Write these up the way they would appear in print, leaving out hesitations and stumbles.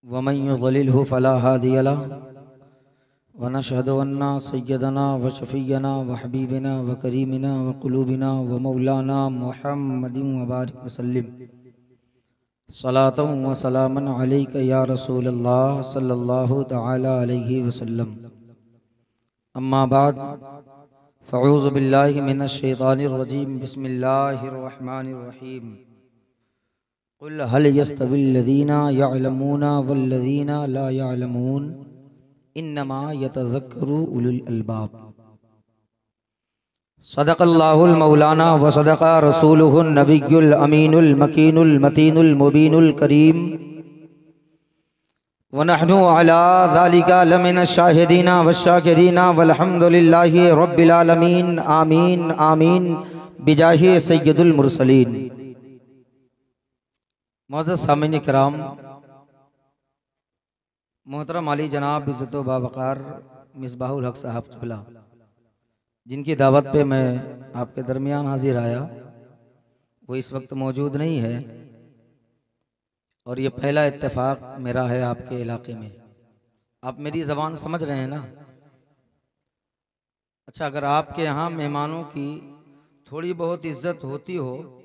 वमन युज़लिलहु फला हादिय लहु व नशहदु अन्ना सय्यदना व शफ़ीयना व हबीबना व करीमना व क़ुलूबिना व मौलाना मुहम्मदिन व बारिक वसल्लिम सलातन व सलामन अलैका या रसूलल्लाह सल्लल्लाहु तआला अलैहि वसल्लम। अम्मा बाद फ़अऊज़ु बिल्लाहि मिनश शैतानिर रजीम बिस्मिल्लाहिर रहमानिर रहीम। कुल हल यस्तविल्लज़ीना यअलमूना वल्लज़ीना ला यअलमून इन्नमा यतज़क्करु उलुल अलबाब। सदक़ल्लाहुल मौलाना व सदक़ा रसूलुहुन नबियुल अमीनुल मकीनुल मतीनुल मुबीनुल करीम व नहनु अला ज़ालिका लमिनश शाहिदीना वश्शाकिरीना वल्हम्दुलिल्लाहि रब्बिल आलमीन। आमीन आमीन बिजाहि सय्यदुल मुरसलीन। मौजूद सामीन किराम, मोहतरम अली जनाब इज़्ज़त व बावक़ार मिसबाहुल हक साहब क़िबला, जिनकी दावत पे मैं आपके दरमियान हाजिर आया, वो इस वक्त मौजूद नहीं है और ये पहला इत्तेफाक मेरा है आपके इलाके में। आप मेरी ज़बान समझ रहे हैं ना? अच्छा, अगर आपके यहाँ मेहमानों की थोड़ी बहुत इज्जत होती हो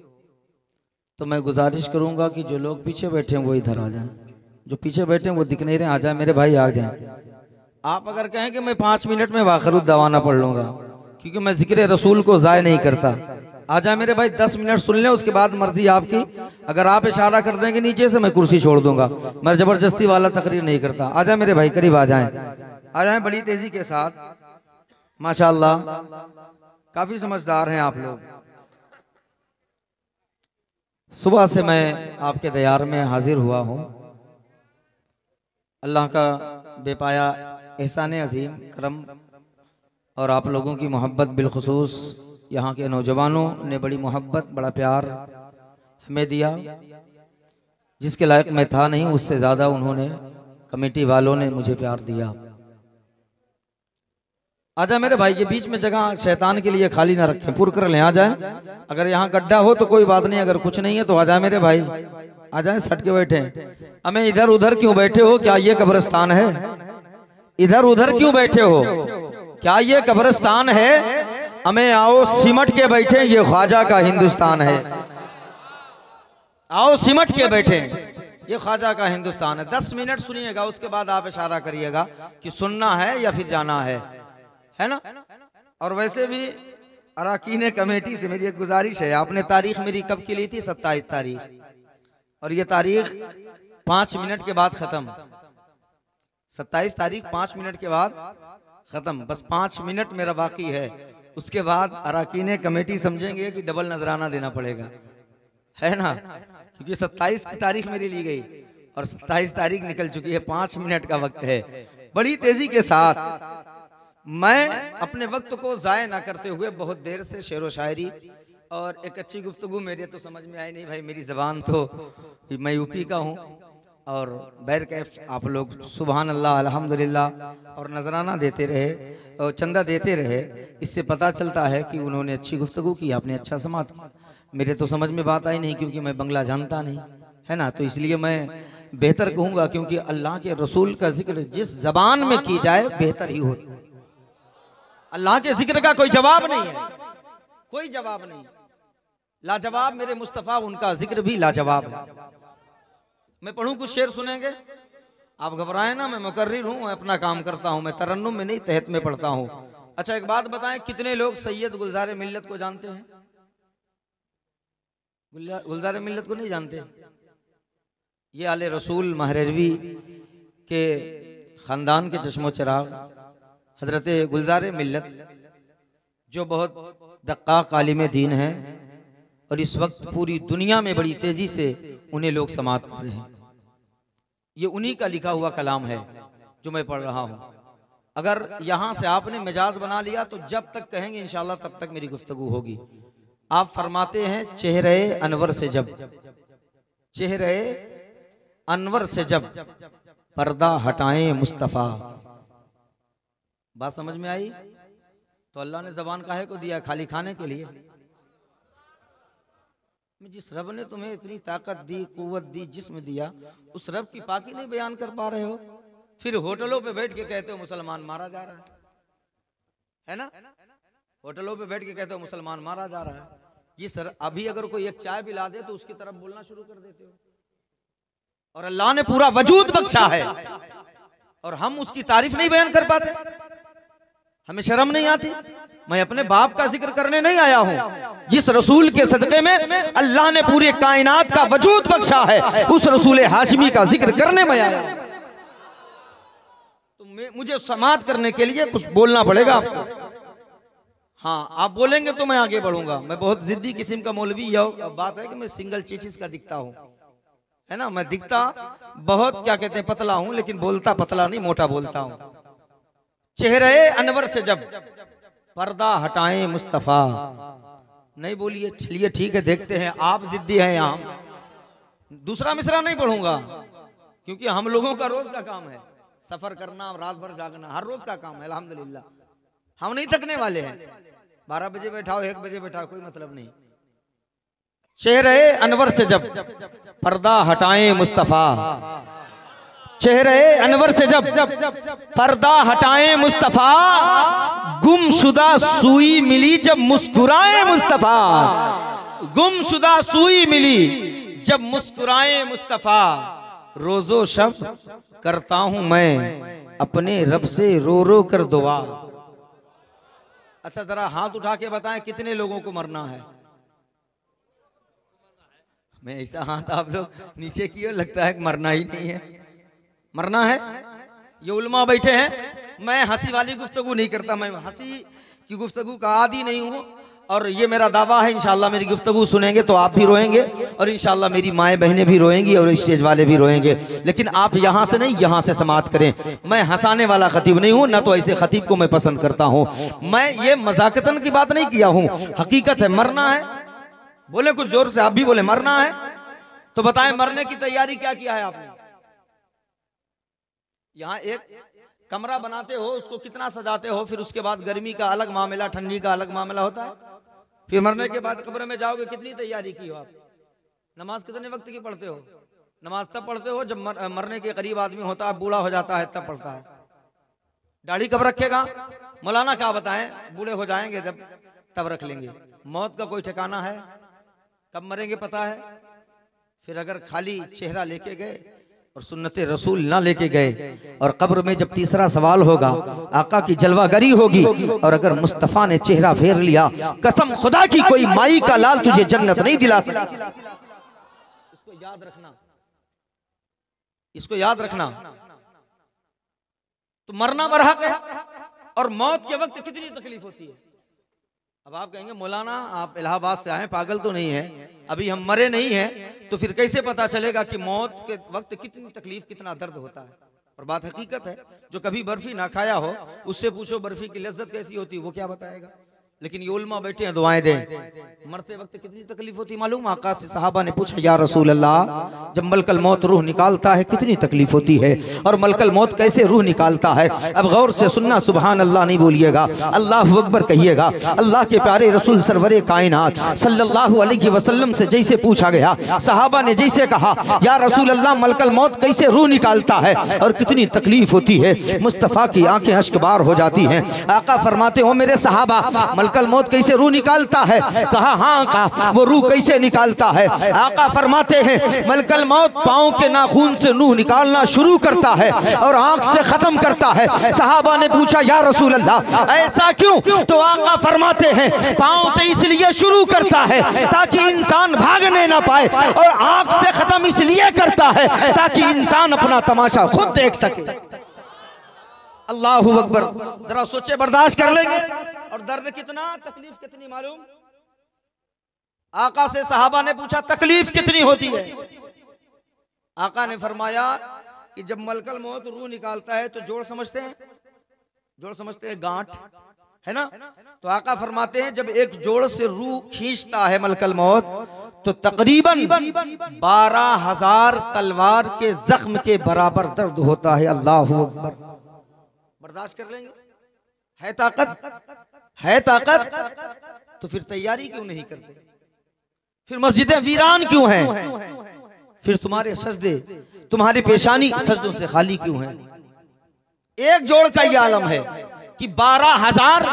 तो मैं गुजारिश करूंगा कि जो लोग पीछे बैठे हैं वो इधर आ जाएं। जो पीछे बैठे हैं वो दिख नहीं रहे, आ जाए मेरे भाई, आ जाएं। आप अगर कहें कि मैं 5 मिनट में वाखरुद दवाना पढ़ लूंगा, क्योंकि मैं जिक्र रसूल को ज़ाय नहीं करता, आ जाए मेरे भाई, 10 मिनट सुन लें, उसके बाद मर्जी आपकी। अगर आप इशारा कर देंगे नीचे से, मैं कुर्सी छोड़ दूंगा। मैं जबरदस्ती वाला तकरीर नहीं करता। आ जाए मेरे भाई, करीब आ जाएं, आ जाएं बड़ी तेजी के साथ। माशाअल्लाह, काफी समझदार हैं आप लोग। सुबह से मैं आपके दयार में हाजिर हुआ हूँ। अल्लाह का बेपाया एहसान अजीम करम और आप लोगों की मोहब्बत, बिलखुसूस यहाँ के नौजवानों ने बड़ी मोहब्बत, बड़ा प्यार हमें दिया। जिसके लायक मैं था नहीं, उससे ज़्यादा उन्होंने, कमेटी वालों ने मुझे प्यार दिया। आजा मेरे भाई, के बीच में जगह शैतान के लिए खाली ना रखें, पुर कर लें, आ जाए। अगर यहाँ गड्ढा हो तो कोई बात नहीं, अगर कुछ नहीं है तो आ जाए मेरे भाई, आ जाए, सट के बैठे। हमें इधर उधर क्यों बैठे हो? क्या ये कब्रिस्तान है? इधर उधर क्यों बैठे हो? क्या ये कब्रिस्तान है? हमें आओ सिमट के बैठे, ये ख्वाजा का हिंदुस्तान है। आओ सिमट के बैठे, ये ख्वाजा का हिंदुस्तान है। 10 मिनट सुनिएगा, उसके बाद आप इशारा करिएगा कि सुनना है या फिर जाना है ना? और वैसे भी अराकीन कमेटी से मेरी एक गुजारिश है, आपने तारीख मेरी कब की ली थी? 27 तारीख, और ये तारीख 5 मिनट के बाद खत्म। 27 तारीख 5 मिनट के बाद खत्म। बस 5 मिनट मेरा बाकी है, उसके बाद अराकीन कमेटी समझेंगे कि डबल नजराना देना पड़ेगा, है ना? क्योंकि 27 की तारीख मेरी ली गई और 27 तारीख निकल चुकी है। 5 मिनट का वक्त है। बड़ी तेजी के साथ मैं अपने वक्त को ज़ाय ना करते हुए बहुत देर से शेर व शायरी और एक अच्छी गुफ्तगू, मेरे तो समझ में आई नहीं भाई, मेरी ज़बान तो, मैं यूपी का हूँ और बैरकैफ आप लोग सुबहान अल्लाह अल्हम्दुलिल्लाह और नजराना देते रहे और चंदा देते रहे, इससे पता चलता है कि उन्होंने अच्छी गुफ्तगू की, आपने अच्छा समात किया। मेरे तो समझ में बात आई नहीं, क्योंकि मैं बंगला जानता नहीं, है ना? तो इसलिए मैं बेहतर कहूँगा, क्योंकि अल्लाह के रसूल का जिक्र जिस जबान में की जाए बेहतर ही होता। अल्लाह के जिक्र का कोई जवाब नहीं है, कोई जवाब नहीं। लाजवाब मेरे मुस्तफ़ा, उनका जिक्र भी लाजवाब है। मैं पढ़ूं कुछ शेर, सुनेंगे? आप घबराएं ना, मैं मुकर्रिर हूं, मैं अपना काम करता हूं, मैं तरन्नुम में नहीं तहत में पढ़ता हूं। अच्छा, एक बात बताएं, कितने लोग सैयद गुलजार मिल्लत को जानते हैं? गुलजार मिल्लत को नहीं जानते? ये आले रसूल महरवी के खानदान के चश्मो चिराग हजरत गुलजार मिल्लत, जो बहुत दक्काक आलिम दीन है और इस वक्त पूरी दुनिया में बड़ी तेजी से उन्हें लोग समात कर रहे हैं। ये उन्हीं का लिखा हुआ कलाम है जो मैं पढ़ रहा हूँ। अगर यहाँ से आपने मिजाज बना लिया तो जब तक कहेंगे इंशाल्लाह तब तक मेरी गुफ्तगू होगी। आप फरमाते हैं, चेहरे अनवर से जब, चेहरे अनवर से जब पर्दा हटाएं मुस्तफ़ा। बात समझ में आई? तो अल्लाह ने जबान काहे को दिया? खाली खाने के लिए? जिस रब ने तुम्हें इतनी ताकत दी, कुव्वत दी, जिस्म दिया, उस रब की पाकी नहीं बयान कर पा रहे हो, फिर होटलों पे बैठ के कहते हो मुसलमान मारा जा रहा है ना? होटलों पे बैठ के कहते हो मुसलमान मारा जा रहा है। जी सर, अभी अगर कोई एक चाय पिला दे तो उसकी तरफ बोलना शुरू कर देते हो। और अल्लाह ने पूरा वजूद बख्शा है और हम उसकी तारीफ नहीं बयान कर पाते, हमें शर्म नहीं आती। मैं अपने बाप का जिक्र करने नहीं आया हूं, जिस रसूल के सदक़े में अल्लाह ने पूरे कायनात का वजूद बख्शा है, उस रसूल हाशमी का जिक्र करने में आया। तो मुझे समात करने के लिए कुछ बोलना पड़ेगा आपको। हाँ, आप बोलेंगे तो मैं आगे बढ़ूंगा। मैं बहुत जिद्दी किस्म का मौलवी, यह बात है कि मैं सिंगल चीज का दिखता हूँ, है ना? मैं दिखता बहुत क्या कहते हैं पतला हूं, लेकिन बोलता पतला नहीं, मोटा बोलता हूं। चेहरे अनवर से जब पर्दा हटाएं मुस्तफा, नहीं बोलिए, चलिए ठीक है, देखते हैं। आप जिद्दी हैं, यहाँ दूसरा मिसरा नहीं पढ़ूंगा, क्योंकि हम लोगों का रोज का काम है सफर करना, रात भर जागना, हर रोज का काम है अल्हम्दुलिल्लाह। हम नहीं थकने वाले हैं, 12 बजे बैठाओ, 1 बजे बैठाओ, कोई मतलब नहीं। चेहरे अनवर से जब पर्दा हटाएं मुस्तफा, चेहरे अनवर से जब पर्दा हटाएं मुस्तफा, गुमशुदा सुई मिली जब मुस्कुराए मुस्तफा, गुमशुदा सुई मिली जब मुस्कुराए मुस्तफा, रोजो शब करता हूं मैं अपने रब से रो रो कर दुआ। अच्छा, जरा हाथ उठा के बताएं कितने लोगों को मरना है? मैं ऐसा हाथ आप लोग नीचे किए, लगता है कि मरना ही नहीं है। मरना है। ये उलमा बैठे हैं, मैं हंसी वाली गुफ्तगू नहीं करता, मैं हंसी की गुफ्तगू का आदी नहीं हूँ। और ये मेरा दावा है, इंशाल्लाह मेरी गुफ्तगू सुनेंगे तो आप भी रोएंगे, और इंशाल्लाह मेरी माएँ बहनें भी रोएंगी, और स्टेज वाले भी रोएंगे। लेकिन आप यहाँ से नहीं, यहाँ से समात करें। मैं हंसाने वाला खतीब नहीं हूँ, ना तो ऐसे खतीब को मैं पसंद करता हूँ। मैं ये मजाकतन की बात नहीं किया हूँ, हकीकत है। मरना है, बोले कुछ जोर से, आप भी बोले मरना है, तो बताएं मरने की तैयारी क्या किया है आपने? यहाँ एक कमरा बनाते हो, उसको कितना सजाते हो, फिर उसके बाद गर्मी का अलग मामला, ठंडी का अलग मामला होता है। फिर मरने के बाद कब्र में जाओगे, कितनी तैयारी की हो आप? नमाज कितने वक्त की पढ़ते हो? नमाज तब पढ़ते हो जब मरने के करीब आदमी होता है, बूढ़ा हो जाता है, तब पढ़ता है। दाढ़ी कब रखेगा? मौलाना क्या बताएं, बूढ़े हो जाएंगे जब, तब रख लेंगे। मौत का कोई ठिकाना है? कब मरेंगे पता है? फिर अगर खाली चेहरा लेके गए और सुन्नते रसूल ना लेके गए, और कब्र में जब तीसरा सवाल होगा, आका की जलवागरी होगी, और अगर मुस्तफा ने चेहरा फेर लिया, कसम खुदा की कोई माई का लाल तुझे जन्नत नहीं दिला सकता। इसको याद रखना, इसको याद रखना। तो मरना बरहक है, और मौत के वक्त कितनी तकलीफ होती है। अब आप कहेंगे मौलाना आप इलाहाबाद से आए, पागल तो नहीं है, अभी हम मरे नहीं हैं, तो फिर कैसे पता चलेगा कि मौत के वक्त कितनी तकलीफ, कितना दर्द होता है? और बात हकीकत है, जो कभी बर्फी ना खाया हो उससे पूछो बर्फी की लज्जत कैसी होती है, वो क्या बताएगा। लेकिन ये उलमा बैठे हैं दुआएं दें। मरते वक्त कितनी तकलीफ होती मालूम? आका से सहाबा ने पूछा, या रसूल अल्लाह, जब मलकल मौत रूह निकालता है कितनी तकलीफ होती है, और मलकल मौत कैसे रूह निकालता है? अब गौर से सुनना, सुभान अल्लाह नहीं बोलिएगा, अल्लाह अकबर कहिएगा। अल्लाह के प्यारे रसूल सरवरे कायनात सल्लल्लाहु अलैहि वसल्लम से जैसे पूछा गया, सहाबा ने जैसे कहा, या रसूल अल्लाह, मलकल मौत कैसे रूह निकालता है और कितनी तकलीफ होती है? मुस्तफ़ा की आंखें अश्कबार हो जाती हैं। आका फरमाते हो, मेरे सहाबा, मलकल मौत कैसे रूह निकालता है? कहा हाँ, कहा वो रूह कैसे निकालता है? आका फरमाते हैं, मलकल मौत पांव के नाखून से रूह निकालना शुरू करता है और आंख से खत्म करता है। सहाबा ने पूछा, या रसूल अल्लाह, ऐसा क्यों? तो आका फरमाते हैं, पांव से इसलिए शुरू करता है ताकि इंसान भागने ना पाए, और आंख से खत्म इसलिए करता है ताकि इंसान अपना तमाशा खुद देख सके। अल्लाहु अकबर। जरा सोचे, बर्दाश्त कर लेंगे? और दर्द कितना, तकलीफ कितनी मालूम? आका से सहाबा ने पूछा, तकलीफ कितनी होती है? आका ने फरमाया कि जब मलकल मौत रूह निकालता है तो जोड़ समझते हैं, जोड़ समझते हैं, गांठ है ना? तो आका फरमाते हैं, जब एक जोड़ से रूह खींचता है मलकल मौत, तो तकरीबन 12,000 तलवार के जख्म के बराबर दर्द होता है। अल्लाहु अकबर। बर्दाश्त कर लेंगे? है ताकत, है ताकत, तो फिर तैयारी क्यों नहीं करते? फिर मस्जिदें वीरान क्यों हैं? फिर तुम्हारे सजदे, तुम्हारी पेशानी सजदों से खाली क्यों है? एक जोड़ का यह आलम है कि 12,000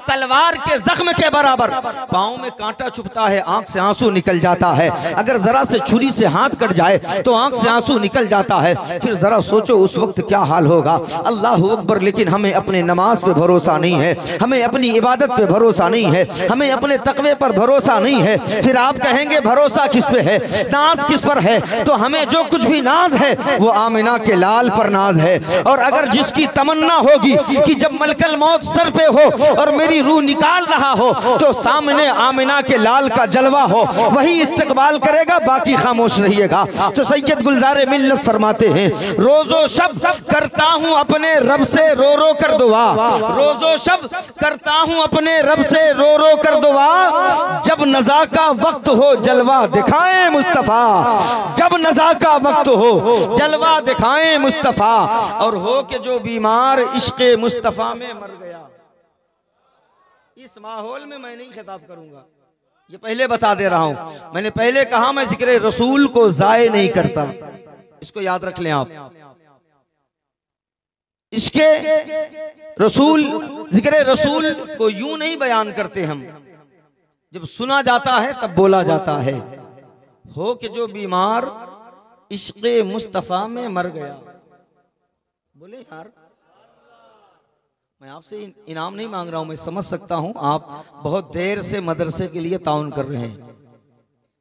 तलवार के जख्म के बराबर पाँव में कांटा चुभता है, आंख से आंसू निकल जाता है। अगर जरा से छुरी से हाथ कट जाए तो आंख से आंसू निकल जाता है। फिर जरा सोचो उस वक्त क्या हाल होगा। अल्लाह अकबर। लेकिन हमें अपने नमाज पे भरोसा नहीं है, हमें अपनी इबादत पे भरोसा नहीं है, हमें अपने तकवे पर भरोसा नहीं है। फिर आप कहेंगे भरोसा किस पे है, नाज किस पर है? तो हमें जो कुछ भी नाज है वो आमिना के लाल पर नाज है। और अगर जिसकी तमन्ना होगी कि जब मलकल मौत सर पे हो और मेरी रूह निकाल रहा हो तो सामने आमिना के लाल का जलवा हो, वही इस्तकबाल करेगा, बाकी खामोश रहिएगा। तो सैयद गुलजार मिल्लत फरमाते हैं, रोजो शब करता हूँ अपने रब से रो रो कर दुआ, रोजो शब करता हूँ अपने रब से रो रो कर दुआ, जब नज़ा का वक्त हो जलवा दिखाएं मुस्तफा, जब नज़ा का वक्त हो जलवा दिखाएं मुस्तफा। और हो के जो बीमार इश्क़े मुस्तफा में मर गया। इस माहौल में मैं नहीं खिताब करूंगा, ये पहले बता दे रहा हूं। मैंने पहले कहा मैं जिक्र रसूल को जाये नहीं करता, इसको याद रख लें आप। इसके रसूल, जिक्र रसूल को यूं नहीं बयान करते हम, जब सुना जाता है तब बोला जाता है। हो कि जो बीमार इश्क़े मुस्तफा में मर गया। बोले यार, मैं आपसे इनाम नहीं मांग रहा हूं, मैं समझ सकता हूं आप बहुत देर से मदरसे के लिए ताउन कर रहे हैं,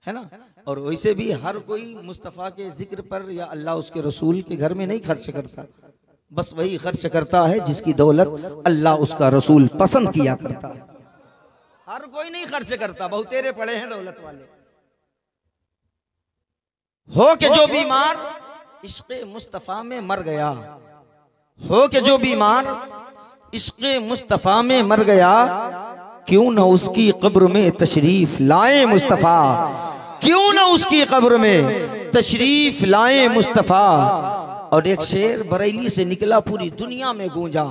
है ना। और वैसे भी हर कोई मुस्तफ़ा के जिक्र पर या अल्लाह उसके रसूल के घर में नहीं खर्च करता, बस वही खर्च करता है जिसकी दौलत अल्लाह उसका रसूल पसंद किया करता है। हर कोई नहीं खर्च करता, बहुत तेरे पड़े हैं दौलत वाले। हो के जो बीमार इश्क़े मुस्तफ़ा में मर गया, हो के जो बीमार इश्क़े मुस्तफ़ा में मर गया, क्यों न उसकी कब्र में तशरीफ लाए मुस्तफ़ा, क्यों न उसकी कब्र में तशरीफ लाए मुस्तफ़ा। और एक शेर बरेली से निकला, पूरी दुनिया में गूंजा।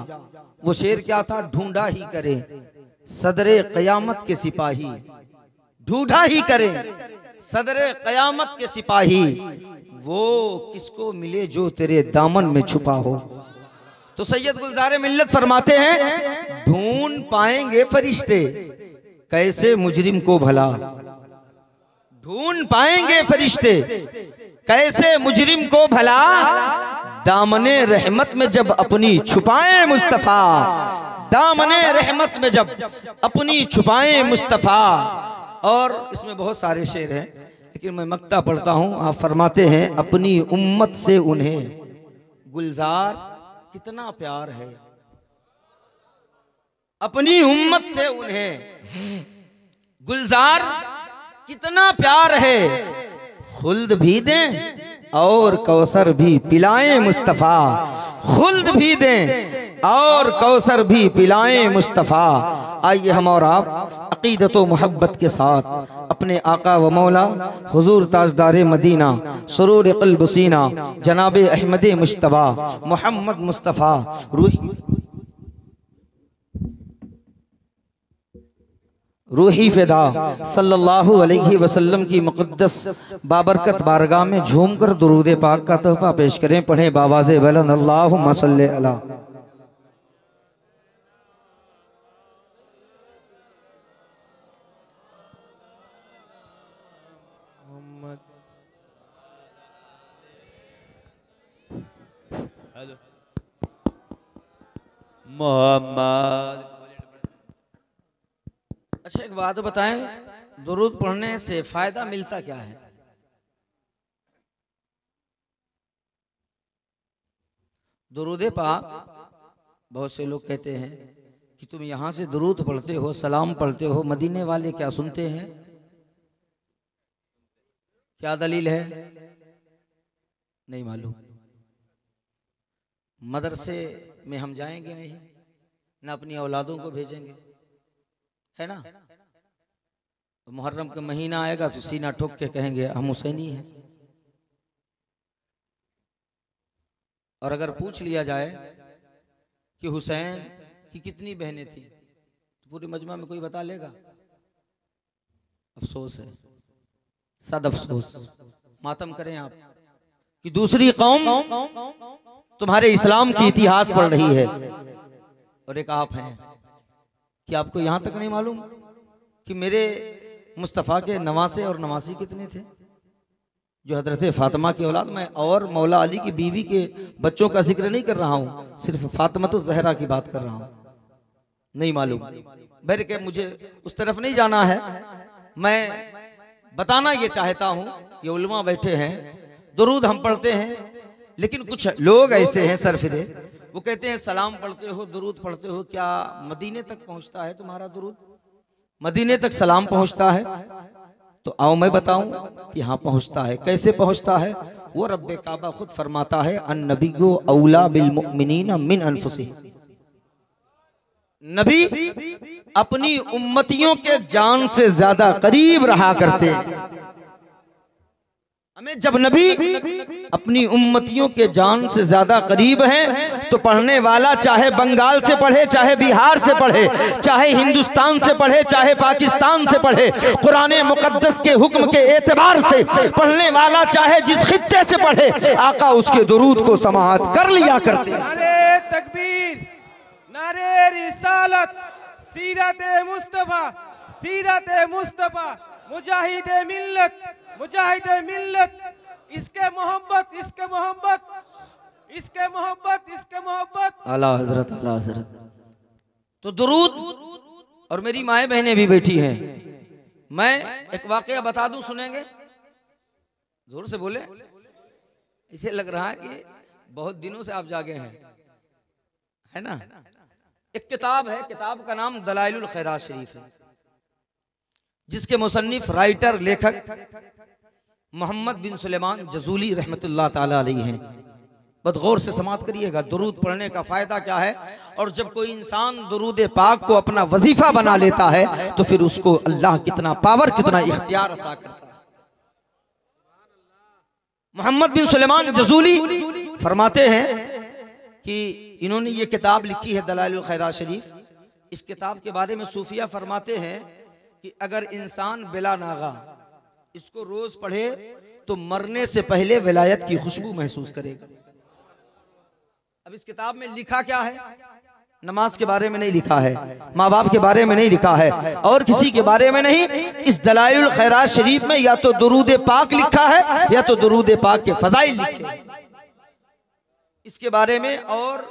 वो शेर क्या था? ढूंढा ही करे सदरे क़यामत के सिपाही, ढूंढा ही करे सदरे क़यामत के सिपाही, वो किसको मिले जो तेरे दामन में छुपा हो। तो सैयद गुलजार मिल्लत फरमाते हैं, ढूंढ पाएंगे फरिश्ते कैसे मुजरिम को भला, ढूंढ पाएंगे फरिश्ते कैसे मुजरिम को भला, दामने रहमत में जब अपनी छुपाए मुस्तफ़ा, दामने रहमत में जब अपनी छुपाए मुस्तफ़ा। और इसमें बहुत सारे शेर हैं, लेकिन मैं मक्ता पढ़ता हूं। आप फरमाते हैं, अपनी उम्मत से उन्हें गुलजार कितना प्यार है, अपनी उम्मत से उन्हें गुलजार कितना प्यार है, खुल्द भी दें और कौसर भी पिलाएं मुस्तफ़ा, खुल्द भी दें और कौसर भी पिलाएं मुस्तफ़ा। आइए हम और आप अक़ीदत व मोहब्बत के साथ अपने आका व मौला हुजूर ताजदार मदीना सुरूर क़ल्ब सीना जनाब अहमद मुश्तबा मोहम्मद मुस्तफ़ा रूही फ़िदा सल्लल्लाहु अलैहि वसल्लम की मुक़द्दस बाबरकत बारगाह में झूमकर दुरूद पाक का तोहफ़ा पेश करें। पढ़ें बावाज़े बुलंद, अल्लाहुम्मा सल्ली अला। मोहम्मद। अच्छा एक बात बताएं, दुरूद पढ़ने से फायदा मिलता क्या है? दुरूद पाक, बहुत से लोग कहते हैं कि तुम यहां से दुरूद पढ़ते हो, सलाम पढ़ते हो, मदीने वाले क्या सुनते हैं? क्या दलील है? नहीं मालूम। मदरसे में हम जाएंगे नहीं, ना अपनी औलादों को भेजेंगे, है ना। तो मुहर्रम का महीना आएगा तो सीना ठोक के कहेंगे हम हुसैनी हैं। और अगर पूछ लिया जाए कि हुसैन की कितनी बहनें थी तो पूरे मजमा में कोई बता लेगा? अफसोस है। सद अफसोस, मातम करें आप कि दूसरी कौम तुम्हारे इस्लाम की इतिहास पढ़ रही है और एक आप हैं। कि आपको यहां तक नहीं मालूम कि मेरे मुस्तफ़ा के नवासे और नवासी कितने थे? जो हजरत फातिमा की औलाद, मैं और मौला अली की बीवी के बच्चों का जिक्र नहीं कर रहा हूँ, सिर्फ फातिमा तो जहरा की बात कर रहा हूँ। नहीं मालूम, बैर के मुझे उस तरफ नहीं जाना है। मैं बताना ये चाहता हूँ, ये उलमा बैठे हैं, दुरूद हम पढ़ते हैं, लेकिन कुछ लोग ऐसे हैं सरफिरे, वो कहते हैं सलाम पढ़ते हो, दुरूद पढ़ते हो, क्या मदीने तक पहुँचता है तुम्हारा दुरूद? मदीने तक सलाम पहुँचता है? तो आओ मैं बताऊं कि हाँ पहुंचता है। कैसे पहुंचता है? वो रब्बे काबा खुद फरमाता है, अन नबिय्यु औला बिल मुमिनीना मिन अनफुसिहिम। नबी अपनी उम्मतियों के जान से ज्यादा करीब रहा करते हैं। हमें जब नबी अपनी उम्मतियों के जान से ज्यादा करीब हैं, तो पढ़ने वाला चाहे बंगाल से पढ़े, चाहे बिहार से पढ़े, चाहे हिंदुस्तान से पढ़े, चाहे पाकिस्तान से पढ़े, कुरान मुकद्दस के हुक्म के एतबार से पढ़ने वाला चाहे जिस खित्ते से पढ़े, आका उसके दुरूद को समाअत कर लिया करते हैं। नारे तकबीर, नारे रिसालत, सीरत मुस्तफा, सीरत मुस्तफा, मुजाहिद मिल्लत, मुजाहिद मिल्लत, इसके मोहब्बत, इसके मोहब्बत, इसके मोहब्बत, इसके मोहब्बत। आला हजरत, आला हजरत। तो दुरूद, और मेरी माएँ बहनें भी बैठी हैं। मैं एक वाकया बता दूं, सुनेंगे? जोर से बोले, इसे लग रहा है कि बहुत दिनों से आप जागे हैं, है ना? एक किताब है, किताब का नाम दलाइलुल खैरात शरीफ है, जिसके मुसन्निफ, राइटर, लेखक मोहम्मद बिन सुलेमान जजूली रहमतुल्लाह ताला अलैहि हैं। बहुत गौर से समाअत करिएगा, दुरूद पढ़ने का फायदा क्या है, और जब कोई इंसान दुरूद पाक को अपना वजीफा बना लेता है तो फिर उसको अल्लाह कितना पावर, कितना इख्तियार अता करता है। मोहम्मद बिन सुलेमान जजूली फरमाते हैं कि इन्होंने ये किताब लिखी है दलाइलुल खैरात शरीफ। इस किताब के बारे में सूफिया फरमाते हैं कि अगर इंसान बिला नागा इसको रोज पढ़े तो मरने से पहले विलायत की खुशबू महसूस करेगा। अब इस किताब में लिखा क्या है? नमाज के बारे में नहीं लिखा है, माँ बाप के बारे में नहीं लिखा है, और किसी के बारे में नहीं। इस दलाइलुल खैरात शरीफ में या तो दुरूद पाक लिखा है या तो दुरूद पाक के फजाइल लिखे हैं इसके बारे में। और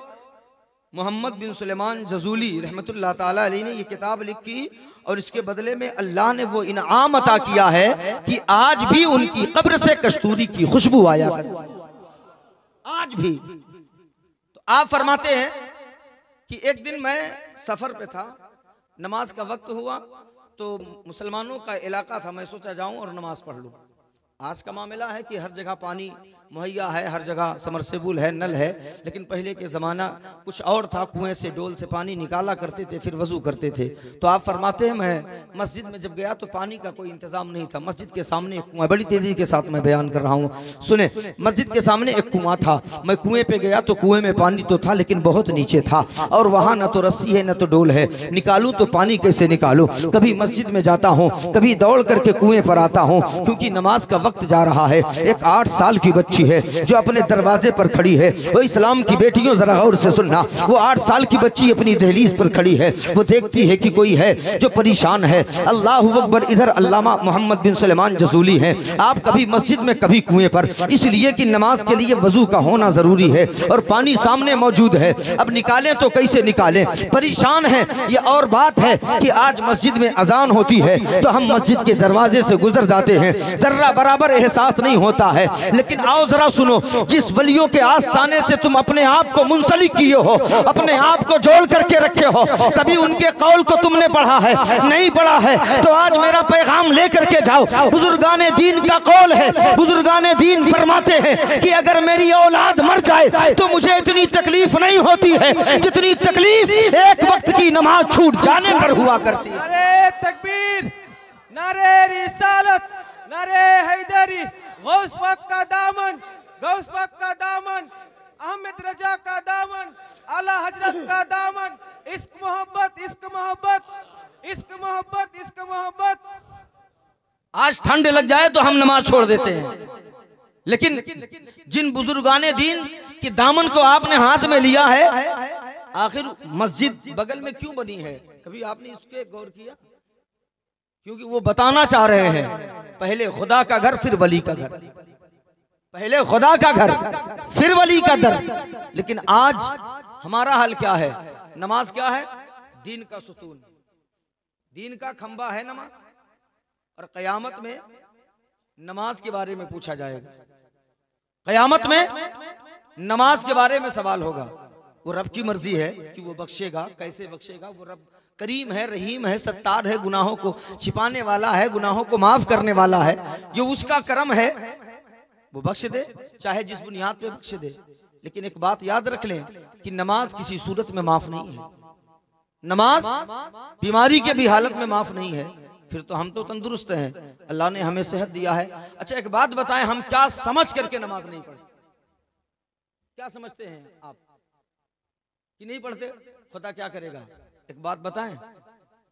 मोहम्मद बिन सुलेमान जजूली रहमतुल्लाह ताला अलैहि ने ये किताब लिखी, और इसके बदले में अल्लाह ने वो इनाम अता किया है कि आज भी उनकी कब्र से कस्तूरी की खुशबू आया करती, आज भी। तो आप फरमाते हैं कि एक दिन मैं सफर पे था, नमाज का वक्त हुआ, तो मुसलमानों का इलाका था, मैं सोचा जाऊं और नमाज पढ़ लूं। आज का मामला है कि हर जगह पानी मुहैया है, हर जगह समरसेबुल है, नल है, लेकिन पहले के ज़माना कुछ और था, कुएं से डोल से पानी निकाला करते थे, फिर वजू करते थे। तो आप फरमाते हैं मैं मस्जिद में जब गया तो पानी का कोई इंतज़ाम नहीं था। मस्जिद के सामने एक कुआं, बड़ी तेज़ी के साथ मैं बयान कर रहा हूँ, सुने। मस्जिद के सामने एक कुआं था, मैं कुएं पे गया तो कुएं में पानी तो था लेकिन बहुत नीचे था, और वहाँ न तो रस्सी है न तो डोल है, निकालूँ तो पानी कैसे निकालूँ। कभी मस्जिद में जाता हूँ, कभी दौड़ करके कुएं पर आता हूँ, क्योंकि नमाज का वक्त जा रहा है। एक 8 साल की बच्ची है जो अपने दरवाजे पर खड़ी है। वो इस्लाम की बेटियों जरा गौर से सुनना, वो 8 साल की बच्ची अपनी दहलीज पर खड़ी है, वो देखती है कि कोई है जो परेशान है। अल्लाहु अकबर। इधर अल्लामा मोहम्मद बिन सुलेमान जजूली हैं, आप कभी मस्जिद में कभी कुएं पर, इसलिए कि नमाज के लिए वजू का होना जरूरी है और पानी सामने मौजूद है। अब निकालें तो कैसे निकालें, परेशान है। ये और बात है कि आज मस्जिद में अजान होती है तो हम मस्जिद के दरवाजे से गुजर जाते हैं, जर्रा बराबर एहसास नहीं होता है। लेकिन आओ जरा सुनो, जिस वलियों के आस्थाने से तुम अपने आप को मुंसलिक किए हो, अपने आप को जोड़ करके रखे हो, कभी उनके कौल को तुमने पढ़ा है? नहीं पढ़ा है। तो आज मेरा पैगाम लेकर के जाओ। बुजुर्गाने दीन का कौल है, बुजुर्गाने दीन फरमाते हैं कि अगर मेरी औलाद मर जाए तो मुझे इतनी तकलीफ नहीं होती है जितनी तकलीफ एक वक्त की नमाज छूट जाने पर हुआ करती है। नारे तकबीर, नारे रिसालत, नारे हैदरी, गौस पाक का दामन, गौस पाक का दामन, अहमद रजा का दामन, आला हजरत का दामन, इश्क मोहब्बत, इश्क मोहब्बत, इश्क मोहब्बत, इश्क मोहब्बत। आज ठंड लग जाए तो हम नमाज छोड़ देते हैं, लेकिन जिन बुजुर्गाने दीन के दामन को आपने हाथ में लिया है, आखिर मस्जिद बगल में क्यों बनी है, कभी आपने इसके गौर किया? क्योंकि वो बताना चाह रहे हैं पहले खुदा का घर फिर वली का घर, पहले खुदा का घर फिर वली का दर। लेकिन आज हमारा हाल क्या है? नमाज क्या है? दीन का सुतून, दीन का खंबा है नमाज। और कयामत में नमाज के बारे में पूछा जाएगा, कयामत में नमाज के बारे में सवाल होगा। वो रब की मर्जी है कि वो बख्शेगा, कैसे बख्शेगा? वो रब करीम है, रहीम है, सत्तार है, गुनाहों को छिपाने वाला है, गुनाहों को माफ करने वाला है। ये उसका करम है, वो बख्श दे, चाहे जिस बुनियाद पे बख्श दे। लेकिन एक बात याद रख लें कि नमाज किसी सूरत में माफ नहीं है। नमाज बीमारी के भी हालत में माफ नहीं है। फिर तो हम तो तंदुरुस्त हैं, अल्लाह ने हमें सेहत दिया है। अच्छा एक बात बताएं, हम क्या समझ करके नमाज नहीं पढ़ते? क्या समझते हैं आप कि नहीं पढ़ते? खुदा क्या करेगा? एक बात बताएं,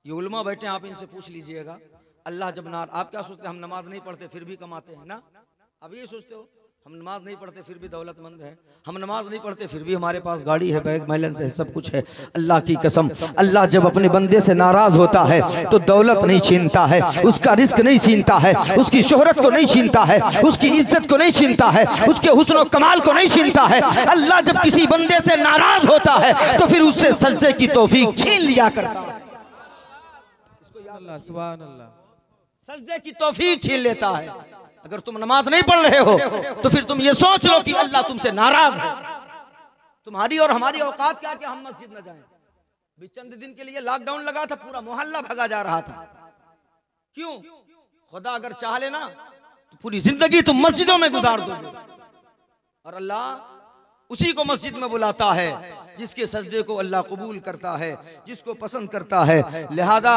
ये उलमा बैठे हैं, आप इनसे पूछ लीजिएगा, अल्लाह जब आप क्या सोचते हैं? हम नमाज नहीं पढ़ते फिर भी कमाते हैं ना? अब ये सोचते हो हम नमाज नहीं पढ़ते फिर भी दौलतमंद है, हम नमाज नहीं पढ़ते फिर भी हमारे पास गाड़ी है, बैग बैलेंस है, सब कुछ है। अल्लाह की कसम, अल्लाह जब अपने बंदे से नाराज होता है तो दौलत नहीं छीनता है, उसका रिस्क नहीं छीनता है, उसकी शोहरत को नहीं छीनता है, उसकी इज्जत को नहीं छीनता है, उसके हुस्न और कमाल को नहीं छीनता है। अल्लाह जब किसी बंदे से नाराज होता है तो फिर उससे सजदे की तौफीक छीन लिया करता है। सुभान अल्लाह, सजदे की तौफीक छीन लेता है। अगर तुम नमाज नहीं पढ़ रहे हो तो फिर तुम ये सोच लो कि अल्लाह तुमसे नाराज है। तुम्हारी और हमारी औकात क्या कि हम मस्जिद न जाएं? भी चंद दिन के लिए लॉकडाउन लगा था, पूरा मोहल्ला भगा जा रहा था। क्यों? खुदा अगर चाह लेना तो पूरी जिंदगी तुम मस्जिदों में गुजार दोगे। और अल्लाह उसी को मस्जिद में बुलाता है जिसके सजदे को अल्लाह कबूल करता है, जिसको पसंद करता है। लिहाजा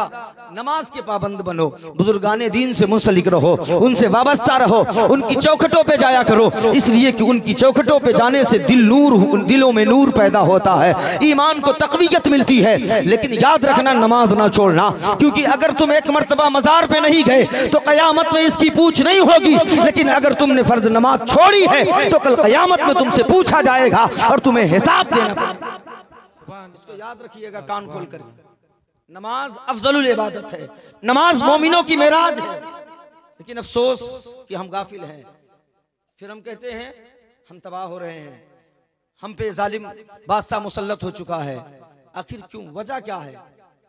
नमाज के पाबंद बनो, बुजुर्गाने दीन से मुंसलिक रहो, उनसे वाबस्ता रहो, उनकी चौखटों पे जाया करो, इसलिए कि उनकी चौखटों पे जाने से दिलों में नूर पैदा होता है, ईमान को तकवीयत मिलती है। लेकिन याद रखना, नमाज ना छोड़ना, क्योंकि अगर तुम एक मर्तबा मजार पे नहीं गए तो कयामत में इसकी पूछ नहीं होगी। लेकिन अगर तुमने फर्ज नमाज छोड़ी है तो कल कयामत में तुमसे पूछा जाएगा और तुम्हें हिसाब देना पड़ेगा। इसको याद रखिएगा कान खोल कर। नमाज अफजलुल इबादत है, नमाज मोमिनों की मेराज है। लेकिन अफसोस कि हम गाफिल हैं। फिर हम कहते हैं हम तबाह हो रहे हैं, हम पे जालिम बादशाह मुसल्लत हो चुका है। आखिर क्यों? वजह क्या है?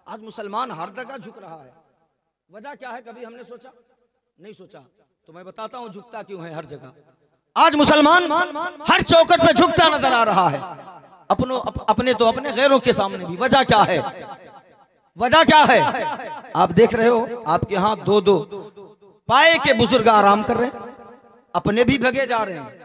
आज मुसलमान हर जगह झुक रहा है, वजह क्या है? कभी हमने सोचा? नहीं सोचा। तो मैं बताता हूं झुकता क्यों है हर जगह। आज मुसलमान हर चौखट पे झुकता नजर आ रहा है, अपने तो अपने, गैरों के सामने भी। वजह क्या है? वजह क्या है? आप देख रहे हो आपके यहाँ दो पाए के बुजुर्ग आराम कर रहे हैं, अपने भी भगे जा रहे हैं,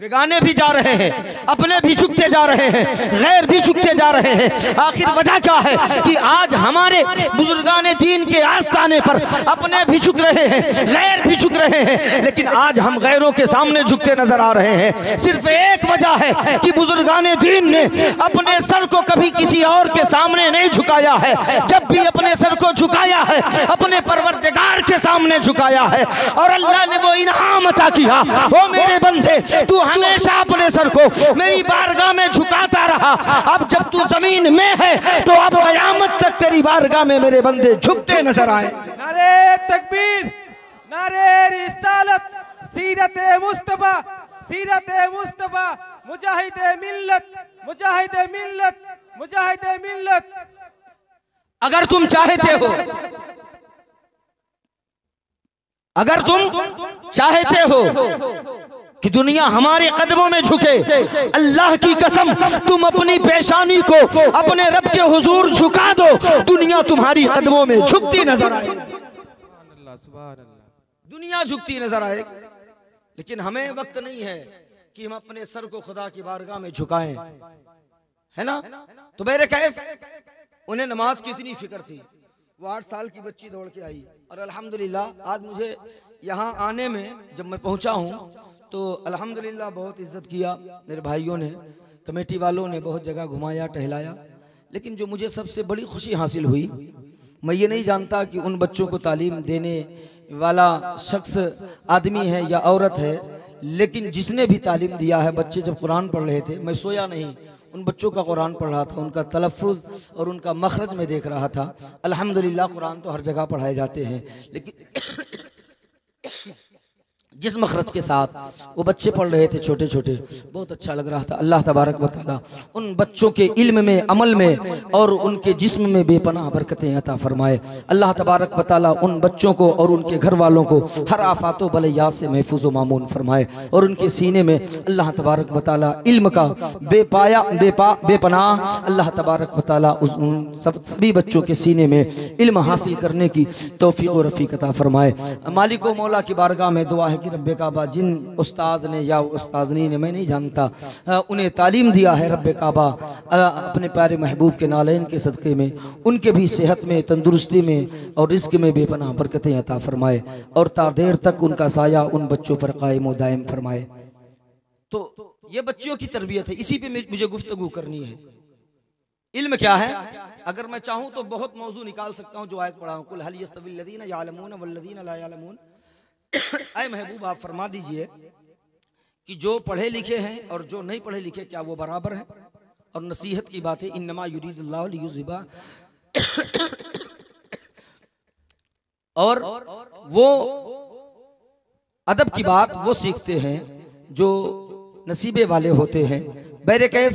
बेगाने भी जा रहे हैं, अपने भी झुकते जा रहे हैं, गैर भी झुकते जा रहे हैं। आखिर वजह क्या है कि आज हमारे बुजुर्गाने दीन के आस्ताने पर अपने भी झुक रहे हैं, गैर भी झुक रहे हैं, लेकिन आज हम गैरों के सामने झुकते नजर आ रहे हैं। सिर्फ एक वजह है कि बुजुर्गाने दीन ने अपने सर को कभी किसी और के सामने नहीं झुकाया है। जब भी अपने सर को झुकाया है, अपने परवरदिगार के सामने झुकाया है, और अल्लाह ने वो इनाम अता किया। ओ मेरे बंदे, तू हमेशा अपने सर को मेरी बारगाह में झुकाता रहा। अब जब तू जमीन में है तो अब कयामत तक तेरी बारगाह में मेरे बंदे झुकते नजर आए। नारे तकबीर, नारे रिसालत, सीरते मुस्तफा, सीरते मुस्तफा, मुजाहिदे मिल्लत, मुजाहिदे मिल्लत, मुजाहिदे मिल्लत। अगर तुम चाहते हो, अगर तुम चाहते हो कि दुनिया हमारे कदमों में झुके, अल्लाह की कसम तुम अपनी पेशानी को अपने रब के हुजूर झुका दो, दुनिया तुम्हारी कदमों में झुकती नजर आएगी। दुनिया झुकती नजर आएगी। लेकिन हमें वक्त नहीं है कि हम अपने सर को खुदा की बारगाह में झुकाएं, है ना? तो मेरे कैफ उन्हें नमाज की इतनी फिक्र थी। वो 8 साल की बच्ची दौड़ के आई, और अल्हम्दुलिल्लाह आज मुझे यहाँ आने में जब मैं पहुँचा हूँ तो अल्हम्दुलिल्लाह बहुत इज्जत किया मेरे भाइयों ने, कमेटी वालों ने बहुत जगह घुमाया, टहलाया। लेकिन जो मुझे सबसे बड़ी खुशी हासिल हुई, मैं ये नहीं जानता कि उन बच्चों को तालीम देने वाला शख्स आदमी है या औरत है, लेकिन जिसने भी तालीम दिया है, बच्चे जब कुरान पढ़ रहे थे, मैं सोया नहीं, उन बच्चों का कुरान पढ़ रहा था, उनका तलफ़ुज़ और उनका मखरज में देख रहा था। अल्हम्दुलिल्लाह कुरान तो हर जगह पढ़ाए जाते हैं, लेकिन जिस मखरज के साथ वो बच्चे पढ़ रहे थे छोटे छोटे, बहुत अच्छा लग रहा था। अल्लाह तबारक व तआला उन बच्चों के इल्म में, अमल में और उनके जिस्म में बेपनाह बरकतें अता फरमाए। अल्लाह तबारक व तआला उन बच्चों को और उनके घर वालों को हर आफात व बलैयात से महफूज व मामून फरमाए और उनके सीने में अल्लाह तबारक व तआला इल्म का बेपनाह अल्लाह तबारक व तआला उन सभी बच्चों के सीने में इल्म हासिल करने की तौफीक व रफ़ीक अता फरमाए। मालिक व मौला की बारगाह में दुआ है कि रब्बे काबा जिन उस्ताद ने या उस्तादनी ने, मैं नहीं जानता, उन्हें तालीम दिया है, रब्बे काबा अपने प्यारे महबूब के नालैन के सदक़े में उनके भी सेहत में, तंदुरुस्ती में और रिज़्क़ में बेपनाह बरकतें अता फरमाए और ता देर तक उनका साया उन बच्चों पर कायम व दायम फरमाए। तो ये बच्चों की तरबियत है, इसी पे मुझे गुफ्तगू करनी है। इल्म क्या है? अगर मैं चाहूँ तो बहुत मौजू निकाल सकता हूँ, जो आयत पढ़ा हूँ, कुल हल यस्तविल लज़ीना यअलमून वल्लज़ीना ला यअलमून। ऐ महबूब आप फरमा दीजिए कि जो पढ़े लिखे हैं और जो नहीं पढ़े लिखे, क्या वो बराबर हैं? और नसीहत की बात है, इन्नमा युरीदुल्लाहु लियुज़हिबा, और वो अदब की बात वो सीखते हैं जो नसीबे वाले होते हैं। बैरे कैफ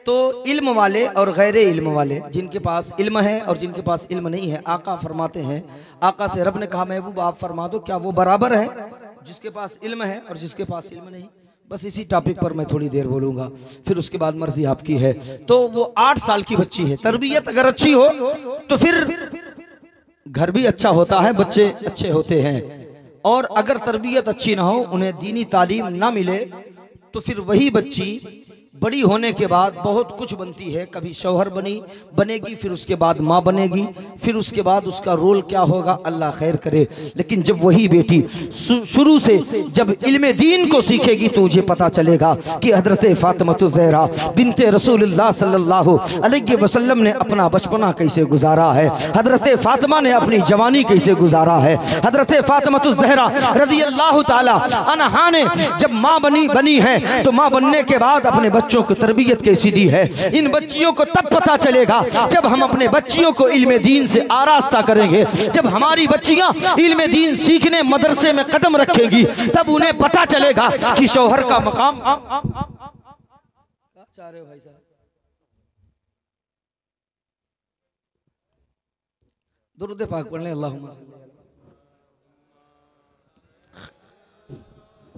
तो इल्म वाले और गैर इल्म वाले, जिनके पास इल्म है और जिनके पास इल्म नहीं है, आका फरमाते हैं, आका से रब ने कहा महबूब आप फरमा दो, क्या वो बराबर है जिसके पास इल्म है और जिसके पास इल्म नहीं? बस इसी टॉपिक पर मैं थोड़ी देर बोलूंगा, फिर उसके बाद मर्जी आपकी है। तो वो 8 साल की बच्ची है, तरबियत अगर अच्छी हो तो फिर घर भी अच्छा होता है, बच्चे अच्छे होते हैं, और अगर तरबियत अच्छी ना हो, उन्हें दीनी तालीम ना मिले, तो फिर वही बच्ची बड़ी होने के बाद बहुत कुछ बनती है। कभी शौहर बनेगी, फिर उसके बाद माँ बनेगी, फिर उसके बाद उसका रोल क्या होगा अल्लाह खैर करे। लेकिन जब वही बेटी शुरू से जब इल्म दीन को सीखेगी तो मुझे पता चलेगा कि हजरत फातिमा ज़हरा बिनते रसूलुल्लाह सल्लल्लाहु अलैहि वसल्लम ने अपना बचपना कैसे गुजारा है, हजरत फातिमा ने अपनी जवानी कैसे गुजारा है। हजरत फातिमा ज़हरा रज़ियल्लाहु ताला अन्हा ने जब माँ बनी है तो माँ बनने के बाद अपने बच्चों को तरबियत कैसी दी है। इन बच्चियों को तब पता चलेगा जब हम अपने बच्चियों को इल्म दीन से आरास्ता करेंगे। जब हमारी बच्चियां इल्म दीन सीखने मदरसे में कदम रखेंगी, तब उन्हें पता चलेगा कि शौहर का मकाम। चाह रहे हो भाई साहब? दुरूद पाक पढ़ लें। अल्लाहुम्मा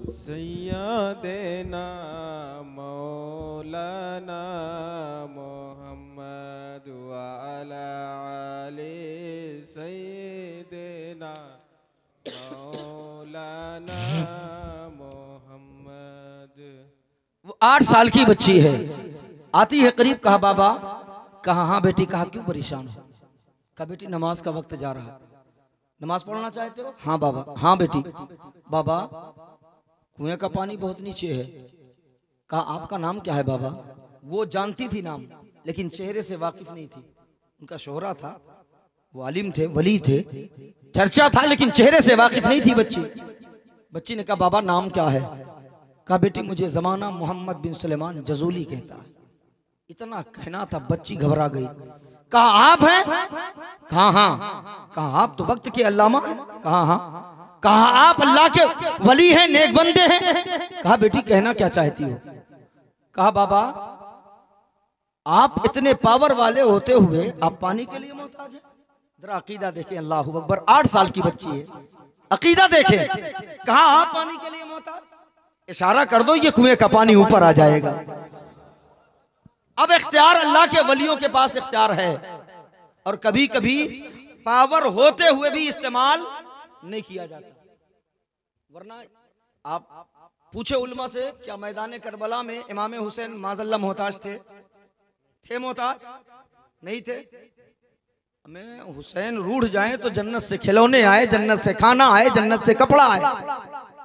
सय्यदना मौलाना मोहम्मद व अला आले सय्यदना मौलाना मोहम्मद। वो 8 साल की बच्ची है, आती है करीब, कहा बाबा, कहा हाँ बेटी, कहा क्यों परेशान हो? कहा बेटी नमाज का वक्त जा रहा, नमाज पढ़ना चाहते हो? हाँ बाबा। हाँ बेटी। बाबा कुएं का पानी बहुत नीचे है। कहा आपका नाम क्या है बाबा? वो जानती थी नाम, लेकिन चेहरे से वाकिफ नहीं थी। उनका शोहरा था, वो आलिम थे, वली थे, चर्चा था, लेकिन चेहरे से वाकिफ नहीं थी बच्ची ने कहा बाबा नाम क्या है? कहा बेटी मुझे जमाना मोहम्मद बिन सुलेमान जजूली कहता है। इतना कहना था, बच्ची घबरा गई। कहा आप हैं? कहा हाँ। कहा आप तो वक्त के अल्लामा हैं? कहा हाँ। कहा आप अल्लाह के वली हैं, नेक बंदे हैं? कहा बेटी कहना क्या चाहती हो? कहा बाबा आप इतने पावर वाले होते हुए आप पानी के लिए मोहताज हैं? जरा अकीदा देखें, अल्लाहू अकबर। 8 साल की बच्ची है, अकीदा देखें। कहा आप पानी के लिए मोहताज? इशारा कर दो, ये कुएं का पानी ऊपर आ जाएगा। अब इख्तियार अल्लाह के वलियों के पास इख्तियार है, और कभी कभी पावर होते हुए भी इस्तेमाल नहीं किया जाता। वरना आप पूछे उल्मा से, क्या मैदान करबला में इमाम हुसैन माज़ल्ला मोहताज थे मोहताज? नहीं थे। हमें हुसैन रूठ जाए तो जन्नत से खिलौने आए, जन्नत से खाना आए, जन्नत से कपड़ा आए।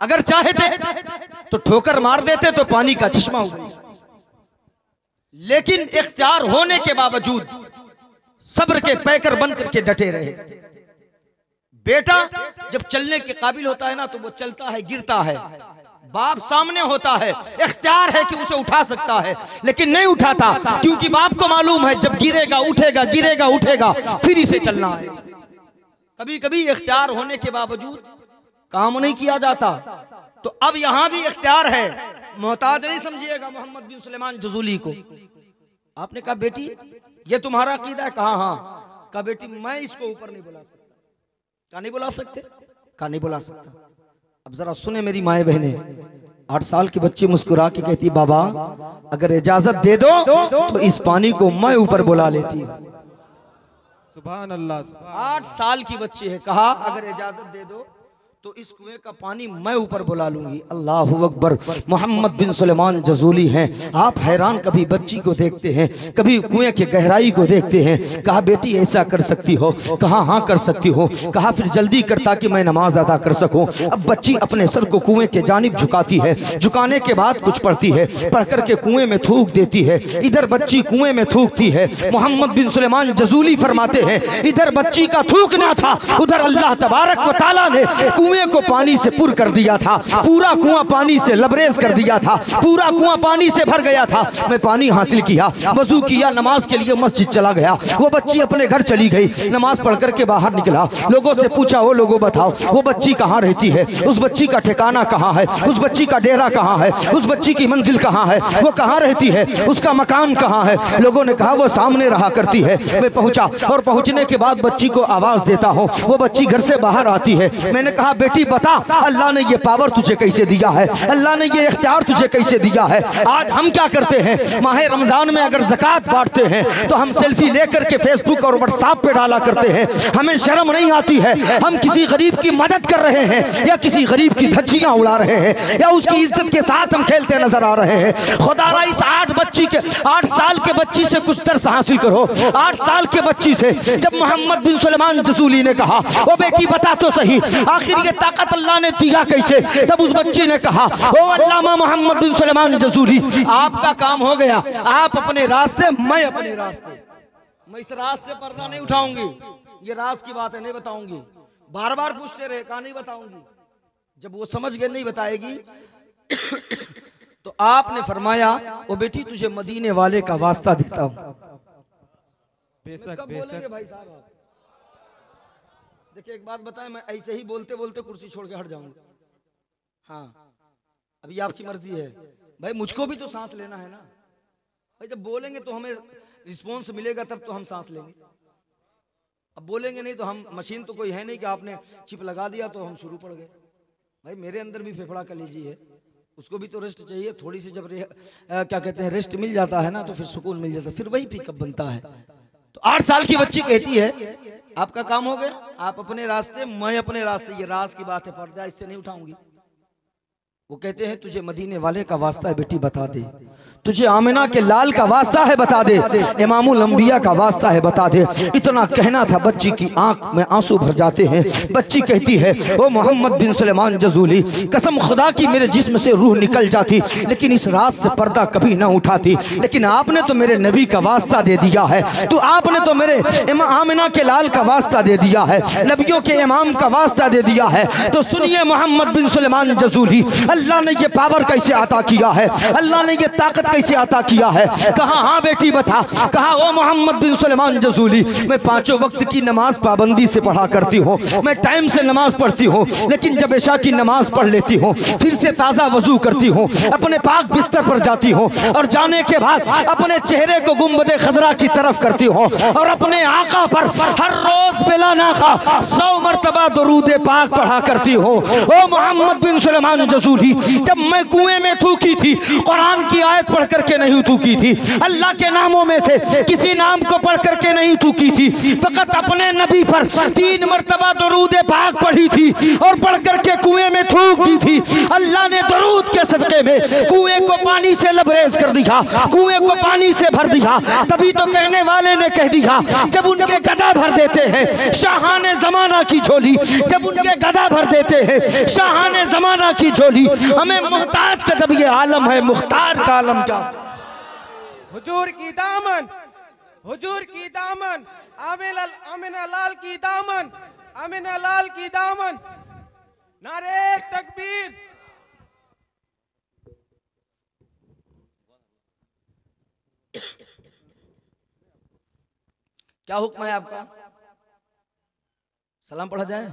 अगर चाहते तो ठोकर मार देते तो पानी का चश्मा हो गया। लेकिन इख्तियार होने के बावजूद सब्र के पैकर बन करके डटे रहे। बेटा जब चलने के काबिल होता है ना तो वो चलता है, गिरता है। बाप सामने होता है, इख्तियार है कि उसे उठा सकता है, लेकिन नहीं उठाता, क्योंकि बाप को मालूम है जब गिरेगा उठेगा, गिरेगा उठेगा, फिर इसे चलना है। कभी कभी इख्तियार होने के बावजूद काम नहीं किया जाता। तो अब यहां भी इख्तियार है, मोहताज नहीं समझिएगा मोहम्मद बिन सुलेमान जजूली को। आपने कहा बेटी ये तुम्हारा अकीदा है? कहा हाँ। कहा बेटी मैं इसको ऊपर नहीं बुला सकता। कहा नहीं बुला सकते? कहा नहीं बुला सकता। अब जरा सुने मेरी माए बहने, 8 साल की बच्ची मुस्कुरा के कहती बाबा अगर इजाजत दे दो तो इस पानी को मैं ऊपर बुला लेती हूँ। सुभान अल्लाह। 8 साल की बच्ची है, कहा अगर इजाजत दे दो तो इस कुएं का पानी मैं ऊपर बुला लूंगी। अल्लाहु अकबर। मोहम्मद बिन सुलेमान जजूली हैं। आप हैरान कभी बच्ची को देखते हैं, कभी कुएं की गहराई को देखते हैं। कहा बेटी ऐसा कर सकती हो? कहा हाँ कर सकती हो। कहा फिर जल्दी कर ताकि मैं नमाज अदा कर सकूं। अब बच्ची अपने सर को कुएं के जानिब झुकाती है, झुकाने के बाद कुछ पढ़ती है, पढ़ करके कुएं में थूक देती है। इधर बच्ची कुएं में थूकती है। मोहम्मद बिन सुलेमान जजूली फरमाते हैं इधर बच्ची का थूकना था, उधर अल्लाह तबारक व तआला ने कुएं को पानी से पुर कर दिया था। पूरा कुआं पानी से लबरेज कर दिया था, पूरा कुआं पानी से भर गया था। मैं पानी हासिल किया, वजू किया, नमाज के लिए मस्जिद चला गया। वो बच्ची अपने घर चली गई, नमाज पढ़ करके बाहर निकला। लोगों से पूछा वो लोगों बताओ वो बच्ची कहाँ रहती है, उस बच्ची का ठिकाना कहाँ है, उस बच्ची का डेरा कहाँ है, उस बच्ची की मंजिल कहाँ है, वो कहाँ रहती है, उसका मकान कहाँ है। लोगों ने कहा वो सामने रहा करती है। मैं पहुंचा और पहुंचने के बाद बच्ची को आवाज देता हूँ, वो बच्ची घर से बाहर आती है। मैंने कहा बेटी बता अल्लाह ने ये पावर तुझे कैसे दिया है, अल्लाह ने ये इख्तियार तुझे कैसे दिया है। आज हम क्या करते हैं, माह रमजान में अगर ज़कात बांटते हैं तो हम सेल्फी लेकर के फेसबुक और व्हाट्सएप पे डाला करते हैं। हमें शर्म नहीं आती है, हम किसी गरीब की मदद कर रहे हैं या किसी गरीब की धज्जियां उड़ा रहे हैं या उसकी इज्जत के साथ हम खेलते नजर आ रहे हैं। खुदारा इस 8 साल के बच्ची से कुछ दर्स हासिल करो। 8 साल के बच्ची से जब मोहम्मद बिन सुलेमान जजूली ने कहा ओ बेटी बता तो सही आखिर ये ताकत अल्लाह ने दिया कैसे, तब उस बच्ची ने कहा ओ अल्लामा मोहम्मद बिन सुलेमान जजूली आपका काम हो गया, आप अपने रास्ते मैं अपने रास्ते। मैं इस राज से पर्दा नहीं उठाऊंगी, ये राज की बात है नहीं बताऊंगी। बार बार पूछते रहे, कहा नहीं बताऊंगी। जब वो समझ गए नहीं बताएगी तो आपने फरमाया ओ बेटी तुझे मदीने वाले का वास्ता देता हूं। बेशक बोलेंगे भाई साहब? देखिए एक बात बताएं, मैं ऐसे ही बोलते बोलते कुर्सी छोड़ के हट जाऊंगा। हाँ अभी आपकी मर्जी है भाई, मुझको भी तो सांस लेना है ना भाई। जब बोलेंगे तो हमें रिस्पॉन्स मिलेगा तब तो हम सांस लेंगे। अब बोलेंगे नहीं तो हम, मशीन तो कोई है नहीं कि आपने चिप लगा दिया तो हम शुरू पड़ गए। भाई मेरे अंदर भी फेफड़ा कलेजी है, उसको भी तो रेस्ट चाहिए थोड़ी सी। जब क्या कहते हैं रेस्ट मिल जाता है ना तो फिर सुकून मिल जाता है, फिर वही पिकअप बनता है। तो 8 साल की बच्ची कहती है आपका काम हो गया, आप अपने रास्ते मैं अपने रास्ते। ये राज की बात है, पर्दा इससे नहीं उठाऊंगी। वो कहते हैं तुझे मदीने वाले का वास्ता है बेटी बता दे, तुझे आमिना के लाल का वास्ता है बता दे, इमामुल अंबिया का वास्ता है बता दे। इतना कहना था, बच्ची की आंख में आंसू भर जाते हैं। बच्ची कहती है ओ मोहम्मद बिन सुलेमान जजूली कसम खुदा की मेरे जिस्म से रूह निकल जाती लेकिन इस रात से पर्दा कभी ना उठाती, लेकिन आपने तो मेरे नबी का वास्ता दे दिया है, तो आपने तो मेरे आमिना के लाल का वास्ता दे दिया है, नबियों के इमाम का वास्ता दे दिया है। तो सुनिए मोहम्मद बिन सुलेमान जजूली अल्लाह ने ये पावर कैसे अता किया है, अल्लाह ने ये ताकत कैसे अता किया है। कहा हाँ बेटी बता। कहा ओ मोहम्मद बिन सुलेमान जजूली मैं 5 वक्त की नमाज पाबंदी से पढ़ा करती हूँ, मैं टाइम से नमाज पढ़ती हूँ, लेकिन जब इशा की नमाज पढ़ लेती हूँ फिर से ताज़ा वजू करती हूँ, अपने पाक बिस्तर पर जाती हूँ और जाने के बाद अपने चेहरे को गुंबदे खदरा की तरफ करती हूँ और अपने आका पर हर रोज बिला नाका 100 मरतबा दुरूद पाक पढ़ा करती हूँ। ओ मोहम्मद बिन सुलेमान जजूली जब मैं कुएं में थूकी थी कुरान की आयत पढ़ करके नहीं थूकी थी, अल्लाह के नामों में से किसी नाम को पढ़ करके नहीं थूकी थी, फकत अपने नबी पर 3 मरतबा दुरूद पाक पढ़ी थी और पढ़ करके कुएं में थूक दी थी। अल्लाह ने दुरूद के सदके में कुएं को पानी से लबरेज कर दिया, कुएं को पानी से भर दिया। तभी तो कहने वाले ने कह दिया जब उनके गदा भर देते हैं शाहाने जमाना की झोली, जब उनके गदा भर देते हैं शाहाने जमाना की झोली, हमें मुहताज का जब ये आलम है मुख्तार का आलम क्या। हुजूर की दामन, हुजूर की दामन, आमिना लाल की दामन, आमिना लाल की दामन, नारे तकबीर। क्या हुक्म है आपका? सलाम पढ़ा जाए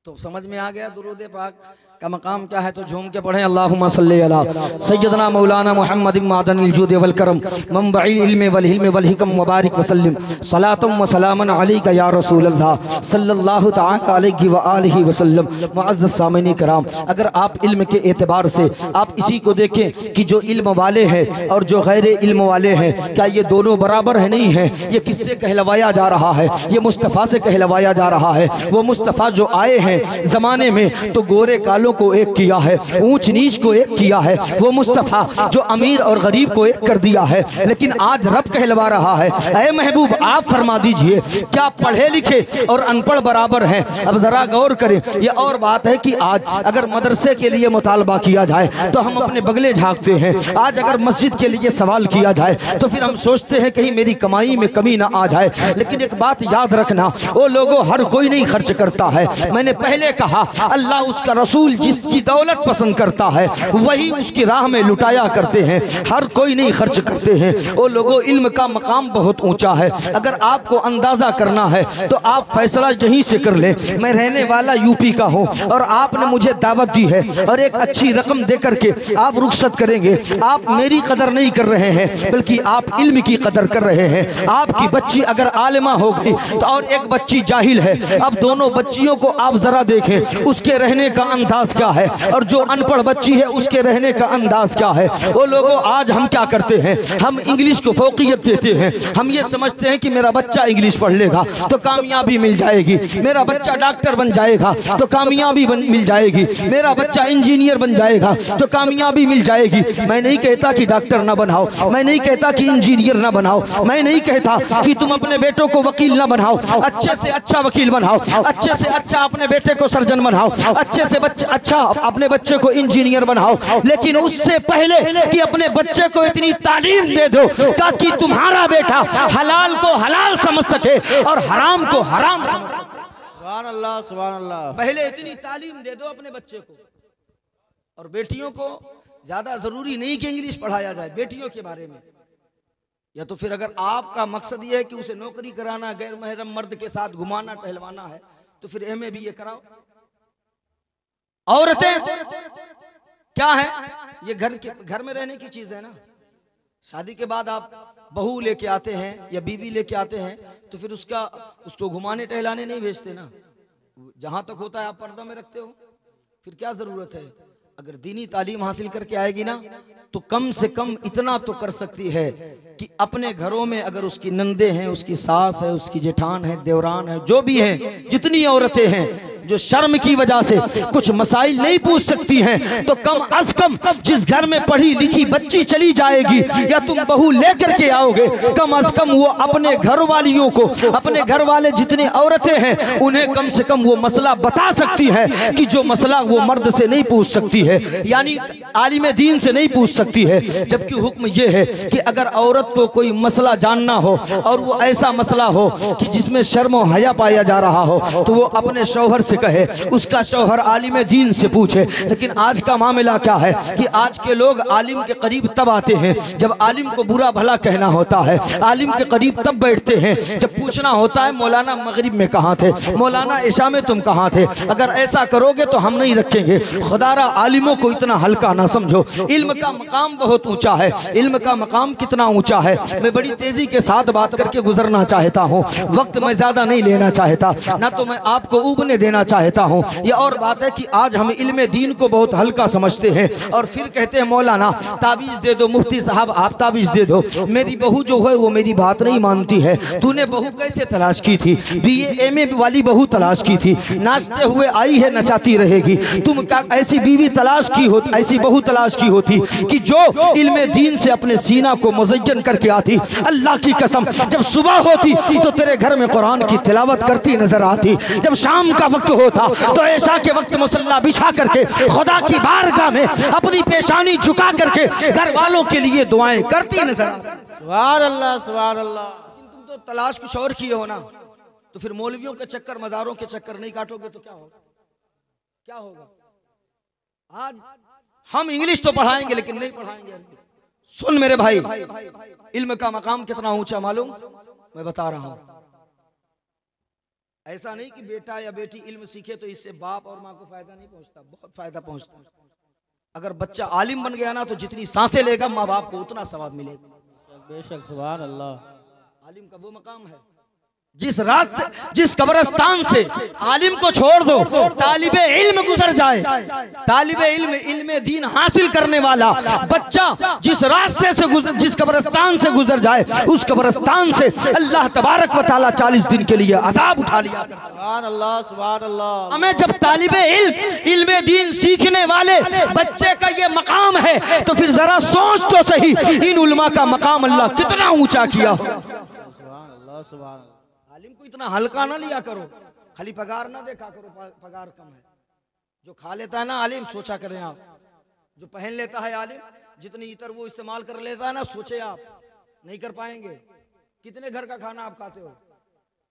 तो समझ में आ गया। दुरूद पाक का मकाम क्या है तो झूम के पढ़ें। अल्लाहुम्मा सल्ली अला सय्यदना मौलाना मुहम्मद मादनिल जुद वल करम मंबई इल्म वल हिल्म वल हिकम मुबारक वसल्लम सलातुम व सलामन अलैका या रसूल अल्लाह सल्लल्लाहु तआला अलैहि व आलिहि वसल्लम। मुअज़्ज़ज़ सामिन कराम, अगर आप इल्म के एतबार से आप इसी को देखें कि जो इल्म वाले हैं और जो गैर इल्म वाले हैं, क्या ये दोनों बराबर है? नहीं है। ये किससे कहलवाया जा रहा है? ये मुस्तफ़ा से कहलवाया जा रहा है। वो मुस्तफ़ा जो आए हैं जमाने में तो गोरे कालों को एक किया है, ऊंच नीच को एक किया है। वो मुस्तफ़ा जो अमीर और गरीब को एक कर दिया है। लेकिन आज रब कहलवा रहा है, ऐ महबूब आप फरमा दीजिए क्या पढ़े लिखे और अनपढ़ बराबर हैं? अब जरा गौर करें। ये और बात है कि आज अगर मदरसे के लिए मुतालबा किया जाए तो हम अपने बगले झांकते हैं। आज अगर मस्जिद के लिए सवाल किया जाए तो फिर हम सोचते हैं कहीं मेरी कमाई में कमी ना आ जाए। लेकिन एक बात याद रखना, वो लोगों हर कोई नहीं खर्च करता है। मैंने पहले कहा अल्लाह उसका रसूल जिसकी दौलत पसंद करता है वही उसकी राह में लुटाया करते हैं, हर कोई नहीं खर्च करते हैं। वो लोगों इल्म का मकाम बहुत ऊंचा है। अगर आपको अंदाजा करना है तो आप फैसला यहीं से कर लें। मैं रहने वाला यूपी का हूं और आपने मुझे दावत दी है और एक अच्छी रकम दे करके आप रुखसत करेंगे। आप मेरी कदर नहीं कर रहे हैं बल्कि आप इल्म की कदर कर रहे हैं। आपकी बच्ची अगर आलिमा हो गई तो और एक बच्ची जाहिल है, अब दोनों बच्चियों को आप जरा देखें उसके रहने का अंदाज क्या है और जो अनपढ़ बच्ची है उसके रहने का अंदाज क्या है। वो लोगों आज हम क्या करते हैं, हम इंग्लिश को फोकियत देते हैं। हम ये समझते हैं कि मेरा बच्चा इंग्लिश पढ़ लेगा तो कामयाबी मिल जाएगी, मेरा बच्चा डॉक्टर बन जाएगा तो कामयाबी मिल जाएगी, मेरा बच्चा इंजीनियर बन जाएगा तो कामयाबी मिल जाएगी। मैं नहीं कहता कि डॉक्टर ना बनाओ, मैं नहीं कहता कि इंजीनियर ना बनाओ, मैं नहीं कहता कि तुम अपने बेटों को वकील ना बनाओ, अच्छे से अच्छा वकील बनाओ, अच्छे से अच्छा अपने बेटे को सर्जन बनाओ, अच्छे से अच्छा अपने बच्चे को इंजीनियर बनाओ। लेकिन उससे पहले कि अपने बच्चे को इतनी तालीम दे दो ताकि तुम्हारा बेटा हलाल को हलाल समझ सके और हराम को हराम समझ सके। सुभान अल्लाह, सुभान अल्लाह। पहले इतनी तालीम दे दो अपने बच्चे को। और बेटियों को ज्यादा जरूरी नहीं कि इंग्लिश पढ़ाया जाए बेटियों के बारे में। या तो फिर अगर आपका मकसद ये है कि उसे नौकरी कराना, गैर महरम मर्द के साथ घुमाना टहलवाना है तो फिर एमए भी ये कराओ। औरतें क्या है, ये घर में रहने की चीज है ना। शादी के बाद आप बहू लेके आते हैं या बीवी लेके आते हैं तो फिर उसको घुमाने टहलाने नहीं भेजते ना। जहां तक होता है आप पर्दा में रखते हो। फिर क्या जरूरत है, अगर दीनी तालीम हासिल करके आएगी ना तो कम से कम इतना तो कर सकती है कि अपने घरों में अगर उसकी नंदे हैं, उसकी सास है, उसकी जेठान है, देवरान है, जो भी हैं, जितनी औरतें हैं जो शर्म की वजह से कुछ मसाइल नहीं पूछ सकती हैं तो कम अज कम जिस घर में पढ़ी लिखी बच्ची चली जाएगी या तुम बहू लेकर के आओगे, कम अज कम वो अपने घर वालियों को, अपने घर वाले जितने औरतें हैं उन्हें कम से कम वो मसला बता सकती है कि जो मसला वो मर्द से नहीं पूछ सकती है, यानी आलिम दीन से नहीं पूछ सकती है। जबकि हुक्म ये है कि अगर औरत को कोई मसला जानना हो और वो ऐसा मसला हो कि जिसमें शर्म और हया पाया जा रहा हो तो वो अपने शौहर से कहे, उसका शौहर आलिम दीन से पूछे। लेकिन आज का मामला क्या है कि आज के लोग आलिम के करीब तब आते हैं जब आलिम को बुरा भला कहना होता है, आलिम के करीब तब बैठते हैं जब पूछना होता है मौलाना मगरिब में कहाँ थे, मौलाना इशा में तुम कहाँ थे। अगर ऐसा करोगे तो हम नहीं रखेंगे। खुदारा आलिमों को इतना हल्का ना समझो। इल्म का मकाम बहुत ऊंचा है। इल्म का मकाम कितना ऊंचा है मैं बड़ी तेजी के साथ बात करके गुजरना चाहता हूँ। वक्त मैं ज्यादा नहीं लेना चाहता, ना तो मैं आपको उबने देना चाहता हूँ। ये और बात है कि आज हम इल्म दीन को बहुत हल्का समझते हैं और फिर कहते हैं मौलाना ताबीज दे दो, मुफ्ती साहब आप ताबीज दे दो। मेरी बहू जो है वो मेरी बात नहीं मानती है। तूने बहू कैसे तलाश की थी? BA MA वाली बहू तलाश की थी, नाचते हुए आई है नचाती रहेगी। तुम क्या ऐसी बीवी तलाश की हो, ऐसी बहू तलाश की होती कि जो इल्म दीन से अपने सीना को मुज़य्यन करके आती। अल्लाह की कसम जब सुबह होती तो तेरे घर में कुरान की तिलावत करती नजर आती, जब शाम का वक्त होता तो ऐशा के वक्त मुसल्ला बिछा करके खुदा की बारगाह में अपनी पेशानी झुका करके घर वालों के लिए दुआएं करती नजर आती। सुभान अल्लाह, सुभान अल्लाह। तुम तो तलाश कुछ और किए हो ना। तो फिर मौलवियों के चक्कर, मजारों के चक्कर नहीं काटोगे तो क्या होगा? क्या होगा? आज हम इंग्लिश तो पढ़ाएंगे लेकिन नहीं पढ़ाएंगे अरबी। सुन मेरे भाई, इल्म का मकाम कितना ऊंचा मालूम मैं बता रहा हूं। ऐसा नहीं कि बेटा या बेटी इल्म सीखे तो इससे बाप और माँ को फायदा नहीं पहुंचता, बहुत फायदा पहुंचता। अगर बच्चा आलिम बन गया ना तो जितनी सांसें लेगा माँ बाप को उतना सवाब मिलेगा। बेशक, सुभान अल्लाह। आलिम का वो मकाम है जिस रास्ते, जिस कब्रिस्तान से आलिम को छोड़ दो, तालिबे इल्म गुजर जाए, तालिबे इल्म, इल्म दीन हासिल करने वाला बच्चा जिस रास्ते से जिस कब्रिस्तान से गुजर जाए, उस कब्रिस्तान से अल्लाह तबारक व तआला 40 दिन के लिए अज़ाब उठा लिया। सुभान अल्लाह, सुभान अल्लाह। हमें जब तालिबे इल्म दीन सीखने वाले बच्चे का ये मकाम है तो फिर जरा सोच तो सही, इन उलमा का मकाम अल्लाह कितना ऊंचा किया। सुभान अल्लाह, सुभान अल्लाह। आलिम को इतना हल्का ना लिया करो, खाली पगार ना देखा करो, पगार कम है। जो खा लेता है ना आलिम, सोचा करें आप। जो पहन लेता है आलिम, जितनी इतर वो इस्तेमाल कर लेता है ना, सोचे आप नहीं कर पाएंगे। कितने घर का खाना आप खाते हो?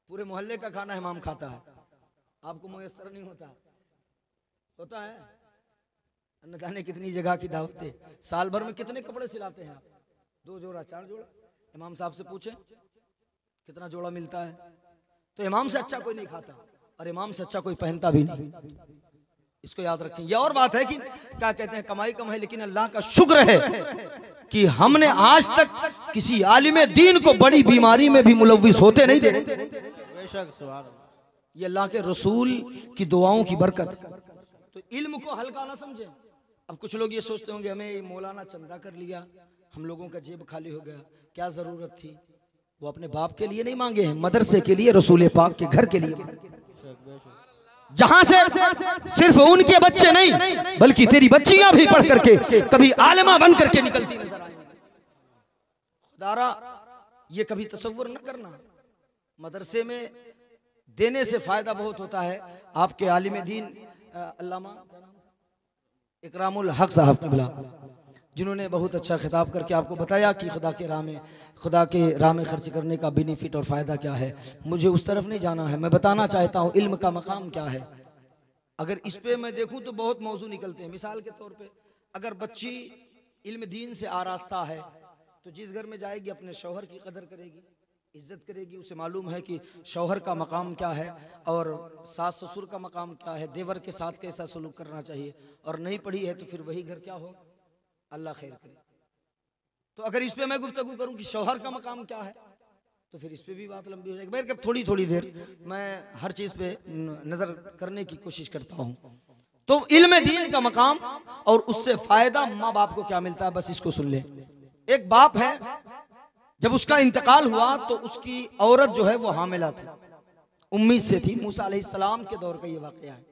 पूरे मोहल्ले का खाना इमाम खाता है, आपको मुयस्सर नहीं होता। होता है? न जाने कितनी जगह की दावतें, साल भर में कितने कपड़े सिलाते हैं आप? 2 जोड़ा 4 जोड़ा। इमाम साहब से पूछे कितना जोड़ा मिलता है? तो इमाम से अच्छा कोई नहीं खाता और इमाम से अच्छा कोई पहनता भी नहीं। इसको याद रखें। ये और बात है कि क्या कहते हैं, कमाई कम है लेकिन अल्लाह का शुक्र है कि हमने आज तक किसी आलिम दीन को बड़ी बीमारी में भी मुलव्विस होते नहीं देखे। बेशक, सुभान अल्लाह। ये अल्लाह के रसूल की दुआओं की बरकत। तो इल्म को हल्का ना समझें। अब कुछ लोग ये सोचते होंगे हमें मौलाना चंदा कर लिया, हम लोगों का जेब खाली हो गया, क्या जरूरत थी? वो अपने बाप के लिए नहीं मांगे हैं, मदरसे के लिए, रसूल पाक के घर के लिए, जहां से सिर्फ उनके बच्चे नहीं बल्कि तेरी बच्चियां भी पढ़ करके कभी आलिमा बन करके निकलती नजर आएंगी। खुदारा ये कभी तसव्वुर न करना। मदरसे में देने से फायदा बहुत होता है। आपके आलिम दीन अल्लामा इकरामुल हक साहब क़िबला, जिन्होंने बहुत अच्छा खिताब करके आपको बताया कि खुदा के राह में खर्च करने का बेनिफिट और फ़ायदा क्या है। मुझे उस तरफ नहीं जाना है, मैं बताना चाहता हूँ इल्म का मकाम क्या है। अगर इस पे मैं देखूँ तो बहुत मौजू निकलते हैं। मिसाल के तौर पे अगर बच्ची इल्म दीन से आरास्ता है तो जिस घर में जाएगी अपने शौहर की कदर करेगी, इज्जत करेगी। उसे मालूम है कि शौहर का मकाम क्या है और सास ससुर का मकाम क्या है, देवर के साथ कैसा सलूक करना चाहिए। और नहीं पढ़ी है तो फिर वही घर क्या होगा, अल्लाह खैर करे। तो अगर इस पे मैं गुफ्तगू करूं कि शौहर का मकाम क्या है तो फिर इस पे भी बात लंबी हो जाएगी। भाई थोड़ी थोड़ी देर मैं हर चीज पे नजर करने की कोशिश करता हूं। तो इल्म दीन का मकाम और उससे फायदा माँ बाप को क्या मिलता है, बस इसको सुन ले। एक बाप है, जब उसका इंतकाल हुआ तो उसकी औरत जो है वो हामिला थी, उम्मीद से थी। मूसा अलैहिस्सलाम के दौर का ये वाकया है।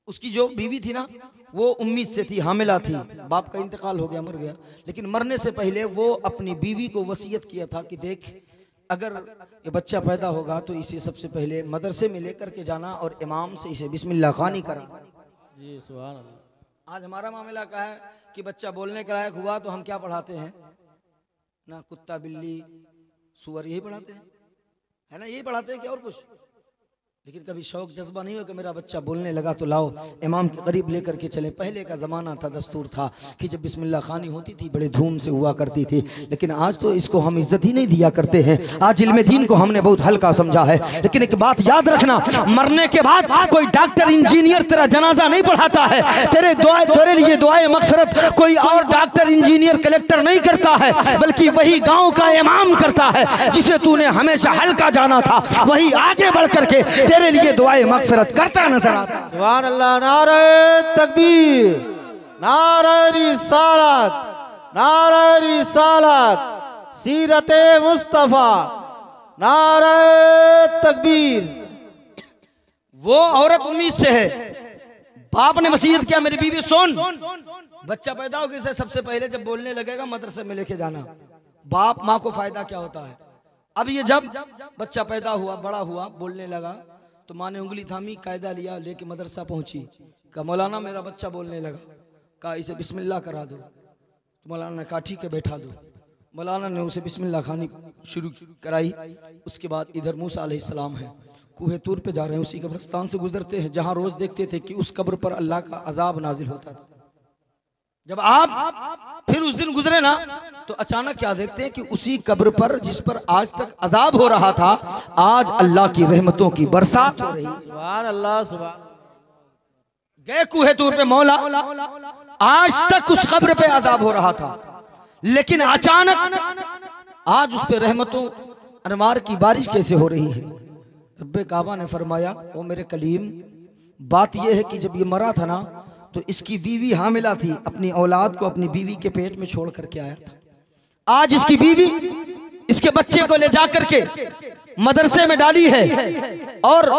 उसकी जो बीवी थी ना वो उम्मीद से थी, हामिला थी। बाप का इंतकाल हो गया, मर गया, लेकिन मरने से पहले वो अपनी बीवी को वसीयत किया था कि देख अगर ये बच्चा पैदा होगा तो इसे सबसे पहले मदरसे में लेकर के जाना और इमाम से इसे बिस्मिल्लाह खानी कराना। जी सुभान अल्लाह। आज हमारा मामला क्या है कि बच्चा बोलने के लायक हुआ तो हम क्या पढ़ाते हैं ना, कुत्ता बिल्ली सुअर यही पढ़ाते हैं, है ना, यही पढ़ाते हैं कि और कुछ। लेकिन कभी शौक जज्बा नहीं हो कि मेरा बच्चा बोलने लगा तो लाओ इमाम के करीब लेकर के चले। पहले का ज़माना था, दस्तूर था कि जब बिस्मिल्लाह खानी होती थी बड़े धूम से हुआ करती थी। लेकिन आज तो इसको हम इज्जत ही नहीं दिया करते हैं। आज इल्म दीन को हमने बहुत हल्का समझा है। लेकिन एक बात याद रखना, मरने के बाद कोई डॉक्टर इंजीनियर तेरा जनाजा नहीं पढ़ाता है, तेरे लिए दुआए मग़फ़िरत कोई और डॉक्टर इंजीनियर कलेक्टर नहीं करता है, बल्कि वही गाँव का इमाम करता है जिसे तूने हमेशा हल्का जाना था, वही आगे बढ़ करके तेरे लिए दुआए मग़फ़िरत करता नजर आता। सुभान अल्लाह। नारे तकबीर, नारे रिसालत, नारे रिसालत, सीरते मुस्तफा, नारे तकबीर। वो औरत उम्मीद से है, बाप ने वसीयत किया मेरी बीवी सुन, बच्चा पैदा हो गया सबसे पहले जब बोलने लगेगा मदरसे में लेके जाना। बाप माँ को फायदा क्या होता है। अब ये जब बच्चा पैदा हुआ, बड़ा हुआ, बोलने लगा तो माँ ने उंगली थामी, कायदा लिया, लेके मदरसा पहुंची। कहा मौलाना मेरा बच्चा बोलने लगा, कहा इसे बिस्मिल्लाह करा दो। तो मौलाना ने कहा ठीक है बैठा दो। मौलाना ने उसे बिस्मिल्लाह खानी शुरू कराई। उसके बाद इधर मूसा अलैहिस्सलाम है, कूहे तूर पे जा रहे हैं, उसी कब्रिस्तान से गुजरते हैं जहां रोज देखते थे कि उस कब्र पर अल्लाह का अजाब नाजिल होता था। जब आप फिर उस दिन गुजरे ना तो अचानक क्या देखते हैं कि उसी कब्र पर जिस पर आज तक अजाब हो रहा था, आज अल्लाह की रहमतों की बरसात हो रही है। सुभान अल्लाह, सुभान। गए कूहे तूर पे मौला, आज तक उस कब्र पे अजाब हो रहा था, लेकिन अचानक आज उस पे रहमतों अनवार की बारिश कैसे हो रही है। रब्बे काबा ने फरमाया, ओ मेरे कलीम, बात यह है कि जब ये मरा था ना तो इसकी बीवी हामिला थी, अपनी औलाद को अपनी बीवी के पेट में छोड़ करके आया था। आज इसकी बीवी इसके बच्चे को ले जा करके मदरसे में डाली है और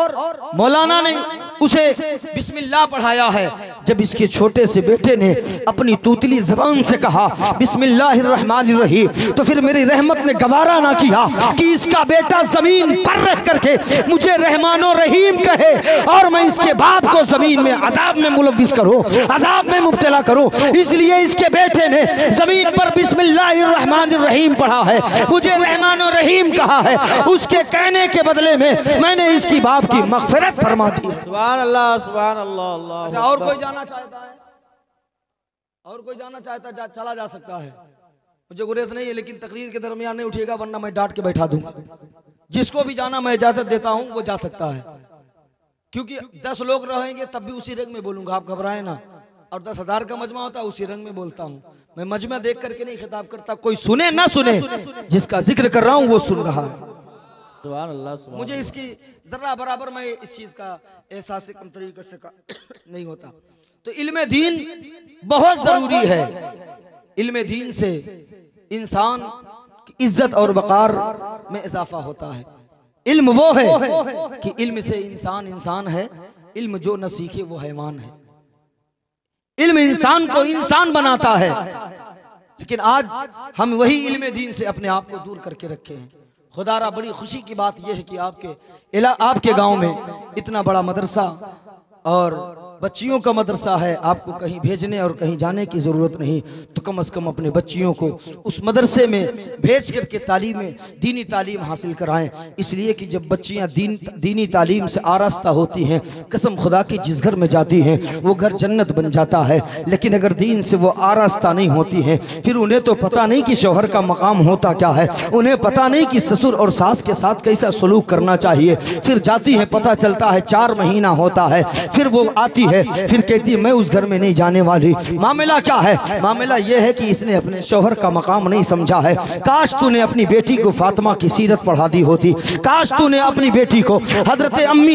मौलाना ने उसे बिस्मिल्लाह पढ़ाया है। जब इसके छोटे से बेटे ने अपनी तूतली ज़बान से कहा बिस्मिल्लाहिर्रहमानिर्रहीम, तो फिर मेरी रहमत ने गवारा ना किया कि इसका बेटा जमीन पर रह करके मुझे रहमानो रहीम कहे और मैं इसके बाप को जमीन में अजाब में मुलव्विस करूं, अजाब में मुब्तला करूं। इसलिए इसके बेटे ने जमीन पर बिस्मिल्लाहिर्रहमानिर्रहीम पढ़ा है, मुझे रहमानो रहीम कहा है। उसके कहने के बदले में मैंने इसकी बाप की मगफिरत फरमा दी है। सुभान अल्लाह, सुभान अल्लाह, अल्लाह। अच्छा, और कोई जाना चाहता है? और कोई जाना चाहता चला जा सकता है। मुझे गुरेज नहीं है, लेकिन तकरीर के दरमियान नहीं उठेगा वरना मैं डांट के बैठा दूंगा। जिसको भी जाना मैं इजाजत देता हूं वो जा सकता है, क्योंकि 10 लोग रहेंगे तब भी उसी रंग में बोलूंगा, आप घबराएं ना। और 10,000 का मजमा होता है उसी रंग में बोलता हूं। मैं मजमा देख करके नहीं खिताब करता, कोई सुने ना सुने, जिसका जिक्र कर रहा हूं वो सुन रहा है। सुभान अल्लाह, सुभान। मुझे इसकी जरा बराबर मैं इस चीज का एहसास कम तरीके से नहीं होता। तो इल्म दीन बहुत जरूरी है। इल्म दीन से इंसान की इज्जत और वकार में इजाफा होता है। इल्म वो है कि इल्म से इंसान इंसान है, इल्म जो न सीखे वो हैवान है। इल्म इंसान को इंसान बनाता है, लेकिन आज हम वही इल्म दीन से अपने आप को दूर करके रखे हैं। खुदारा बड़ी खुशी की बात यह है कि आपके गांव में इतना बड़ा मदरसा और बच्चियों का मदरसा है। आपको कहीं भेजने और कहीं जाने की ज़रूरत नहीं, तो कम से कम अपने बच्चियों को उस मदरसे में भेज करके दीनी तालीम हासिल कराएं। इसलिए कि जब बच्चियां दीनी तालीम से आरास्ता होती हैं, कसम खुदा की जिस घर में जाती हैं वो घर जन्नत बन जाता है। लेकिन अगर दीन से वो आरास्ता नहीं होती हैं, फिर उन्हें तो पता नहीं कि शौहर का मकाम होता क्या है, उन्हें पता नहीं कि ससुर और सास के साथ कैसा सलूक करना चाहिए। फिर जाती है, पता चलता है 4 महीना होता है, फिर वो आती है, फिर कहती है मैं उस घर में नहीं जाने वाली। मामला क्या है? मामला यह है कि इसने अपने शौहर का मकाम नहीं समझा है। काश तूने अपनी बेटी को फातिमा की सीरत पढ़ा दी होती, काश तूने अपनी बेटी को हजरत अम्मी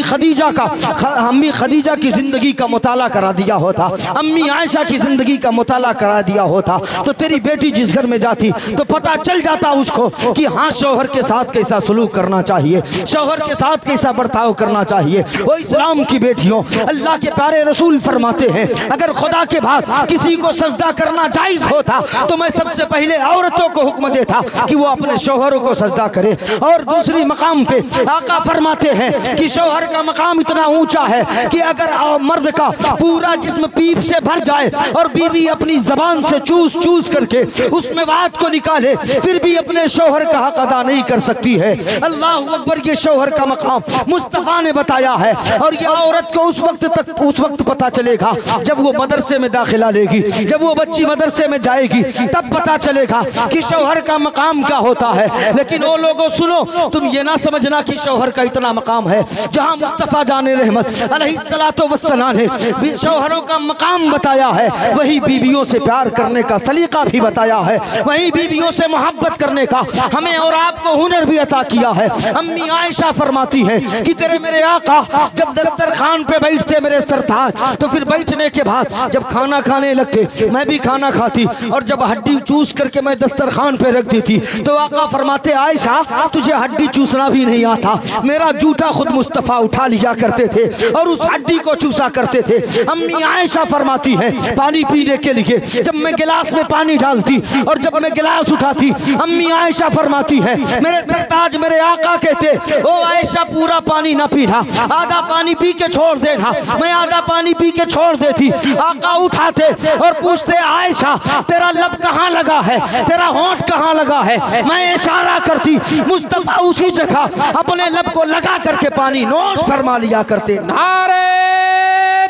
खदीजा की जिंदगी का मुताला करा दिया होता, अम्मी आयशा की जिंदगी का मुताला करा दिया होता, तो तेरी बेटी जिस घर में जाती तो पता चल जाता उसको कि हाँ शौहर के साथ कैसा सलूक करना चाहिए, शौहर के साथ कैसा बर्ताव करना चाहिए। वो इस्लाम की बेटियों, अल्लाह के प्यारे रसूल फरमाते हैं अगर खुदा के बाद किसी को सजदा करना जायज होता तो मैं सबसे पहले औरतों को हुक्म देता कि वो अपने शौहरों को सजदा करे। और दूसरी मकाम पे आका फरमाते हैं कि शौहर का मकाम इतना ऊंचा है कि अगर मर्द का पूरा जिस्म पीप से भर जाए और बीवी अपनी जबान से चूस करके उसमें बात को निकाले, फिर भी अपने शौहर का हक अदा नहीं कर सकती है। अल्लाह अकबर, ये शौहर का मकाम मुस्तफा ने बताया है। और ये औरत को उस वक्त पता चलेगा जब वो मदरसे में दाखिला लेगी, जब वो बच्ची मदरसे में जाएगी, तब पता चलेगा कि शौहर का मकाम क्या होता है। लेकिन वो लोगों सुनो, तुम ये ना समझना कि शौहर का इतना मकाम है। जहां मुस्तफा जाने रहमत अलैहिस्सलातु वस्सलाम ने शौहरों का मकाम बताया है, वही बीवियों से प्यार करने का सलीका भी बताया है, वही बीवियों से मोहब्बत करने का हमें और आपको हुनर भी अता किया है। अम्मी आयशा फरमाती है कि तेरे मेरे आका जब दस्तरखान पे बैठते मेरे सरताज, तो फिर बैठने के बाद जब खाना खाने लगते मैं भी खाना खाती, और जब हड्डी चूस करके मैं दस्तरखान पे रख देती तो आका फरमाते आयशा तुझे हड्डी चूसना भी नहीं आता। मेरा जूठा खुद मुस्तफा उठा लिया करते थे और उस हड्डी को चूसा करते थे। अम्मी आयशा फरमाती है पानी पीने के लिए जब मैं गिलास में पानी डालती और जब मैं गिलास उठाती, अम्मी आयशा फरमाती है मेरे सरताज मेरे आका कहते ओ आयशा पूरा पानी ना पीना, आधा पानी पी के छोड़ देना। मैं आधा पानी पी के छोड़ देती। आका उठाते और पूछते आयशा तेरा लब कहाँ लगा है, तेरा होंठ कहाँ लगा है। मैं इशारा करती, मुस्तफा उसी जगह अपने लब को लगा करके पानी नोश फरमा लिया करते। नारे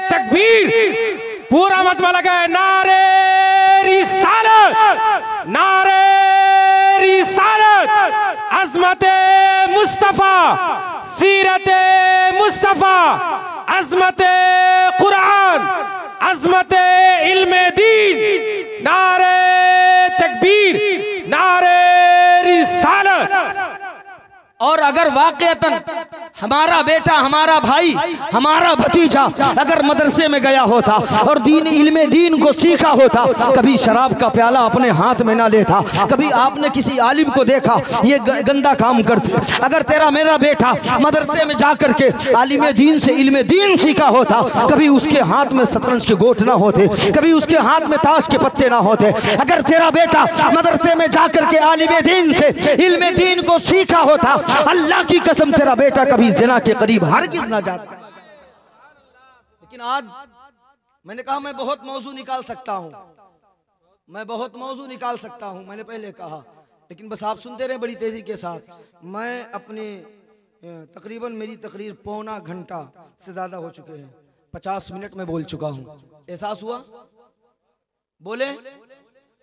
तकबीर, पूरा मजमा लगा है। नारे रिसालत, नारे रिसालत, अज़मत मुस्तफा, सीरत मुस्तफा, अज़मत कुरान, अज़मत इल्मे दीन। नारे तकबीर, नारे रिसालत। और अगर वाकईतन हमारा बेटा, हमारा भाई, हमारा भतीजा अगर मदरसे में गया होता और दीन इल्मे दीन को सीखा होता, कभी शराब का प्याला अपने हाथ में ना लेता, कभी आपने किसी आलिम को देखा ये गंदा काम करते। अगर तेरा मेरा बेटा मदरसे में जाकर के आलिम दीन से इल्मे दीन सीखा होता, कभी उसके हाथ में शतरंज के गोट ना होते, कभी उसके हाथ में ताश के पत्ते ना होते। अगर तेरा बेटा मदरसे में जाकर के आलिम दीन से इल्मे दीन को सीखा होता, अल्लाह की कसम तेरा बेटा कभी ज़िना के करीब हरगिज़ ना जाता। लेकिन आज मैंने कहा मैं बहुत मौजू निकाल सकता हूं, मैं बहुत मौजू निकाल सकता हूं, मैंने पहले कहा, लेकिन बस आप सुनते रहे बड़ी तेजी के साथ। मैं अपने तकरीबन मेरी तकरीर पौना घंटा से ज्यादा हो चुके हैं, 50 मिनट में बोल चुका हूं। एहसास हुआ? बोले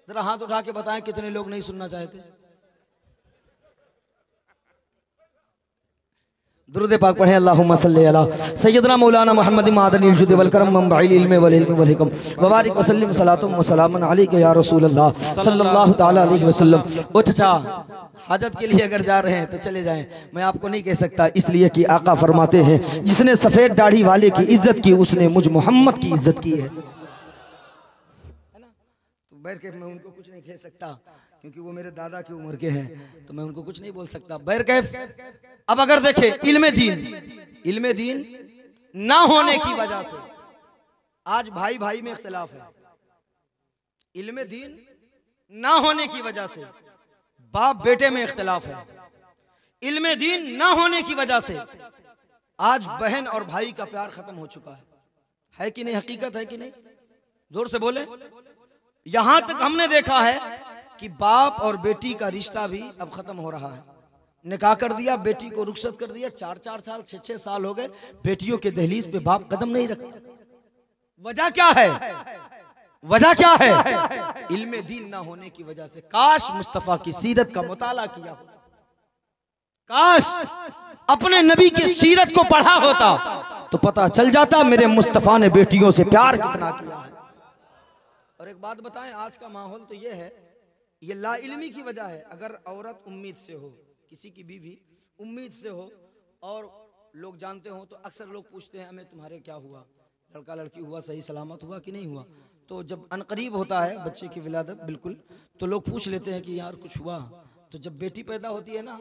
जरा हाथ उठा के बताएं कितने लोग नहीं सुनना चाहते। दुरूद पाक पढ़े। अल्लाहुम्मा सल्ली अला सय्यदना मौलाना मुहम्मद मादनिल जुद वल करम मंबइल इल्म वल हिल्म वल हिकम वबारिक वसल्लम सलातुम व सलामन अलैका या रसूल अल्लाह सल्लल्लाहु तआला अलैहि वसल्लम। ओ चचा, हाजत के लिए अगर जा रहे हैं तो चले जाएं, मैं आपको नहीं कह सकता, इसलिए कि आका फरमाते हैं जिसने सफेद दाढ़ी वाले की इज्जत की उसने मुझ मोहम्मद की इज्जत की है ना। तो बैठ के मैं उनको कुछ नहीं कह सकता क्योंकि वो मेरे दादा की उम्र के हैं, तो मैं उनको कुछ नहीं बोल सकता। बैरकैफ अब अगर देखे इल्मे दीन ना होने की वजह से आज भाई भाई में इख्तिलाफ है। इल्मे दीन ना होने की वजह से बाप बेटे में इख्तिलाफ है। इल्मे दीन ना होने की वजह से आज बहन और भाई का प्यार खत्म हो चुका है कि नहीं? हकीकत है कि नहीं? जोर से बोले। यहां तक हमने देखा है कि बाप और बेटी का रिश्ता भी अब खत्म हो रहा है। निकाह कर दिया, बेटी को रुखसत कर दिया, 4-4 साल 6-6 साल हो गए, बेटियों के दहलीज पे बाप कदम नहीं रखता। वजह क्या है? वजह क्या है? इल्मे दीन ना होने की वजह से। काश मुस्तफा की सीरत का मुताला किया होता, काश अपने नबी की सीरत को पढ़ा होता तो पता चल जाता मेरे मुस्तफा ने बेटियों से प्यार कितना किया है। और एक बात बताएं, आज का माहौल तो ये है, ये ला इल्मी की वजह है। अगर औरत उम्मीद से हो, किसी की बीवी उम्मीद से हो और लोग जानते हो, तो अक्सर लोग पूछते हैं हमें तुम्हारे क्या हुआ, लड़का लड़की हुआ, सही सलामत हुआ कि नहीं हुआ। तो जब अनकरीब होता है बच्चे की विलादत बिल्कुल, तो लोग पूछ लेते हैं कि यार कुछ हुआ। तो जब बेटी पैदा होती है ना,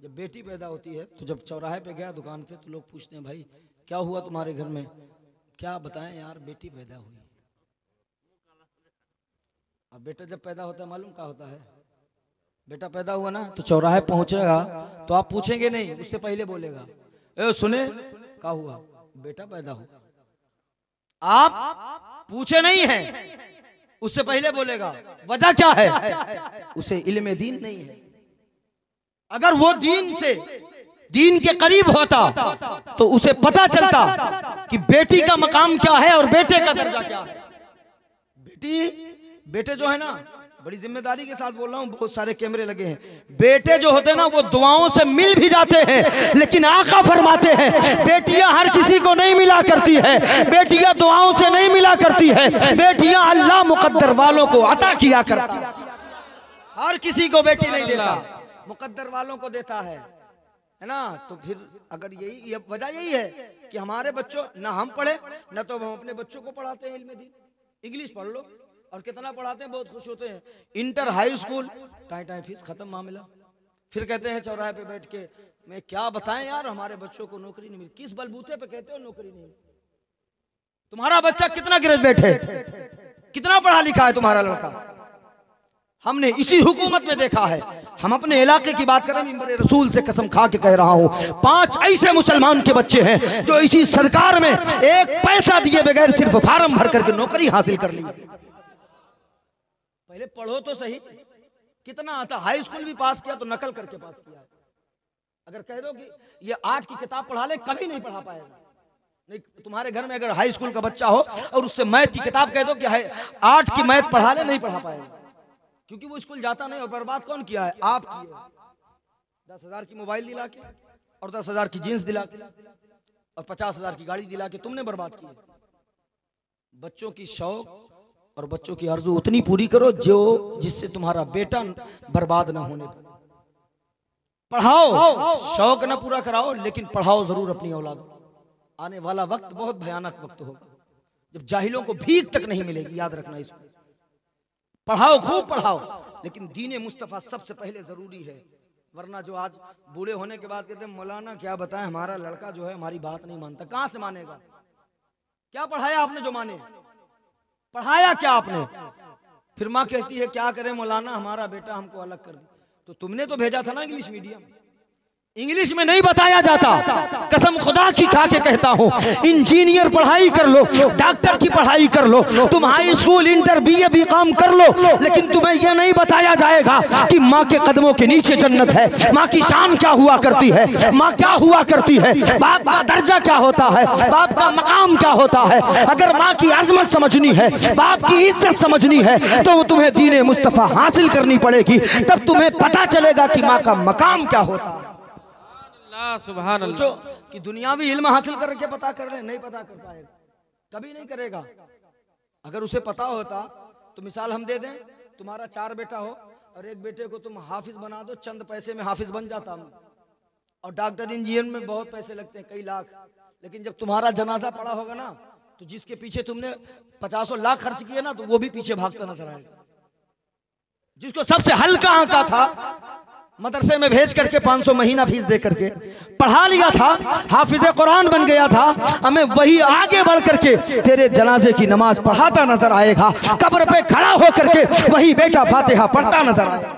जब बेटी पैदा होती है तो जब चौराहे पे गया दुकान पे, तो लोग पूछते हैं भाई क्या हुआ तुम्हारे घर में? क्या बताएं यार, बेटी पैदा हुई। अब बेटा जब पैदा होता है मालूम क्या होता है? बेटा पैदा हुआ ना तो चौराहे पहुंचेगा तो आप पूछेंगे नहीं, उससे पहले बोलेगा ए सुने क्या हुआ? बेटा पैदा हुआ। आप पूछे नहीं है, उससे पहले बोलेगा। वजह क्या है? उसे इल्मे दीन नहीं है। अगर वो दीन के करीब होता तो उसे पता चलता कि बेटी का मकाम क्या है और बेटे का दर्जा क्या है। बेटे जो है ना, बड़ी जिम्मेदारी के साथ बोल रहा हूँ, बहुत सारे कैमरे लगे हैं। बेटे जो होते हैं ना वो दुआओं से मिल भी जाते हैं, लेकिन आका फरमाते हैं बेटियां हर किसी को नहीं मिला करती है, बेटियां दुआओं से नहीं मिला करती है, बेटियां अल्लाह मुकद्दर वालों को अता किया करता है। हर किसी को बेटी नहीं देता, मुकद्दर वालों को देता है ना। तो फिर अगर यही वजह यही है कि हमारे बच्चों ना हम पढ़े ना तो हम अपने बच्चों को पढ़ाते हैं इल्मे दीन। इंग्लिश पढ़ लो और कितना पढ़ाते हैं, बहुत खुश होते हैं। Inter high school time fees खत्म मामला। फिर कहते हैं चौराहे पे बैठ के मैं क्या बताएं यार, हमारे बच्चों को नौकरी नहीं मिली। किस बलबूते पे कहते हो नौकरी नहीं मिली? तुम्हारा बच्चा कितना ग्रेजुएट है, कितना पढ़ा लिखा है तुम्हारा लड़का? हमने इसी हुकूमत में देखा है। हम अपने इलाके की बात करें, मिंबर रसूल से कसम खा के कह रहा हूं, 5 ऐसे मुसलमान के बच्चे हैं जो इसी सरकार में एक पैसा दिए बगैर सिर्फ फार्म भर करके नौकरी हासिल कर ली। पहले पढ़ो तो सही, कितना आता, हाई स्कूल भी पास किया तो नकल करके पास किया। अगर कह दो कि ये आर्ट की किताब पढ़ा ले, कभी नहीं पढ़ा पाएगा। नहीं, तुम्हारे घर में अगर हाई स्कूल का बच्चा हो और उससे मैथ की किताब कह दो कि आर्ट की मैथ पढ़ा ले, नहीं पढ़ा पाएगा, क्योंकि वो स्कूल जाता नहीं। और बर्बाद कौन किया है? आप किए। 10,000 की मोबाइल दिला के और 10,000 की जीन्स दिला के और 50,000 की गाड़ी दिला के तुमने बर्बाद की। बच्चों की शौक और बच्चों की आरज़ू उतनी पूरी करो जो जिससे तुम्हारा बेटा बर्बाद ना होने पाए। पढ़ाओ, शौक ना पूरा कराओ, लेकिन पढ़ाओ जरूर अपनी औलाद। आने वाला वक्त बहुत भयानक वक्त होगा जब जाहिलों को भीख तक नहीं मिलेगी, याद रखना इसको। पढ़ाओ, खूब पढ़ाओ, लेकिन दीन मुस्तफ़ा सबसे पहले जरूरी है। वरना जो आज बूढ़े होने के बाद कहते हैं मौलाना क्या बताएं, हमारा लड़का जो है हमारी बात नहीं मानता। कहां से मानेगा? क्या पढ़ाया आपने जो माने? पढ़ाया क्या आपने? फिर माँ कहती है क्या करें मौलाना, हमारा बेटा हमको अलग कर दे। तो तुमने तो भेजा था ना इंग्लिश मीडियम। इंग्लिश में नहीं बताया जाता। कसम खुदा की खा के कहता हूँ, इंजीनियर पढ़ाई कर लो, डॉक्टर की पढ़ाई कर लो, तुम high school inter BA BCom कर लो, लेकिन तुम्हें यह नहीं बताया जाएगा कि माँ के कदमों के नीचे जन्नत है। माँ की शान क्या हुआ करती है, माँ क्या हुआ करती है, बाप का दर्जा क्या होता है, बाप का मकाम क्या होता है। अगर माँ की अजमत समझनी है, बाप की इज्जत समझनी है, तो तुम्हें दीन मुस्तफ़ा हासिल करनी पड़ेगी। तब तुम्हें पता चलेगा कि माँ का मकाम क्या होता है। सुभान अल्लाह। सोचो कि दुनियावी इल्म हासिल करके पता कर ले, नहीं पता कर पाएगा, कभी नहीं करेगा। अगर उसे पता होता तो मिसाल हम दे दें, तुम्हारा 4 बेटा हो और एक बेटे को तुम हाफिज बना दो, चंद पैसे में हाफिज बन जाता हूं। और डॉक्टर इंजीनियर में बहुत पैसे लगते हैं, कई लाख। लेकिन जब तुम्हारा जनाजा पड़ा होगा ना, तो जिसके पीछे तुमने 50 लाख खर्च किए ना, तो वो भी पीछे भागता नजर आएगा। जिसको सबसे हल्का आंका था, मदरसे में भेज करके 500 महीना फीस दे करके पढ़ा लिया था, हाफिज कुरान बन गया था, हमें वही आगे बढ़ करके तेरे जनाजे की नमाज पढ़ाता नजर आएगा। कब्र पे खड़ा होकर के वही बेटा फातिहा पढ़ता नजर आएगा।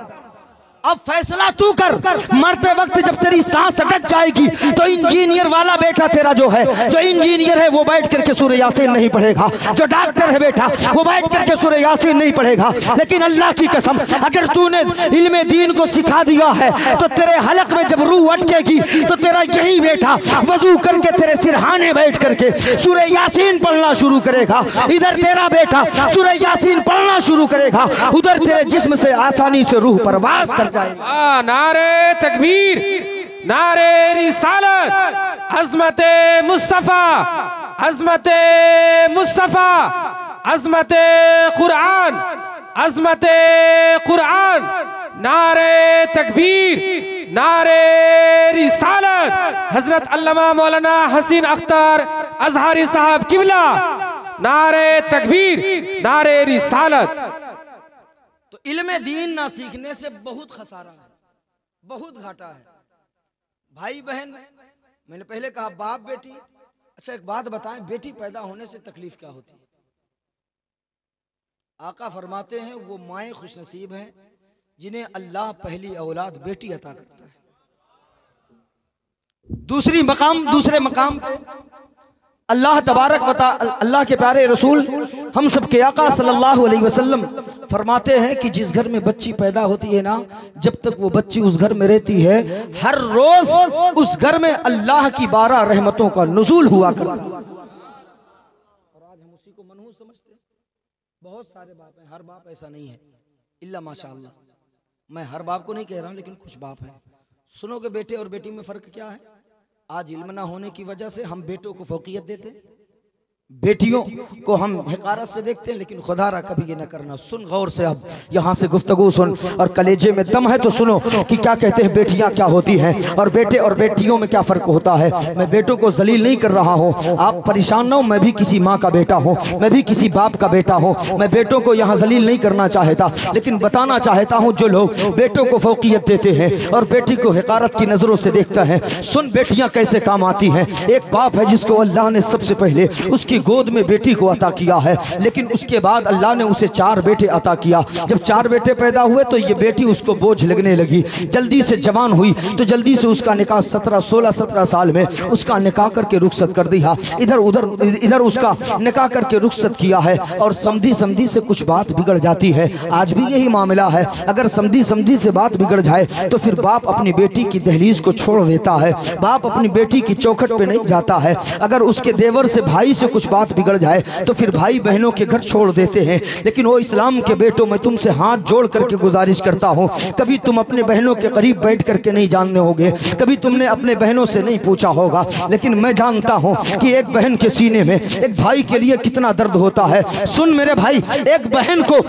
अब फैसला तू कर, मरते वक्त जब तेरी सांस अटक जाएगी तो इंजीनियर वाला बेटा तेरा जो है, जो इंजीनियर है वो बैठ करके सूरह यासीन नहीं पढ़ेगा, जो डॉक्टर है बेटा वो बैठ करके सूरह यासीन नहीं पढ़ेगा। लेकिन अल्लाह की कसम, अगर तूने इल्मे दीन को सिखा दिया है तो तेरे हलक में जब रूह अटकेगी तो तेरा यही बेटा वजू करके तेरे सिरहाने बैठ करके सूरह यासीन पढ़ना शुरू करेगा। इधर तेरा बेटा सूरह यासीन पढ़ना शुरू करेगा, उधर तेरे जिस्म से आसानी से रूह परवाज कर जाएगा। नारे तकबीर, नारे रिसालत, अज़मते मुस्तफ़ा, अज़मते मुस्तफ़ा, अज़मते कुरान, अज़मते कुरान, नारे तकबीर, नारे रिसालत, हजरत अल्लामा मौलाना हसीन अख्तर अज़हरी साहब किबला, नारे तकबीर, नारे रिसालत। तो इल्मे दीन ना सीखने से बहुत खसारा है, बहुत घाटा है। भाई बहन, मैंने पहले कहा बाप बेटी। अच्छा एक बात बताएं, बेटी पैदा होने से तकलीफ क्या होती है? आका फरमाते हैं वो माएँ खुशनसीब हैं जिन्हें अल्लाह पहली औलाद बेटी अता करता है। दूसरे मकाम पे अल्लाह तबारक बता, अल्लाह के प्यारे रसूल हम सब के आका सल्लल्लाहु अलैहि वसल्लम फरमाते हैं कि जिस घर में बच्ची पैदा होती है ना, जब तक वो बच्ची उस घर में रहती है, हर रोज उस घर में अल्लाह की 12 रहमतों का नुज़ूल हुआ करता है। और आज हम उसी को मनहूस समझते हैं। बहुत सारे बाप हैं, हर बाप ऐसा नहीं है, इल्ला माशाअल्लाह। मैं हर बाप को नहीं कह रहा हूँ, लेकिन कुछ बाप हैं। सुनोगे बेटे और बेटी में फर्क क्या है? आज इल्म ना होने की वजह से हम बेटों को फौकियत देते, बेटियों को हम हिकारत से देखते हैं, लेकिन खुदारा कभी ये न करना। सुन गौर से, अब यहाँ से गुफ्तगू सुन और कलेजे में दम है तो सुनो कि क्या कहते हैं बेटियाँ क्या होती हैं और बेटे और बेटियों में क्या फ़र्क होता है। मैं बेटों को जलील नहीं कर रहा हूँ, आप परेशान ना हो, मैं भी किसी माँ का बेटा हूँ, मैं भी किसी बाप का बेटा हूँ। मैं बेटों को यहाँ जलील नहीं करना चाहता, लेकिन बताना चाहता हूँ जो लोग बेटों को फौकियत देते हैं और बेटी को हिकारत की नज़रों से देखता है, सुन बेटियाँ कैसे काम आती हैं। एक बाप है जिसको अल्लाह ने सबसे पहले उसकी गोद में बेटी को अता किया है, लेकिन उसके बाद अल्लाह ने उसे 4 बेटे अता किया। जब 4 बेटे पैदा हुए तो ये बेटी उसको बोझ लगने लगी, जल्दी से जवान हुई तो जल्दी से उसका निकाह 16-17 साल में उसका निकाह करके रुखसत कर दिया। इधर उसका निकाह करके रुखसत किया है। और समधी से कुछ बात बिगड़ जाती है, आज भी यही मामला है। अगर समधी से बात बिगड़ जाए तो फिर बाप अपनी बेटी की दहलीज को छोड़ देता है, बाप अपनी बेटी की चौखट पे नहीं जाता है। अगर उसके देवर से भाई से कुछ बात बिगड़ जाए तो फिर भाई बहनों के घर छोड़ देते हैं। लेकिन वो इस्लाम के बेटों, मैं तुमसे हाथ जोड़ करके गुजारिश करता हूँ, कभी तुम अपने बहनों के करीब बैठ करके नहीं जानने होगे, कभी तुमने अपने बहनों से नहीं पूछा होगा, लेकिन मैं जानता हूँ कि एक बहन के सीने में एक भाई के लिए कितना दर्द होता है। सुन मेरे भाई, एक बहन को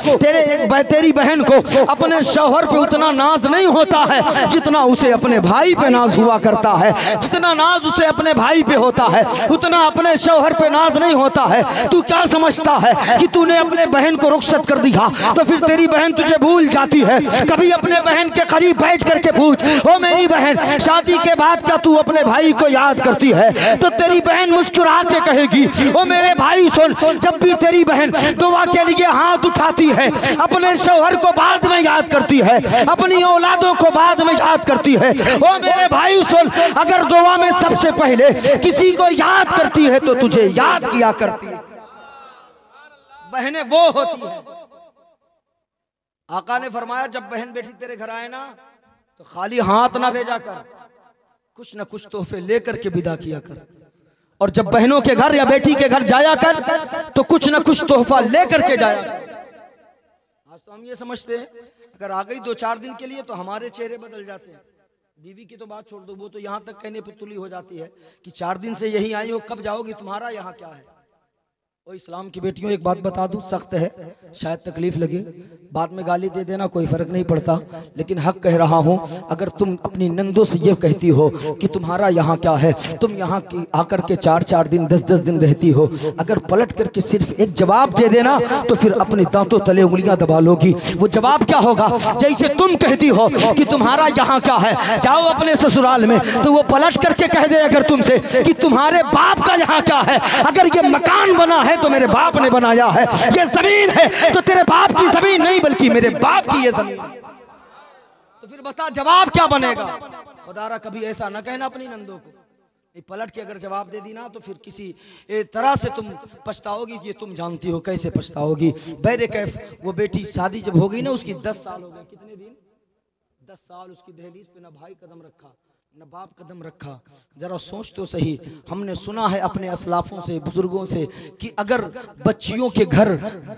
तेरी बहन को अपने शौहर पे उतना नाज नहीं होता है जितना उसे अपने भाई पे नाज हुआ करता है। जितना नाज उसे अपने भाई पे होता है उतना अपने शौहर पे नाज नहीं होता है। तू क्या समझता है कि तूने अपने बहन को रुखसत कर दिया तो फिर तेरी बहन तुझे भूल जाती है? कभी अपने बहन के करीब बैठ करके पूछ, ओ मेरी बहन, शादी के बाद क्या तू अपने भाई को याद करती है? तो तेरी बहन मुस्कुरा के कहेगी, ओ मेरे भाई सुन, जब भी तेरी बहन दुआ के लिए हाथ उठाती है, अपने शौहर को बाद में याद करती है, अपनी औलादों को बाद में याद करती है। ओ मेरे भाई सुन, अगर दुआ में सबसे पहले किसी को याद करती है तो तुझे याद किया करती है। बहनें वो होती है। आका ने फरमाया, जब बहन बेटी तेरे घर आए ना तो खाली हाथ ना भेजा कर, कुछ ना कुछ तोहफे लेकर के विदा किया कर। और जब बहनों के घर या बेटी के घर जाया कर तो कुछ ना कुछ तोहफा लेकर के जाया कर। आज तो हम ये समझते हैं अगर आ गई 2-4 दिन के लिए तो हमारे चेहरे बदल जाते हैं। बीवी की तो बात छोड़ दो, वो तो यहाँ तक कहने पे तुली हो जाती है कि 4 दिन से यही आई हो, कब जाओगी, तुम्हारा यहाँ क्या है। ओ इस्लाम की बेटियों, एक बात बता दूं, सख्त है, शायद तकलीफ लगे, बाद में गाली दे देना, कोई फर्क नहीं पड़ता, लेकिन हक कह रहा हूं। अगर तुम अपनी नंदों से ये कहती हो कि तुम्हारा यहाँ क्या है, तुम यहाँ की आकर के 4-4 दिन 10-10 दिन रहती हो, अगर पलट करके सिर्फ एक जवाब दे देना तो फिर अपने दांतों तले उंगलियां दबा लोगी। वो जवाब क्या होगा? जैसे तुम कहती हो कि तुम्हारा यहाँ क्या है, जाओ अपने ससुराल में, तो वो पलट करके कह दे अगर तुमसे कि तुम्हारे बाप का यहाँ क्या है। अगर ये मकान बना है तो मेरे बाप ने बनाया है, ये जमीन है तो तेरे बाप की जमीन नहीं बल्कि मेरे बाप की ये जमीन। तो फिर बता जवाब क्या बनेगा? खुदारा कभी ऐसा ना कहना अपनी नंदों को। पलट के अगर जवाब दे दी ना तो फिर किसी तरह से तुम पछताओगी, ये तुम जानती हो कैसे पछताओगी। बैरे कैफ वो बेटी शादी जब हो गई ना, उसकी 10 साल हो गए। कितने दिन? 10 साल उसकी दहलीज पे ना भाई कदम रखा न बाप कदम रखा। जरा सोच तो सही, हमने सुना है अपने असलाफों से, बुजुर्गों से कि अगर बच्चियों के घर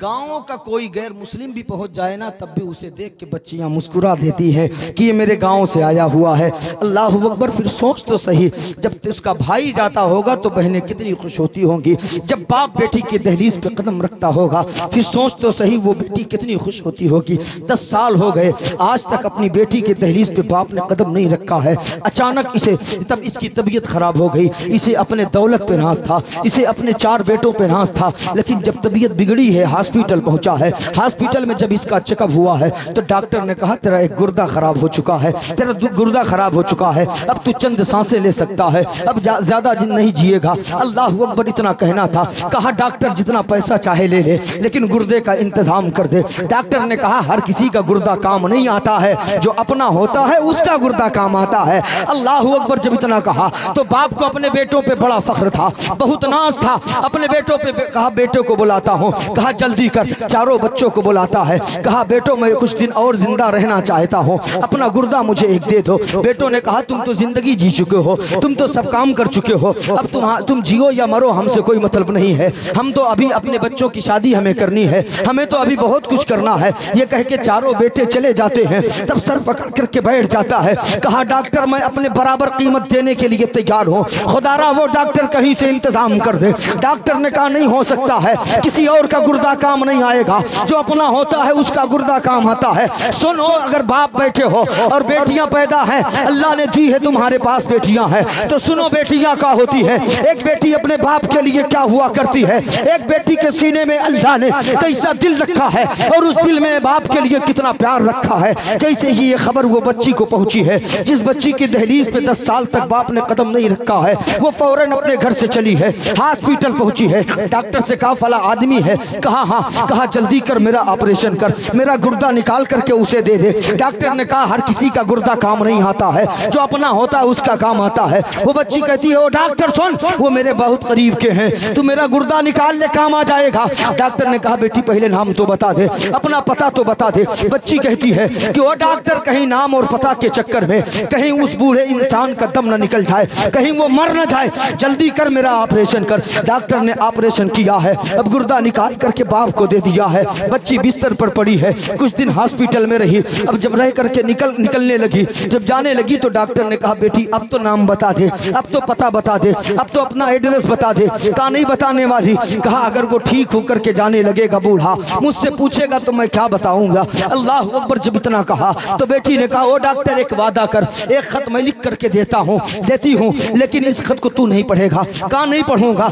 गांव का कोई गैर मुस्लिम भी पहुंच जाए ना, तब भी उसे देख के बच्चियां मुस्कुरा देती हैं कि ये मेरे गांव से आया हुआ है। अल्लाह अकबर। फिर सोच तो सही, जब उसका भाई जाता होगा तो बहनें कितनी खुश होती होंगी। जब बाप बेटी के दहलीज पे कदम रखता होगा, फिर सोच तो सही वो बेटी कितनी खुश होती होगी। 10 साल हो गए, आज तक अपनी बेटी के दहलीज पे बाप ने कदम नहीं रखा है। अचानक इसे तब इसकी तबीयत खराब हो गई। इसे अपने दौलत पे नाज था, इसे अपने 4 बेटों पे नाज था, लेकिन जब तबीयत बिगड़ी है, हॉस्पिटल पहुंचा है। हॉस्पिटल में जब इसका चेकअप हुआ है तो डॉक्टर ने कहा तेरा एक गुर्दा खराब हो चुका है, तेरा गुर्दा खराब हो चुका है, अब तू चंद सांसें ले सकता है, अब ज्यादा दिन नहीं जिएगा। अल्लाह अकबर। इतना कहना था। कहा डॉक्टर जितना पैसा चाहे ले ले, लेकिन गुर्दे का इंतजाम कर दे। डॉक्टर ने कहा हर किसी का गुर्दा काम नहीं आता है, जो अपना होता है उसका गुर्दा काम आता है। अल्लाह अकबर। जब इतना कहा तो बाप को अपने बेटों पे बड़ा फख्र था, बहुत नाज था। अपने बेटों पे कहा बेटों को बुलाता हूँ, कहा जल्दी कर। चारों बच्चों को बुलाता है, कहा बेटों मैं कुछ दिन और जिंदा रहना चाहता हूँ, अपना गुर्दा मुझे एक दे दो। बेटों ने कहा तुम तो जिंदगी जी चुके हो, तुम तो सब काम कर चुके हो, अब तुम जियो या मरो हमसे कोई मतलब नहीं है, हम तो अभी अपने बच्चों की शादी हमें करनी है, हमें तो अभी बहुत कुछ करना है। ये कह के चारों बेटे चले जाते हैं। तब सर पकड़ करके बैठ जाता है। कहा डॉक्टर मैं अपने बराबर कीमत देने के लिए तैयार हूँ, खुदारा वो डॉक्टर कहीं से इंतजाम कर दे। डॉक्टर ने कहा नहीं हो सकता है, किसी और का गुर्दा काम नहीं आएगा, जो अपना होता है उसका गुर्दा काम आता है। सुनो, अगर बाप बैठे हो और बेटियां पैदा हैं, अल्लाह ने दी है तुम्हारे पास बेटियां हैं, तो सुनो बेटियां क्या होती है। एक बेटी अपने बाप के लिए क्या हुआ करती है, एक बेटी के सीने में अल्लाह ने कैसा दिल रखा है और उस दिल में बाप के लिए कितना प्यार रखा है। जैसे ही ये खबर वो बच्ची को पहुंची है, जिस बच्ची की दहलीज दहलीज पे 10 साल तक बाप ने कदम नहीं रखा है। वो फौरन अपने घर से चली है, हॉस्पिटल पहुंची है। डॉक्टर से कहा फला आदमी है, कहा हाँ, कहा जल्दी कर मेरा ऑपरेशन कर, मेरा गुर्दा निकाल करके उसे दे दे। डॉक्टर ने कहा हर किसी का गुर्दा काम नहीं आता है, जो अपना होता है उसका काम आता है। वो बच्ची कहती है ओ डॉक्टर सुन, वो मेरे बहुत करीब के हैं, तू मेरा गुर्दा निकाल ले, काम आ जाएगा। डॉक्टर ने कहा बेटी पहले नाम तो बता दे, अपना पता तो बता दे। बच्ची कहती है कि वो डॉक्टर कहीं नाम और पता के चक्कर में कहीं उस बूढ़े इंसान का दम न निकल जाए, कहीं वो मर न जाए, जल्दी कर मेरा ऑपरेशन कर। डॉक्टर ने ऑपरेशन किया है, अब गुर्दा निकाल करके बाप को दे दिया है। बच्ची बिस्तर पर पड़ी है, कुछ दिन हॉस्पिटल में रही। अब जब रह करके निकलने लगी, जब जाने लगी तो डॉक्टर ने कहा बेटी अब तो नाम बता दे, अब तो पता बता दे, अब तो अपना एड्रेस बता दे। कहा नहीं बताने वाली। कहा अगर वो ठीक होकर के जाने लगेगा बूढ़ा, मुझसे पूछेगा तो मैं क्या बताऊंगा। अल्लाह अकबर। जब इतना कहा तो बेटी ने कहा ओ डॉक्टर एक वादा कर, एक खत मैं लिख करके देती हूँ, लेकिन इस खत को तू नहीं पढ़ेगा। कहा नहीं पढ़ूंगा।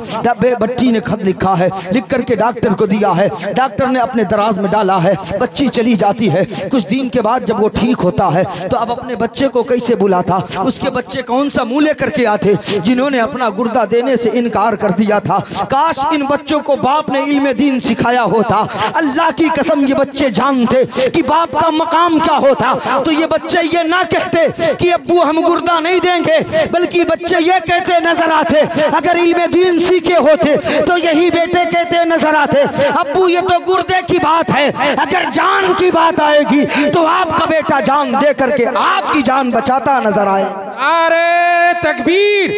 बच्ची ने खत लिखा है, लिख करके डॉक्टर को दिया है। डॉक्टर ने अपने दराज में डाला है, बच्ची चली जाती है। कुछ दिन के बाद जब वो ठीक होता है तो अब अपने बच्चे को कैसे बुलाता, उसके बच्चे कौन सा मुंह लेकर के आते जिन्होंने अपना गुर्दा देने से इनकार कर दिया था। काश इन बच्चों को बाप ने इल्म दीन सिखाया होता। अल्लाह की कसम ये बच्चे जानते कि बाप का मकाम क्या होता, तो ये बच्चे ये ना कहते कि अब्बू हम गुर्दा नहीं देंगे, बल्कि बच्चे ये कहते नजर आते, अगर इल्म दीन सीखे होते तो यही बेटे कहते नजर आते अब्बू ये तो गुर्दे की बात है, अगर जान की बात आएगी तो आपका बेटा जान दे करके आपकी जान बचाता नजर आए। नारे तकबीर,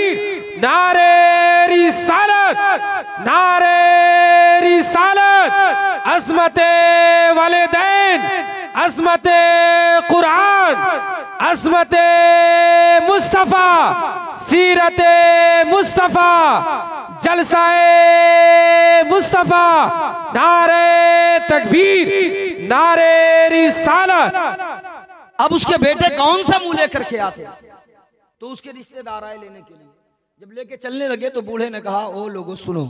नारे रिसालत, नारे रिसालत, अज़मते वालिदैन, अज़मते कुरान, अज़मते मुस्तफ़ा, सीरते मुस्तफ़ा, जलसाए मुस्तफ़ा। नारे तकबीर, नारे रिसालत। अब उसके बेटे कौन सा मुंह लेकर के आते, तो उसके रिश्तेदार आए लेने के लिए। जब लेके चलने लगे तो बूढ़े ने कहा ओ लोगों सुनो,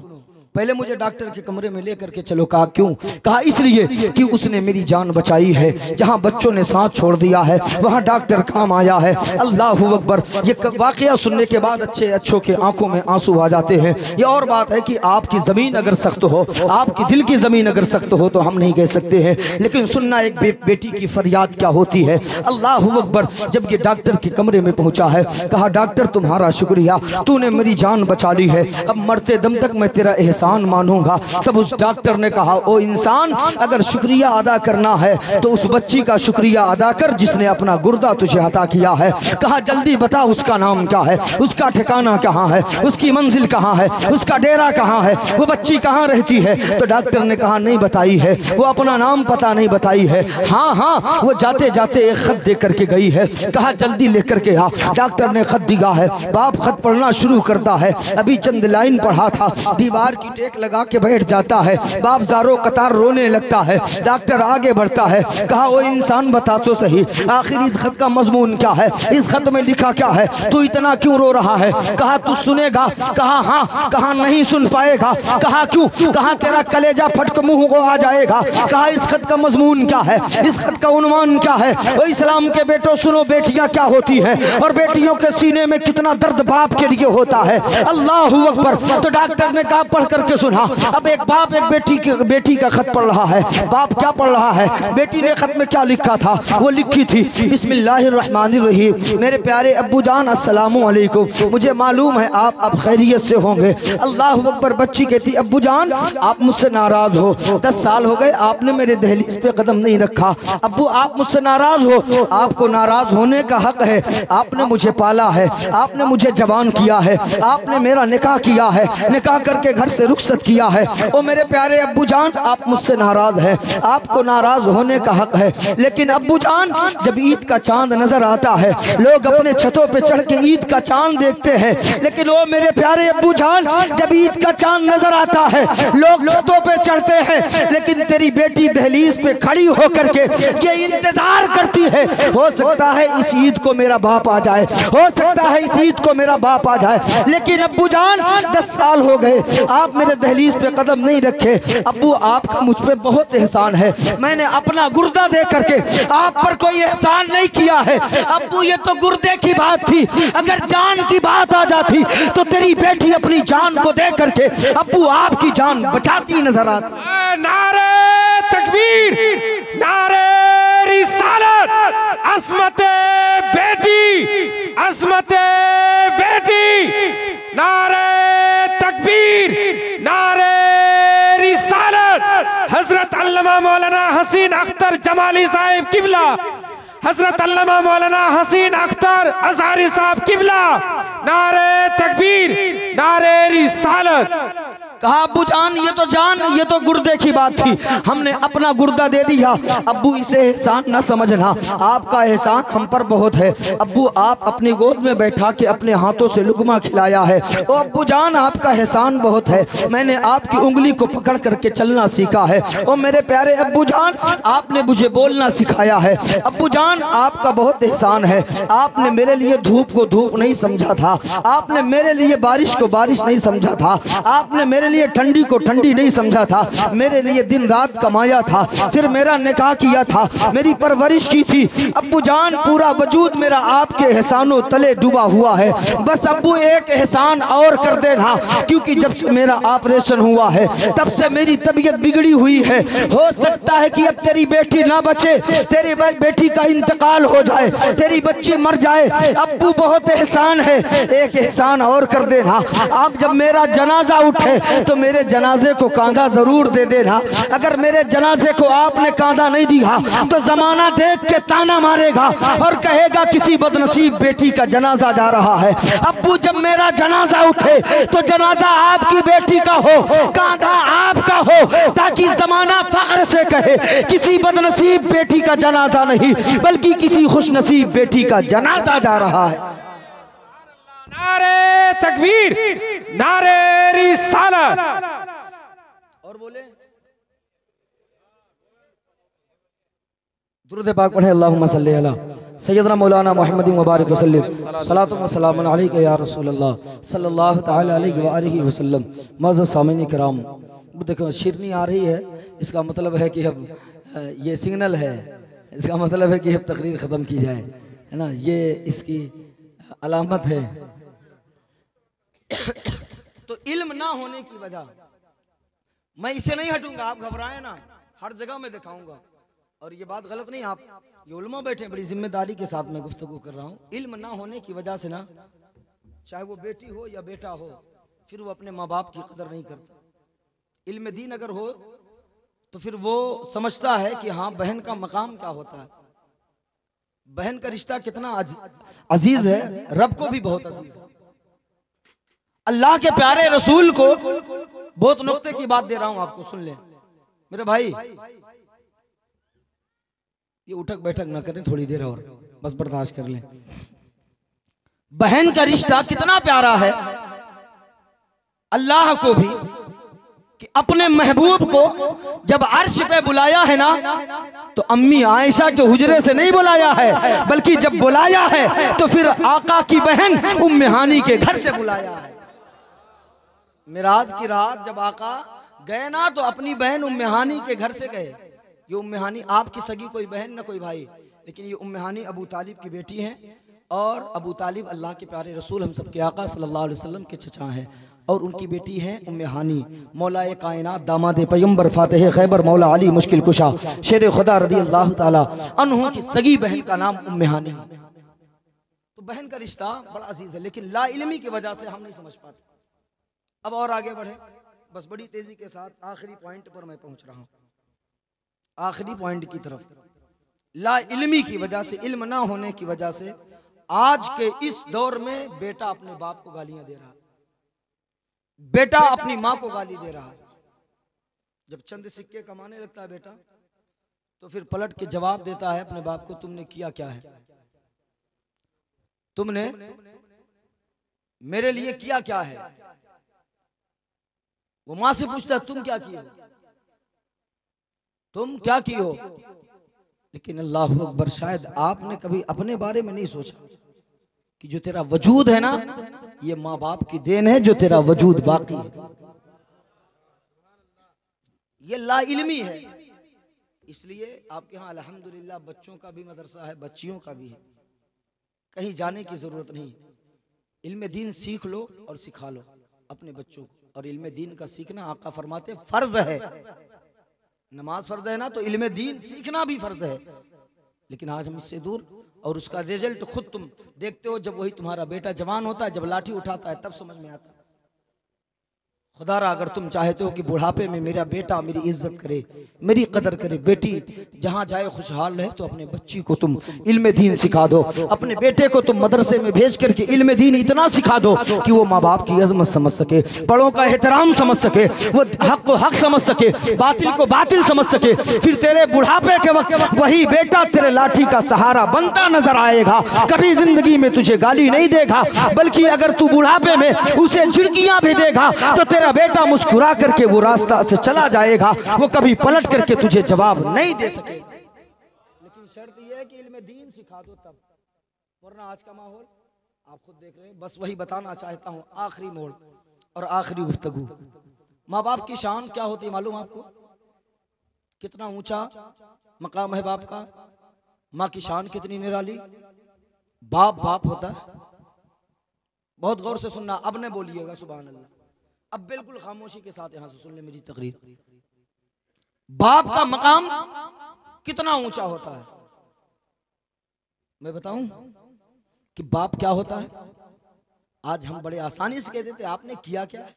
पहले मुझे डॉक्टर के कमरे में लेकर के चलो। कहा क्यों? कहा इसलिए कि उसने मेरी जान बचाई है। जहां बच्चों ने सांस छोड़ दिया है वहां डॉक्टर काम आया है। अल्लाह अकबर। ये वाकया सुनने के बाद अच्छों के आंखों में आंसू आ जाते हैं। ये और बात है कि आपकी ज़मीन अगर सख्त हो, आपकी दिल की ज़मीन अगर सख्त हो तो हम नहीं कह सकते हैं, लेकिन सुनना एक बेटी की फरियाद क्या होती है। अल्लाह अकबर। जब ये डॉक्टर के कमरे में पहुंचा है, कहा डॉक्टर तुम्हारा शुक्रिया, तूने मेरी जान बचा ली है, अब मरते दम तक मैं तेरा एहसान मानूंगा। तब उस डॉक्टर ने कहा ओ इंसान, अगर शुक्रिया अदा करना है तो उस बच्ची का शुक्रिया अदा कर जिसने अपना गुर्दा तुझे अता किया है। कहा जल्दी बता उसका नाम क्या है, उसका ठिकाना कहाँ है, उसकी मंजिल कहाँ है, उसका डेरा कहाँ है, वो बच्ची कहाँ रहती है। तो डॉक्टर ने कहा नहीं बताई है, वो अपना नाम पता नहीं बताई है। हाँ हाँ वो जाते जाते एक खत दे करके गई है। कहा जल्दी लेकर के आ। डॉक्टर ने खत दिया है। बाप खत पढ़ना शुरू करता है। अभी चंद लाइन पढ़ा था, दीवार की टेक लगा के बैठ जाता है। बाप ज़ारो कतार रोने लगता है। डॉक्टर आगे बढ़ता है। कहा वो इंसान बता तो सही, आखिर इस खत का मजमून क्या है, इस खत में लिखा क्या है, तू इतना क्यों रो रहा है। कहा तू सुनेगा। कहा हाँ। कहा नहीं सुन पाएगा। कहा क्यों। कहा तेरा कलेजा फटक मुंह को आ जाएगा। कहा इस खत का मजमून क्या है, इस खत का उन्वान क्या है। वो इस्लाम के बेटों सुनो, बेटियां क्या होती है और बेटियों के सीने में कितना दर्द बाप के लिए होता है। अल्लाह अकबर। तो डॉक्टर ने कहा पढ़ करके सुना। अब एक बाप एक बेटी का खत पढ़ रहा है। बाप क्या पढ़ रहा है, बेटी ने खत में क्या लिखा था, वो लिखी थी बिस्मिल्लाहिर्रहमानिर्रहीम, मेरे प्यारे अब्बू जान अस्सलामु अलैकुम, मुझे मालूम है आप अब खैरियत से होंगे। अल्लाह अकबर। बच्ची कहती अब्बू जान आप मुझसे नाराज हो, 10 साल हो गए आपने मेरे दहलीज पे कदम नहीं रखा। अब्बू आप मुझसे नाराज हो, आपको नाराज होने का हक है, आपने मुझे पाला है, आपने मुझे जवान किया है, आपने मेरा निकाह किया है, निकाह करके घर से रुखसत किया है। ओ मेरे प्यारे अब्बू जान आप मुझसे नाराज हैं, आपको नाराज होने का हक है, लेकिन अब्बू जान जब ईद का चांद नजर आता है लोग अपने छतों पे चढ़ के ईद का चांद देखते हैं, लेकिन ओ मेरे प्यारे अब्बू जान जब ईद का चांद नजर आता है लोग छतों पे चढ़ते हैं, लेकिन तेरी बेटी दहलीज पे खड़ी होकर के ये इंतजार करती है, हो सकता है इस ईद को मेरा बाप आ जाए, हो सकता है इस ईद को मेरा बाप आ जाए। लेकिन अब्बू जान 10 साल हो गए आप मेरे दहलीज पे कदम नहीं रखे। अब्बू आपका मुझ पे बहुत एहसान है, मैंने अपना गुर्दा दे करके आप पर कोई एहसान नहीं किया है। अब्बू ये तो गुर्दे की बात थी, अगर जान की बात आ जाती तो तेरी बेटी अपनी जान को दे करके अब्बू आपकी जान बचाती नजर आती। नारे तकबीर, नारे रिसालत, अस्मते बेटी, अस्मते बेटी, नारे तकबीर, नारे रिसालत। हजरत अल्लामा मौलाना हसीन अख्तर जमाली साहिब किबला, हजरत अल्लामा मौलाना हसीन अख्तर अज़हरी साहब किबला, नारे तकबीर, नारे रिसालत। कहा अब्बू जान ये तो गुर्दे की बात थी, हमने अपना गुर्दा दे दिया। अब्बू इसे एहसान न समझना, आपका एहसान हम पर बहुत है। अब्बू आप अपनी गोद में बैठा के अपने हाथों से लुकमा खिलाया है। ओ अब्बू जान आपका एहसान बहुत है, मैंने आपकी उंगली को पकड़ करके चलना सीखा है। ओ मेरे प्यारे अब्बू जान आपने मुझे बोलना सिखाया है। अब्बू जान आपका बहुत एहसान है, आपने मेरे लिए धूप को धूप नहीं समझा था, आपने मेरे लिए बारिश को बारिश नहीं समझा था, आपने मेरे लिए ठंडी को ठंडी नहीं समझा था, मेरे लिए दिन रात कमाया था, फिर मेरा निकाह किया था, मेरी परवरिश की थी। अब्बू जान पूरा वजूद मेरा आपके एहसानों तले डूबा हुआ है। बस अब्बू एक एहसान और कर देना, क्योंकि जब से मेरा ऑपरेशन हुआ है तब से मेरी तबीयत बिगड़ी हुई है। हो सकता है कि अब तेरी बेटी ना बचे, तेरी बेटी का इंतकाल हो जाए, तेरी बच्ची मर जाए। अब्बू बहुत एहसान है, एक एहसान और कर देना, आप जब मेरा जनाजा उठे तो मेरे जनाजे को कांधा जरूर दे देना। अगर मेरे जनाजे को आपने कांधा नहीं दिया तो जमाना देख के ताना मारेगा और कहेगा किसी बदनसीब बेटी का जनाजा जा रहा है। अब्बू जब मेरा जनाजा उठे तो जनाजा आपकी बेटी का हो, कांधा आपका हो, ताकि जमाना फख्र से कहे किसी बदनसीब बेटी का जनाजा नहीं बल्कि किसी खुशनसीब बेटी का जनाजा जा रहा है। नारे तकबीर, नारे रिसालत। और बोले दुरूद पाक पढ़े, अल्लाहुम्मा सल्ली अला सय्यदना मौलाना मुहम्मद मुबारक वसल्लम, सलातु व सलामुन अलैका या रसूल अल्लाह सल्लल्लाहु तआला अलैहि व आलिहि वसल्लम। मौजूद सामीन किराम, देखो शिरनी आ रही है, इसका मतलब है कि अब ये सिग्नल है, इसका मतलब है कि अब तकरीर ख़त्म की जाए, है ना, ये इसकी अलामत है। तो इल्म ना होने की वजह मैं इसे नहीं हटूंगा, आप घबराए ना, हर जगह मैं दिखाऊंगा। और ये बात गलत नहीं, आप ये उलमा बैठे, बड़ी जिम्मेदारी के साथ मैं गुफ्तगू कर रहा हूँ। इल्म ना होने की वजह से ना, चाहे वो बेटी हो या बेटा हो, फिर वो अपने माँ बाप की कदर नहीं करता। इल्म दीन अगर हो तो फिर वो समझता है कि हाँ बहन का मकाम क्या होता है, बहन का रिश्ता कितना अजीज है, रब को भी बहुत अजीज है। अल्लाह के प्यारे रसूल को बहुत नुक्ते की बात दे रहा हूं आपको, सुन ले मेरे भाई, ये उठक बैठक ना करें थोड़ी देर और, बस बर्दाश्त कर लें। बहन का रिश्ता कितना प्यारा है अल्लाह को भी, कि अपने महबूब को जब अर्श पे बुलाया है ना, तो अम्मी आयशा के हुजरे से नहीं बुलाया है, बल्कि जब बुलाया है तो फिर आका की बहन उम्मे हानी के घर से बुलाया है। मिराज की रात जब आका गए ना, तो अपनी बहन उम्मे हानी के घर से गए। ये उम्मे हानी आपकी सगी कोई बहन ना कोई भाई, लेकिन ये उम्मे हानी अबू तालिब की बेटी हैं, और अबू तालिब अल्लाह के प्यारे रसूल हम सब के आका सल्लल्लाहु अलैहि वसल्लम के चचा हैं, और उनकी बेटी हैं उम्मे हानी, मौलाए कायनात दामाद पैगंबर फातिह खैबर मौला अली मुश्किल कुशा शेर खुदा रदी अल्लाह ताला अन्हु की सगी बहन का नाम उम्मे हानी। तो बहन का रिश्ता बड़ा अजीज है, लेकिन ला इल्मी की वजह से हम नहीं समझ पाते। अब और आगे बढ़े, बस बड़ी तेजी के साथ आखिरी पॉइंट पर मैं पहुंच रहा हूं, आखिरी पॉइंट की तरफ। ला इल्मी की वजह से, इल्म ना होने की वजह से आज के इस दौर में बेटा अपने बाप को गालियां दे रहा है, बेटा अपनी माँ को गाली दे रहा है। जब चंद सिक्के कमाने लगता है बेटा, तो फिर पलट के जवाब देता है अपने बाप को, तुमने किया क्या है, तुमने मेरे लिए किया क्या है। वो माँ से पूछता है तुम क्या किए हो, तुम क्या किए हो। लेकिन अल्लाह अकबर, शायद आपने कभी अपने बारे में नहीं सोचा कि जो तेरा वजूद है ना, ये माँ बाप की देन है, जो तेरा वजूद बाकी है। ये लाइल्मी है। इसलिए आपके यहाँ अल्हम्दुलिल्लाह बच्चों का भी मदरसा है, बच्चियों का भी है, कहीं जाने की जरूरत नहीं। इल्म दीन सीख लो और सिखा लो अपने बच्चों को। और इल्म दीन का सीखना आका फरमाते फर्ज है। नमाज फर्ज है ना, तो इल्म दीन सीखना भी फर्ज है। लेकिन आज हम इससे दूर, और उसका रिजल्ट खुद तुम देखते हो। जब वही तुम्हारा बेटा जवान होता है, जब लाठी उठाता है, तब समझ में आता है। खुदारा अगर तुम चाहते हो कि बुढ़ापे में मेरा बेटा मेरी इज्जत करे, मेरी कदर करे, बेटी जहां जाए खुशहाल रहे, तो अपने बच्ची को तुम इल्म दीन सिखा दो। अपने बेटे को तुम मदरसे में भेज करके इल्म दीन इतना सिखा दो कि वो माँ बाप की अजमत समझ सके, बड़ों का एहतराम समझ सके, वो हक को हक समझ सके, बातिल को बातिल समझ सके। फिर तेरे बुढ़ापे के वक्त वही बेटा तेरे लाठी का सहारा बनता नजर आएगा। कभी जिंदगी में तुझे गाली नहीं देगा, बल्कि अगर तू बुढ़ापे में उसे झिड़कियां भी देगा तो तेरा बेटा मुस्कुरा करके वो रास्ता से चला जाएगा। वो कभी पलट करके तुझे जवाब नहीं दे सकेगा। लेकिन शर्त यह है कि इल्म दीन सिखा दो तब, वरना आज का माहौल आप खुद देख रहे हैं। बस वही बताना चाहता हूं, आखिरी मोड़ और आखिरी गुफ्तगू। माँ बाप की शान क्या होती है मालूम आपको? कितना ऊंचा मकाम है बाप का। माँ की शान कितनी निराली। बाप बाप होता है। बहुत गौर से सुनना, अब न बोलिएगा सुभान अल्लाह, अब बिल्कुल खामोशी के साथ यहां से सुन ले मेरी तकरीर। बाप का मकाम कितना ऊंचा होता है। मैं बताऊं कि बाप क्या होता है? आज हम बड़े आसानी से कह देते आपने किया क्या है।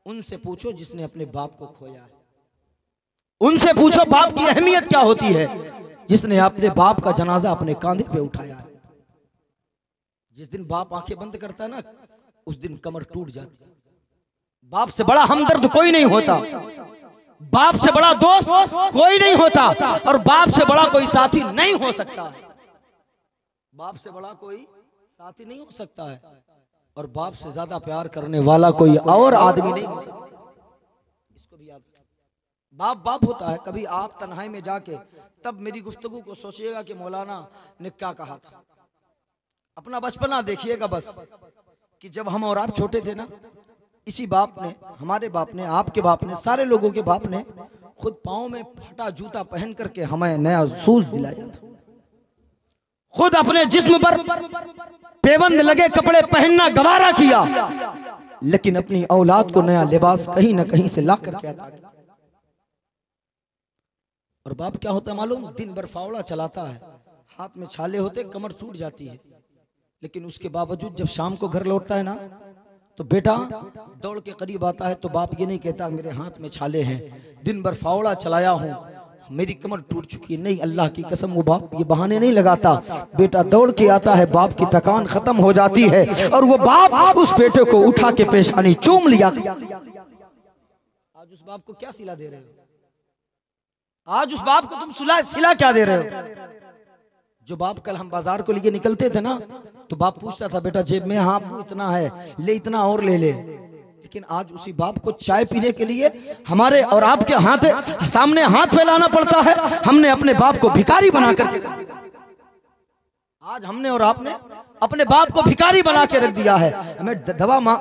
उनसे पूछो जिसने अपने बाप को खोया है। उनसे पूछो बाप की अहमियत क्या होती है, जिसने अपने बाप का जनाजा अपने कांधे पे उठाया है। जिस दिन बाप आंखें बंद करता है ना, उस दिन कमर टूट जाती है। बाप से बड़ा हमदर्द कोई नहीं होता, बाप से बड़ा दोस्त कोई नहीं होता, और बाप से बड़ा कोई साथी नहीं हो सकता। बाप से बड़ा कोई साथी नहीं हो सकता है, और बाप से ज्यादा प्यार करने वाला कोई और आदमी नहीं हो सकता। इसको भी याद रखिए। बाप बाप होता है। कभी आप तन्हाई में जाके तब मेरी गुफ्तगू को सोचिएगा कि मौलाना ने क्या कहा था। अपना बचपना देखिएगा बस, कि जब हम और आप छोटे थे ना, इसी बाप ने, हमारे बाप ने, आपके बाप ने, सारे लोगों के बाप ने खुद पाँव में फटा जूता पहन करके हमें नया शूज दिलाया था। खुद अपने जिस्म पर पेबंद लगे कपड़े पहनना गवारा किया, लेकिन अपनी औलाद को नया लिबास कहीं ना कहीं से ला करके अता किया। और बाप क्या होता है मालूम? दिन भर फावड़ा चलाता है, हाथ में छाले होते, कमर टूट जाती है, लेकिन उसके बावजूद जब शाम को घर लौटता है ना, तो बेटा दौड़ के करीब आता है, तो बाप ये नहीं कहता मेरे हाथ में छाले हैं, दिन भर फावड़ा चलाया हूँ, मेरी कमर टूट चुकी है। नहीं, अल्लाह की कसम वो बाप ये बहाने नहीं लगाता। बेटा दौड़ के आता है, बाप की थकान खत्म हो जाती है, और वो बाप उस बेटे को उठा के पेशानी चूम लिया। आज उस बाप को क्या सिला दे रहे हो? आज उस बाप को तुम सिला क्या दे रहे हो? जो बाप कल हम बाजार को लिए निकलते थे ना, तो बाप पूछता था बेटा जेब में हाँ इतना है, ले इतना और ले ले। लेकिन आज उसी बाप को चाय पीने के लिए हमारे और आपके सामने हाथ फैलाना पड़ता है। हमने अपने बाप को भिखारी बना करके, आज हमने और आपने अपने बाप को भिखारी बना के रख दिया है। हमें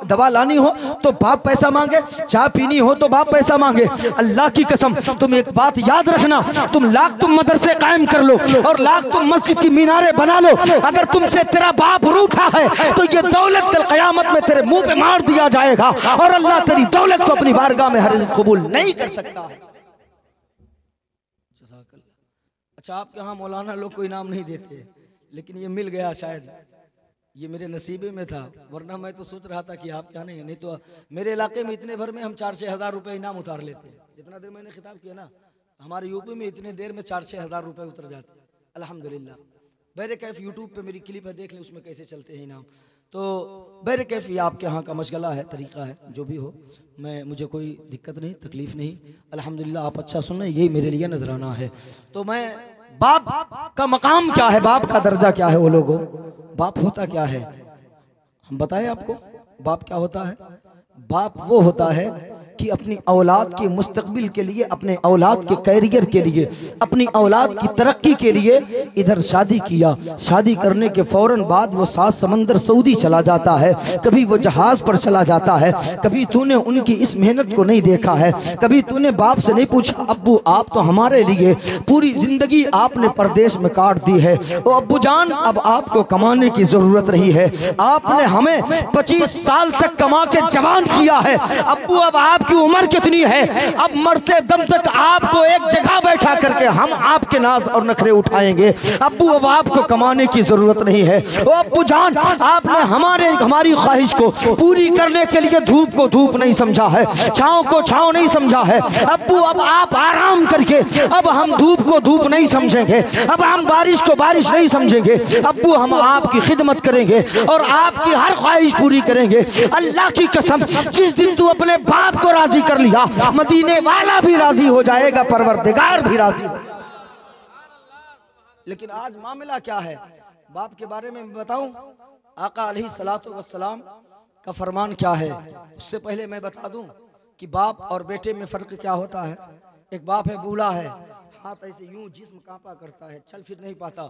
दवा लानी हो तो बाप पैसा मांगे, चाय पीनी हो तो बाप पैसा मांगे। अल्लाह की कसम तुम एक बात याद रखना, तुम मदरसे कायम कर लो और लाख तुम मस्जिद की मीनारे बना लो, अगर तुमसे तेरा बाप रूठा है तो ये दौलत कल कयामत में तेरे मुंह पे मार दिया जाएगा, और अल्लाह तेरी दौलत को अपनी बारगाह में हरगिज़ कबूल नहीं कर सकता है। अच्छा, आपके यहाँ मौलाना लोग को इनाम नहीं देते, लेकिन ये मिल गया, शायद ये मेरे नसीबे में था, वरना मैं तो सोच रहा था कि आप क्या नहीं तो मेरे इलाके में इतने भर में हम 4-6 हज़ार रुपए इनाम उतार लेते हैं। जितना देर मैंने खिताब किया ना, हमारे यूपी में इतने देर में 4-6 हज़ार रुपए उतर जाते हैं अल्हम्दुलिल्लाह। बहरे कैफ यूट्यूब पे मेरी क्लिप है, देख लें उसमें कैसे चलते हैं इनाम। तो बहरे कैफ ये आपके यहाँ का मशगला है, तरीका है, जो भी हो, मुझे कोई दिक्कत नहीं, तकलीफ नहीं, अल्हम्दुलिल्लाह। आप अच्छा सुन रहे हैं, यही मेरे लिए नजराना है। तो मैं बाप का मकाम क्या है, बाप का दर्जा क्या है, वो लोगों बाप होता क्या है हम बताएं आपको। बाप क्या होता है? बाप वो होता है कि अपनी औलाद के मुस्तकबिल के लिए, अपने औलाद के कैरियर के लिए, अपनी औलाद की तरक्की के लिए इधर शादी किया। शादी करने के फौरन बाद वो 7 समंदर सऊदी चला जाता है, कभी वो जहाज पर चला जाता है। कभी तूने उनकी इस मेहनत को नहीं देखा है, कभी तूने बाप से नहीं पूछा अब्बू आप तो हमारे लिए पूरी जिंदगी आपने परदेश में काट दी है, ओ अब्बू जान अब आपको कमाने की जरूरत नहीं है, आपने हमें 25 साल तक कमा के जवान किया है, अब्बू अब आपकी उम्र कितनी है, अब मरते दम तक आपको एक जगह बैठा करके हम आपके नाज और नखरे उठाएंगे, अब्बू अब आपको कमाने की जरूरत नहीं है। ओ अब्बू जान आपने हमारी ख्वाहिश को पूरी करने के लिए धूप को धूप नहीं समझा है, छांव को छांव नहीं समझा है, अब्बू अब आप आराम करके, अब हम धूप को धूप नहीं समझेंगे, अब हम बारिश को बारिश नहीं समझेंगे, अब्बू हम आपकी खिदमत करेंगे और आपकी हर ख्वाहिश पूरी करेंगे। अल्लाह की कसम जिस दिन तू अपने बाप को राजी कर लिया मदीने वाला भी राजी हो जाएगा, परवरदिगार भी राजी हो। लेकिन आज मामला क्या है, बाप के बारे में बताऊं, आका अलैहिस्सलातु वस्सलाम का फरमान क्या है। उससे पहले मैं बता दूं कि बाप और बेटे में फर्क क्या होता है। एक बाप है बूढ़ा है, हाथ ऐसे यूं जिस्म कांपा करता है, चल फिर नहीं पाता।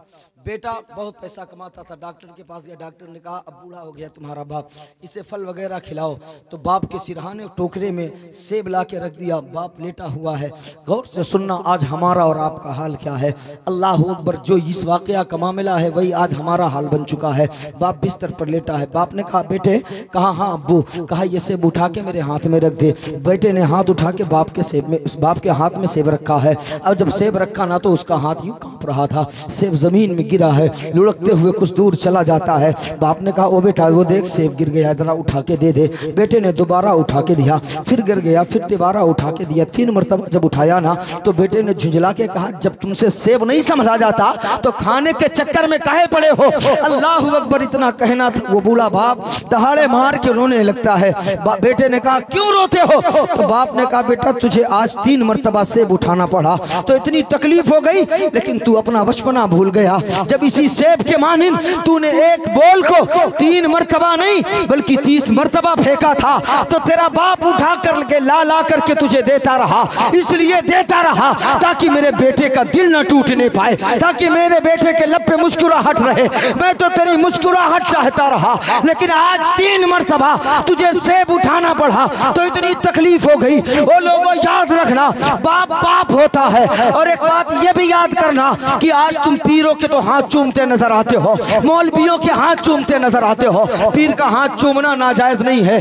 बेटा बहुत पैसा कमाता था, डॉक्टर के पास गया, डॉक्टर ने कहा अब बूढ़ा हो गया तुम्हारा बाप, इसे फल वगैरह खिलाओ। तो बाप के सिरहाने टोकरे में सेब ला के रख दिया, बाप लेटा हुआ है। गौर से सुनना आज हमारा और आपका हाल क्या है। अल्लाह अकबर, जो इस वाकया का मामला है वही आज हमारा हाल बन चुका है। बाप बिस्तर पर लेटा है, बाप ने कहा बेटे, कहा हाँ अब्बू, कहा ये सेब उठा के मेरे हाथ में रख दे। बेटे ने हाथ उठा के बाप के हाथ में सेब रखा है। अब जब सेब रखा ना तो उसका हाथ यूं कांप रहा था, सेब जमीन में गिरा है, लुढ़कते हुए कुछ दूर चला जाता है। बाप ने कहा ओ बेटा वो देख सेब गिर गया, जरा उठा के दे दे। बेटे ने दोबारा उठा के दिया, फिर गिर गया, फिर दोबारा उठा के दिया। 3 मरतबा जब उठाया ना तो बेटे ने झुंझला के कहा जब तुमसे सेब नहीं समझा जाता तो खाने के चक्कर में काहे पड़े हो। अल्लाह अकबर, इतना कहना था वो बूढ़ा बाप दहाड़े मार के रोने लगता है। बेटे ने कहा क्यों रोते हो। तो बाप ने कहा बेटा तुझे आज 3 मरतबा सेब उठाना पड़ा तो इतनी तकलीफ हो गई, लेकिन तू अपना बचपना भूल गया। जब इसी सेब के मानिंद तूने एक बोल को 3 मरतबा नहीं बल्कि 30 मरतबा फेंका था तो तेरा बाप उठा कर के ला करके तुझे देता रहा, इसलिए देता रहा ताकि मेरे बेटे का दिल न टूटने पाए, ताकि मेरे बेटे के लब पे मुस्कुराहट रहे। मैं तो तेरी मुस्कुराहट चाहता रहा, लेकिन आज 3 मरतबा तुझे सेब उठाना पड़ा तो इतनी तकलीफ हो गई। वो लोगों याद रखना, बाप बाप होता है। और एक बात ये भी याद करना कि आज तुम पीरों के तो हाथ चूमते नजर आते हो, मौलवियों के हाथ चूमते नजर आते हो। पीर का हाथ चूमना नाजायज नहीं है,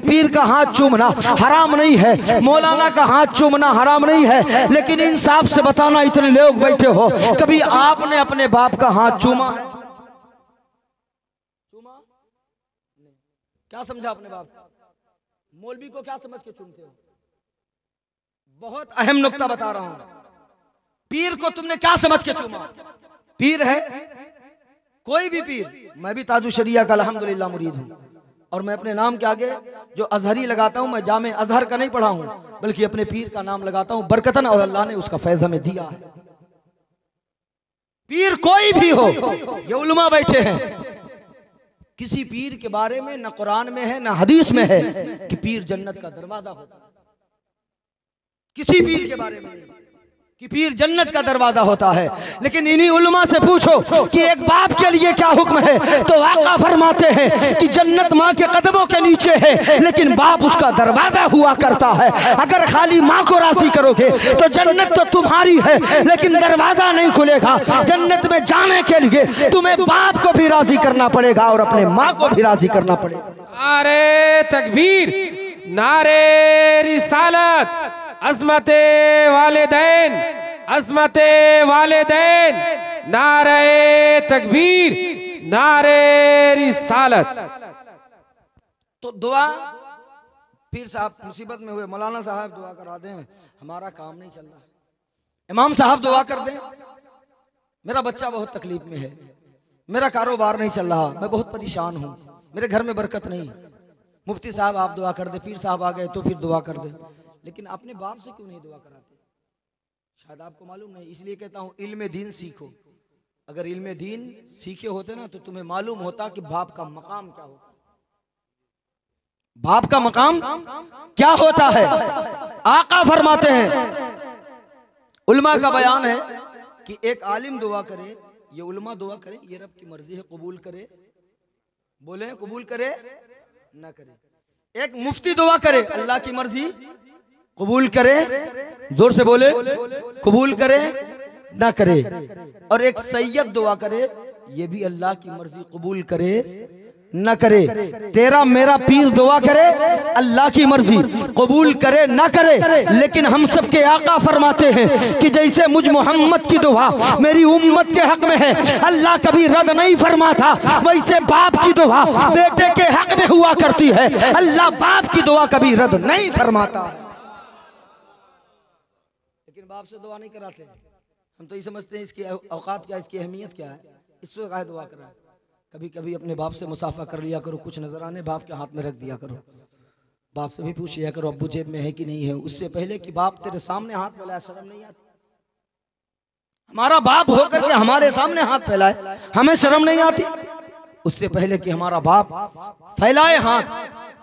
पीर का हाथ चूमना हराम नहीं है, मौलाना का हाथ चूमना हराम नहीं है। लेकिन इंसाफ से बताना, इतने लोग बैठे हो, कभी आपने अपने बाप का हाथ चूमा? क्या समझा अपने बाप? मौलवी को क्या समझ के चूमते हो? बहुत अहम नुक्ता बता रहा हूं। पीर को तुमने क्या समझ के चूमा? पीर है कोई भी पीर। मैं भी ताजु शरिया का अल्हम्दुलिल्लाह मुरीद हूं और मैं अपने नाम के आगे जो अजहरी लगाता हूं, मैं जामे अजहर का नहीं पढ़ा हूं बल्कि अपने पीर का नाम लगाता हूं बरकतन, और अल्लाह ने उसका फैज हमें दिया है। पीर कोई भी हो, ये उलमा बैठे हैं, किसी पीर के बारे में न कुरान में है न हदीस में है कि पीर जन्नत का दरवाजा होता है। किसी पीर के बारे में नहीं कि पीर जन्नत का दरवाजा होता है। लेकिन इन्हीं उलमा से पूछो कि एक बाप के लिए क्या हुक्म है, तो आका फरमाते हैं कि जन्नत माँ के कदमों के नीचे है लेकिन बाप उसका दरवाजा हुआ करता है। अगर खाली माँ को राजी करोगे तो जन्नत तो तुम्हारी है लेकिन दरवाजा नहीं खुलेगा। जन्नत में जाने के लिए तुम्हें बाप को भी राजी करना पड़ेगा और अपने माँ को भी राजी करना पड़ेगा। नारे तकबीर, नारे रिसालत, अज़मते वालिदैन, अज़मते वालिदैन, नारे तकबीर, नारे रिसालत। तो दुआ, पीर साहब मुसीबत में हुए, मौलाना साहब दुआ करा दें, हमारा काम नहीं चल रहा, इमाम साहब दुआ कर दें, मेरा बच्चा बहुत तकलीफ में है, मेरा कारोबार नहीं चल रहा, मैं बहुत परेशान हूँ, मेरे घर में बरकत नहीं। मुफ्ती साहब आप दुआ कर दे, पीर साहब आ गए तो फिर दुआ कर दे। लेकिन अपने बाप से क्यों नहीं दुआ कराते? शायद आपको मालूम नहीं, इसलिए कहता हूं इल्म दीन सीखो। अगर इल्म दीन सीखे होते ना तो तुम्हें मालूम होता कि बाप का मकाम क्या होता। बाप का मकाम क्या होता है? आका फरमाते हैं, उलमा का बयान है कि एक आलिम दुआ करे, ये उलमा दुआ करे, ये रब की मर्जी है, कबूल करे, बोले कबूल करे ना करे। एक मुफ्ती दुआ करे, अल्लाह की मर्जी, कबूल करे, जोर से बोले कबूल करे ना करे। और एक सैयद दुआ करे, ये भी अल्लाह की मर्जी, कबूल करे ना करे। तेरा मेरा पीर दुआ करे, अल्लाह की मर्जी, कबूल करे ना करे। लेकिन हम सब के आका फरमाते हैं कि जैसे मुझ मोहम्मद की दुआ मेरी उम्मत के हक में है, अल्लाह कभी रद्द नहीं फरमाता, वैसे बाप की दुआ बेटे के हक में हुआ करती है, अल्लाह बाप की दुआ कभी रद्द नहीं फरमाता। लेकिन बाप से दुआ नहीं कराते, हम तो ये समझते हैं इसकी औकात क्या, इसकी अहमियत क्या है, इससे काहे दुआ करा। कभी कभी अपने बाप से मुसाफा कर लिया करो, कुछ नजर आने बाप के हाथ में रख दिया करो, बाप से भी पूछ लिया करो अब्बू जेब में है कि नहीं है, उससे पहले कि बाप तेरे सामने हाथ फैलाए। शर्म नहीं आती? हमारा बाप होकर के हमारे सामने हाथ फैलाए, हमें शर्म नहीं आती? उससे पहले कि हमारा बाप फैलाए हाथ,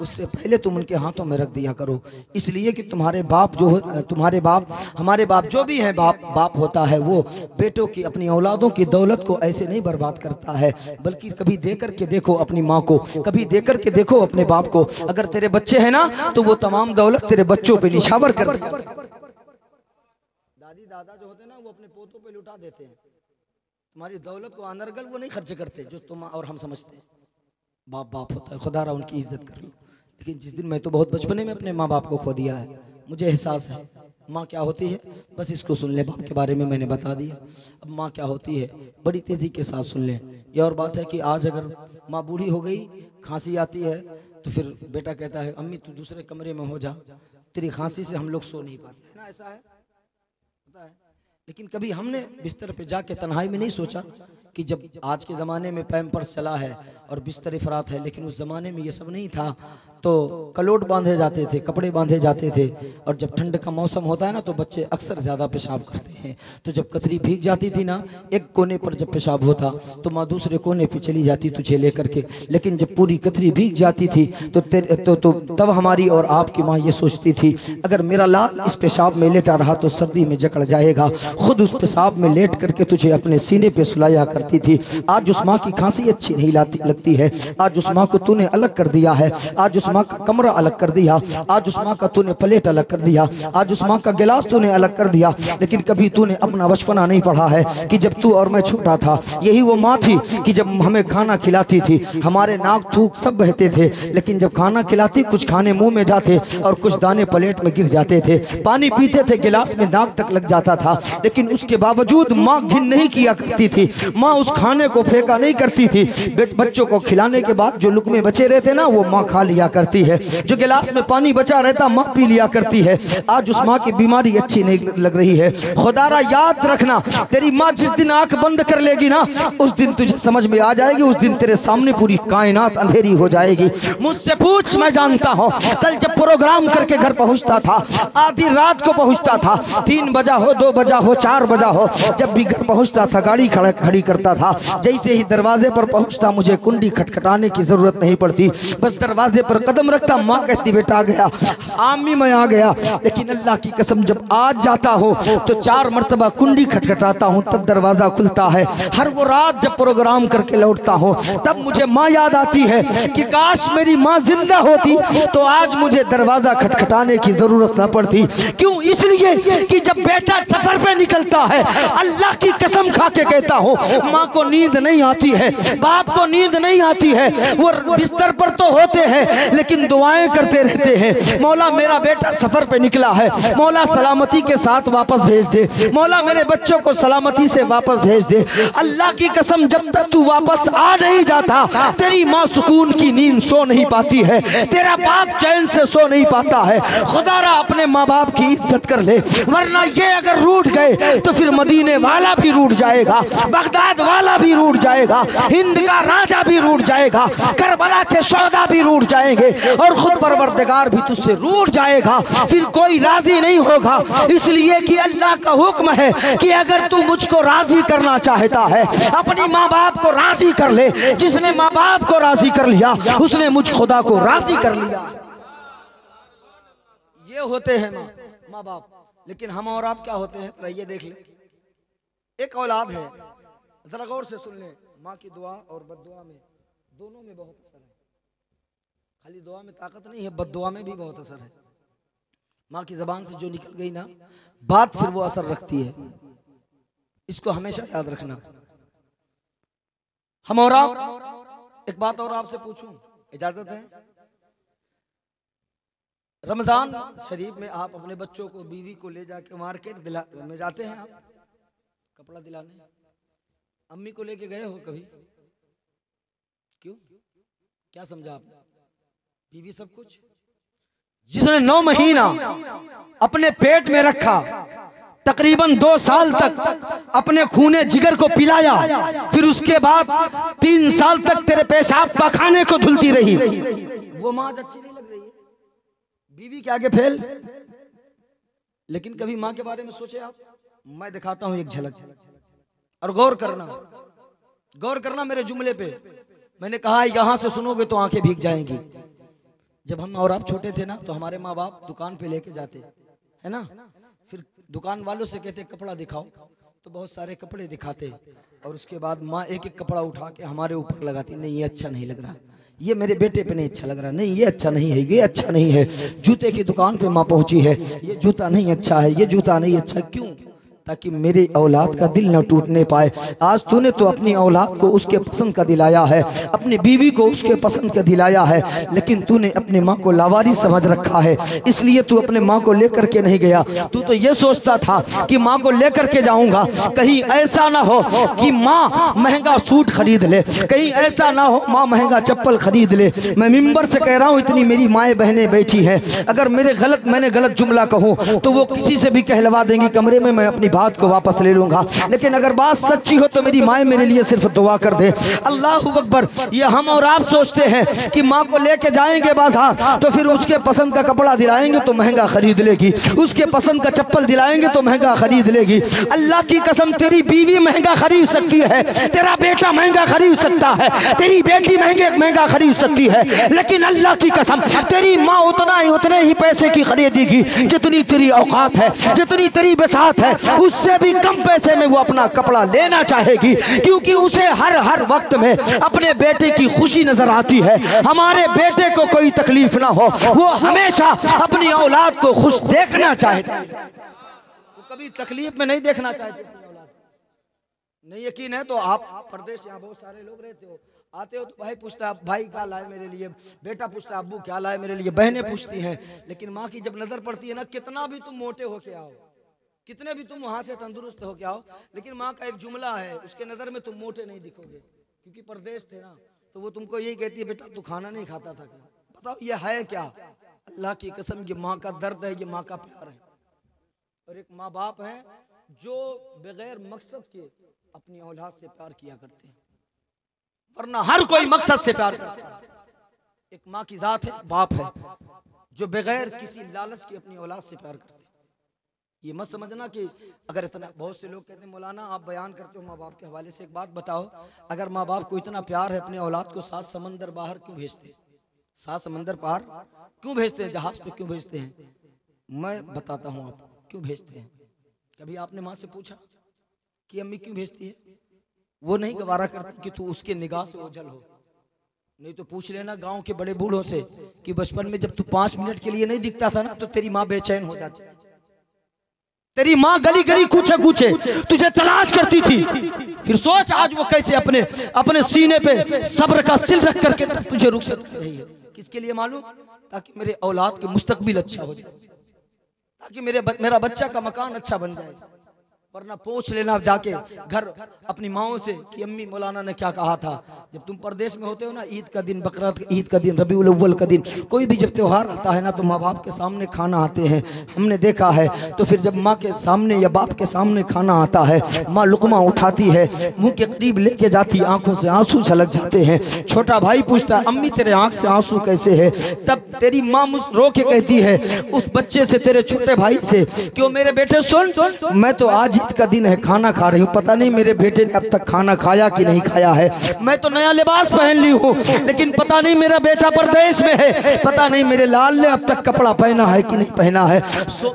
उससे पहले तुम उनके हाथों में रख दिया करो। इसलिए कि तुम्हारे बाप जो तुम्हारे बाप, हमारे बाप जो भी है, बाप होता है, वो बेटों की, अपनी औलादों की दौलत को ऐसे नहीं बर्बाद करता है, बल्कि कभी देकर के देखो अपनी माँ को, कभी देकर के देखो अपने बाप को। अगर तेरे बच्चे हैं ना, तो वो तमाम दौलत तेरे बच्चों पे निछावर कर दिया। दादी दादा जो होते हैं ना, वो अपने पोतों पे लुटा देते हैं। तुम्हारी दौलत को अनर्गल वो नहीं खर्च करते जो तुम और हम समझते हैं। बाप बाप होता है, खुदा रहा उनकी इज्जत कर लो। लेकिन जिस दिन, मैं तो बहुत बचपने में अपने माँ बाप को खो दिया है, मुझे एहसास है माँ क्या होती है। बस इसको सुन ले, बाप के बारे में मैंने बता दिया, अब माँ क्या होती है बड़ी तेजी के साथ सुन ले। ये और बात है कि आज अगर माँ बूढ़ी हो गई, खांसी आती है, तो फिर बेटा कहता है अम्मी तू दूसरे कमरे में हो जा, तेरी खांसी से हम लोग सो नहीं पाते, है ना? ऐसा है, होता है। लेकिन कभी हमने बिस्तर पे जाके तन्हाई में नहीं सोचा कि जब आज के ज़माने में पैम्पर्स चला है और बिस्तर इफरात है, लेकिन उस ज़माने में ये सब नहीं था। तो कलोट बांधे जाते थे, कपड़े बांधे जाते थे, और जब ठंड का मौसम होता है ना, तो बच्चे अक्सर ज़्यादा पेशाब करते हैं। तो जब कतरी भीग जाती थी ना, एक कोने पर जब पेशाब होता तो माँ दूसरे कोने पे चली जाती तुझे लेकर के। लेकिन जब पूरी कतरी भीग जाती थी तो तब हमारी और आपकी माँ ये सोचती थी, अगर मेरा लाल इस पेशाब में लेटा रहा तो सर्दी में जकड़ जाएगा। खुद उस पेशाब में लेट करके तुझे अपने सीने पे सुलाया करती थी। आज उस माँ की खांसी अच्छी नहीं लगती है, आज उस माँ को तूने अलग कर दिया है, आज उस माँ का कमरा अलग कर दिया, आज उस माँ का तूने प्लेट अलग कर दिया, आज उस माँ का गिलास तूने अलग कर दिया। लेकिन कभी तूने अपना बचपना नहीं पढ़ा है कि जब तू और मैं छोटा था, यही वो माँ थी कि जब हमें खाना खिलाती थी, हमारे नाक थूक सब बहते थे, लेकिन जब खाना खिलाती कुछ खाने मुंह में जाते और कुछ दाने प्लेट में गिर जाते थे। पानी पीते थे, गिलास में नाक तक लग जाता था, लेकिन उसके बावजूद माँ घिन नहीं किया करती थी। माँ उस खाने को फेंका नहीं करती थी। बच्चों को खिलाने के बाद जो लुकमे बचे रहते ना, वो माँ खा लिया करती है। जो गिलास में पानी बचा रहता माँ पी लिया करती है। आज उस माँ की बीमारी अच्छी नहीं लग रही है। खुदारा याद रखना, तेरी माँ जिस दिन आंख बंद कर लेगी ना, उस दिन तुझे समझ में आ जाएगी, उस दिन तेरे सामने पूरी कायनात अंधेरी हो जाएगी। मुझसे पूछ, मैं जानता हूँ। कल जब प्रोग्राम करके घर पहुँचता था, आधी रात को पहुँचता था, 3 बजा हो, 2 बजा हो, 4 बजा हो, जब भी घर पहुँचता था गाड़ी खड़ी करता था। जैसे ही दरवाजे पर पहुँचता मुझे कुंडी खटखटाने की जरूरत नहीं पड़ती, बस दरवाजे पर कदम रखता, माँ कहती बेटा आ गया, आमी मैं आ गया। लेकिन अल्लाह की कसम जब आज जाता हो तो 4 मरतबा कुंडी खटखटाता हूँ तब दरवाजा खुलता है। हर वो रात जब प्रोग्राम करके लौटता हूँ तब मुझे माँ याद आती है कि काश मेरी माँ जिंदा होती तो आज मुझे दरवाजा खटखटाने की जरूरत न पड़ती। क्यों? इसलिए कि जब बेटा सफर पे निकलता है, अल्लाह की कसम खा के कहता हूँ, माँ को नींद नहीं आती है, बाप को नींद नहीं आती है, वो बिस्तर पर तो होते हैं लेकिन दुआएं करते रहते हैं, मौला मेरा बेटा सफर पे निकला है, मौला सलामती के साथ वापस भेज दे, मौला मेरे बच्चों को सलामती से वापस भेज दे। अल्लाह की कसम जब तक तू वापस आ नहीं जाता, तेरी माँ सुकून की नींद सो नहीं पाती है, तेरा बाप चैन से सो नहीं पाता है। खुदारा अपने माँ बाप की इज्जत कर ले, वरना ये अगर रूठ गए तो फिर मदीने वाला भी रूठ जाएगा, बगदाद वाला भी रूठ जाएगा, हिंद का राजा भी रूठ जाएगा, करबला के शोहदा भी रूठ जाएंगे और खुद परवरदिगार भी तुझसे रूठ जाएगा, फिर कोई राजी नहीं होगा। इसलिए कि अल्लाह का हुक्म है कि अगर तू मुझको राजी करना चाहता है अपनी माँ बाप को राजी कर ले। जिसने माँ बाप को राजी कर लिया उसने मुझ खुदा को राजी कर लिया। ये होते हैं माँ बाप। लेकिन हम और आप क्या होते हैं, जरा ये देख ले। एक औलाद है, जरा गौर से सुन ले, माँ की दुआ और बद्दुआ में दोनों में बहुत असर है। खाली दुआ में ताकत नहीं है, बद्दुआ में भी बहुत असर है। माँ की जबान से जो निकल गई ना बात, फिर वो असर रखती है। इसको हमेशा याद रखना। हम और आप, एक बात और आपसे पूछूं, इजाजत है? रमजान शरीफ में आप अपने बच्चों को, बीवी को ले जाके मार्केट में जाते हैं, आप कपड़ा दिलाने? अम्मी को लेके गए हो कभी? क्यों, क्या समझा आपने? बीवी सब कुछ। जिसने 9 महीना अपने पेट में रखा, तकरीबन 2 साल तक अपने खूने जिगर को पिलाया, फिर उसके बाद 3 साल तक तेरे पेशाब पखाने को धुलती रही, वो माँ अच्छी नहीं लग रही है? बीवी के आगे फेल। लेकिन कभी माँ के बारे में सोचे आप? मैं दिखाता हूं एक झलक, और गौर करना मेरे जुमले पे। मैंने कहा यहां से सुनोगे तो आंखें भीग जाएंगी। जब हम और आप छोटे थे ना, तो हमारे माँ बाप दुकान पे लेके जाते है ना, फिर दुकान वालों से कहते कपड़ा दिखाओ, तो बहुत सारे कपड़े दिखाते, और उसके बाद माँ एक एक कपड़ा उठा के हमारे ऊपर लगाती। नहीं ये अच्छा नहीं लग रहा, ये मेरे बेटे पे नहीं अच्छा लग रहा, नहीं ये अच्छा नहीं है, ये अच्छा नहीं है। जूते की दुकान पे माँ पहुंची है, ये जूता नहीं अच्छा है, ये जूता नहीं अच्छा। क्यों? ताकि मेरी औलाद का दिल न टूटने पाए। आज तूने तो अपनी औलाद को उसके पसंद का दिलाया है, अपनी बीवी को उसके पसंद का दिलाया है, लेकिन तूने अपनी माँ को लावारिस समझ रखा है। इसलिए तू अपने माँ को लेकर के नहीं गया। तू तो ये सोचता था कि माँ को लेकर के जाऊंगा, कहीं ऐसा ना हो कि माँ महंगा सूट खरीद ले, कहीं ऐसा ना हो माँ महंगा चप्पल खरीद ले। मैं मिंबर से कह रहा हूँ, इतनी मेरी माएँ बहनें बैठी हैं, अगर मैंने गलत जुमला कहूँ तो वो किसी से भी कहलवा देंगी कमरे में, मैं अपनी बात को वापस ले लूंगा। लेकिन अगर बात सच्ची हो तो मेरी माए मेरे लिए सिर्फ दुआ कर दे। अल्लाहू अकबर। ये हम और आप सोचते हैं कि माँ को लेके जाएंगे बाजार तो फिर उसके पसंद का कपड़ा दिलाएंगे तो महंगा खरीद लेगी, उसके पसंद का चप्पल दिलाएंगे तो महंगा खरीद लेगी। अल्लाह की कसम, तेरी बीवी महंगा खरीद सकती है, तेरा बेटा महंगा खरीद सकता है, तेरी बेटी महंगा खरीद सकती है, लेकिन अल्लाह की कसम तेरी माँ उतने ही पैसे की खरीदेगी जितनी तेरी औकात है, जितनी तेरी बसात है। उससे भी कम पैसे में वो अपना कपड़ा लेना चाहेगी, क्योंकि उसे हर वक्त में अपने बेटे की खुशी नजर आती है। हमारे बेटे को कोई तकलीफ ना हो, वो हमेशा अपनी औलाद को खुश देखना चाहता है, वो कभी तकलीफ में नहीं देखना चाहते अपनी औलाद। नहीं यकीन है तो आप परदेश, यहाँ बहुत सारे लोग रहते हो, आते हो तो भाई पूछता है भाई क्या लाए मेरे लिए, बेटा पूछता है अब्बू क्या लाए मेरे लिए, बहनें पूछती हैं। लेकिन माँ की जब नजर पड़ती है ना, कितना भी तुम मोटे होके आओ, कितने भी तुम वहां से तंदुरुस्त होके आओ, लेकिन माँ का एक जुमला है, उसके नजर में तुम मोटे नहीं दिखोगे, क्योंकि परदेश थे ना, तो वो तुमको यही कहती है बेटा तू खाना नहीं खाता था क्या? बताओ ये है क्या? अल्लाह की कसम, ये माँ का दर्द है, ये माँ का प्यार है। और एक माँ बाप है जो बगैर मकसद के अपनी औलाद से प्यार किया करते हैं, वरना हर कोई मकसद से प्यार करता है। एक माँ की जात है, बाप है जो बगैर किसी लालच के अपनी औलाद से प्यार करते हैं। ये मत समझना कि अगर इतना, बहुत से लोग कहते हैं मौलाना आप बयान करते हो माँ बाप के हवाले से, एक बात बताओ, अगर माँ बाप को इतना प्यार है अपने औलाद को 7 समंदर बाहर क्यों भेजते हैं? 7 समंदर पार क्यों भेजते हैं? जहाज पे क्यों भेजते हैं? मैं बताता हूँ आपको क्यों भेजते हैं। कभी आपने माँ से पूछा कि अम्मी क्यों भेजती है? वो नहीं गवारा करती कि तू उसके निगाह से ओझल हो। नहीं तो पूछ लेना गांव के बड़े बूढ़ों से कि बचपन में जब तू 5 मिनट के लिए नहीं दिखता था ना, तो तेरी माँ बेचैन हो जाती, तेरी माँ गली गली कूचे कूचे तुझे तलाश करती थी। फिर सोच आज वो कैसे अपने सीने पे सब्र का सिल रख करके तब तुझे रुखसत कर रही है। किसके लिए मालूम? ताकि मेरे औलाद के मुस्तकबिल अच्छा हो जाए, ताकि मेरा बच्चा का मकान अच्छा बन जाए। वरना पूछ लेना जाके घर अपनी माओ से कि अम्मी मौलाना ने क्या कहा था। जब तुम परदेश में होते हो ना, ईद का दिन, बकरीद ईद का दिन, रबीउल अव्वल का दिन, कोई भी जब त्योहार आता है ना तो माँ बाप के सामने खाना आते हैं, हमने देखा है। तो फिर जब माँ के सामने या बाप के सामने खाना आता है, माँ लुकमा उठाती है, मुंह के करीब लेके जाती, आंखों से आंसू छलक जाते हैं। छोटा भाई पूछता है अम्मी तेरे आंख से आंसू कैसे है? तब तेरी माँ रो के कहती है उस बच्चे से, तेरे छोटे भाई से, क्यों मेरे बेटे सुन, मैं तो आज ईद का दिन है खाना खा रही हूँ, पता नहीं मेरे बेटे ने अब तक खाना खाया कि नहीं खाया है। मैं तो नया लिबास पहन ली हूँ, लेकिन पता नहीं मेरा बेटा परदेश में है, पता नहीं मेरे लाल ने अब तक कपड़ा पहना है कि नहीं पहना है।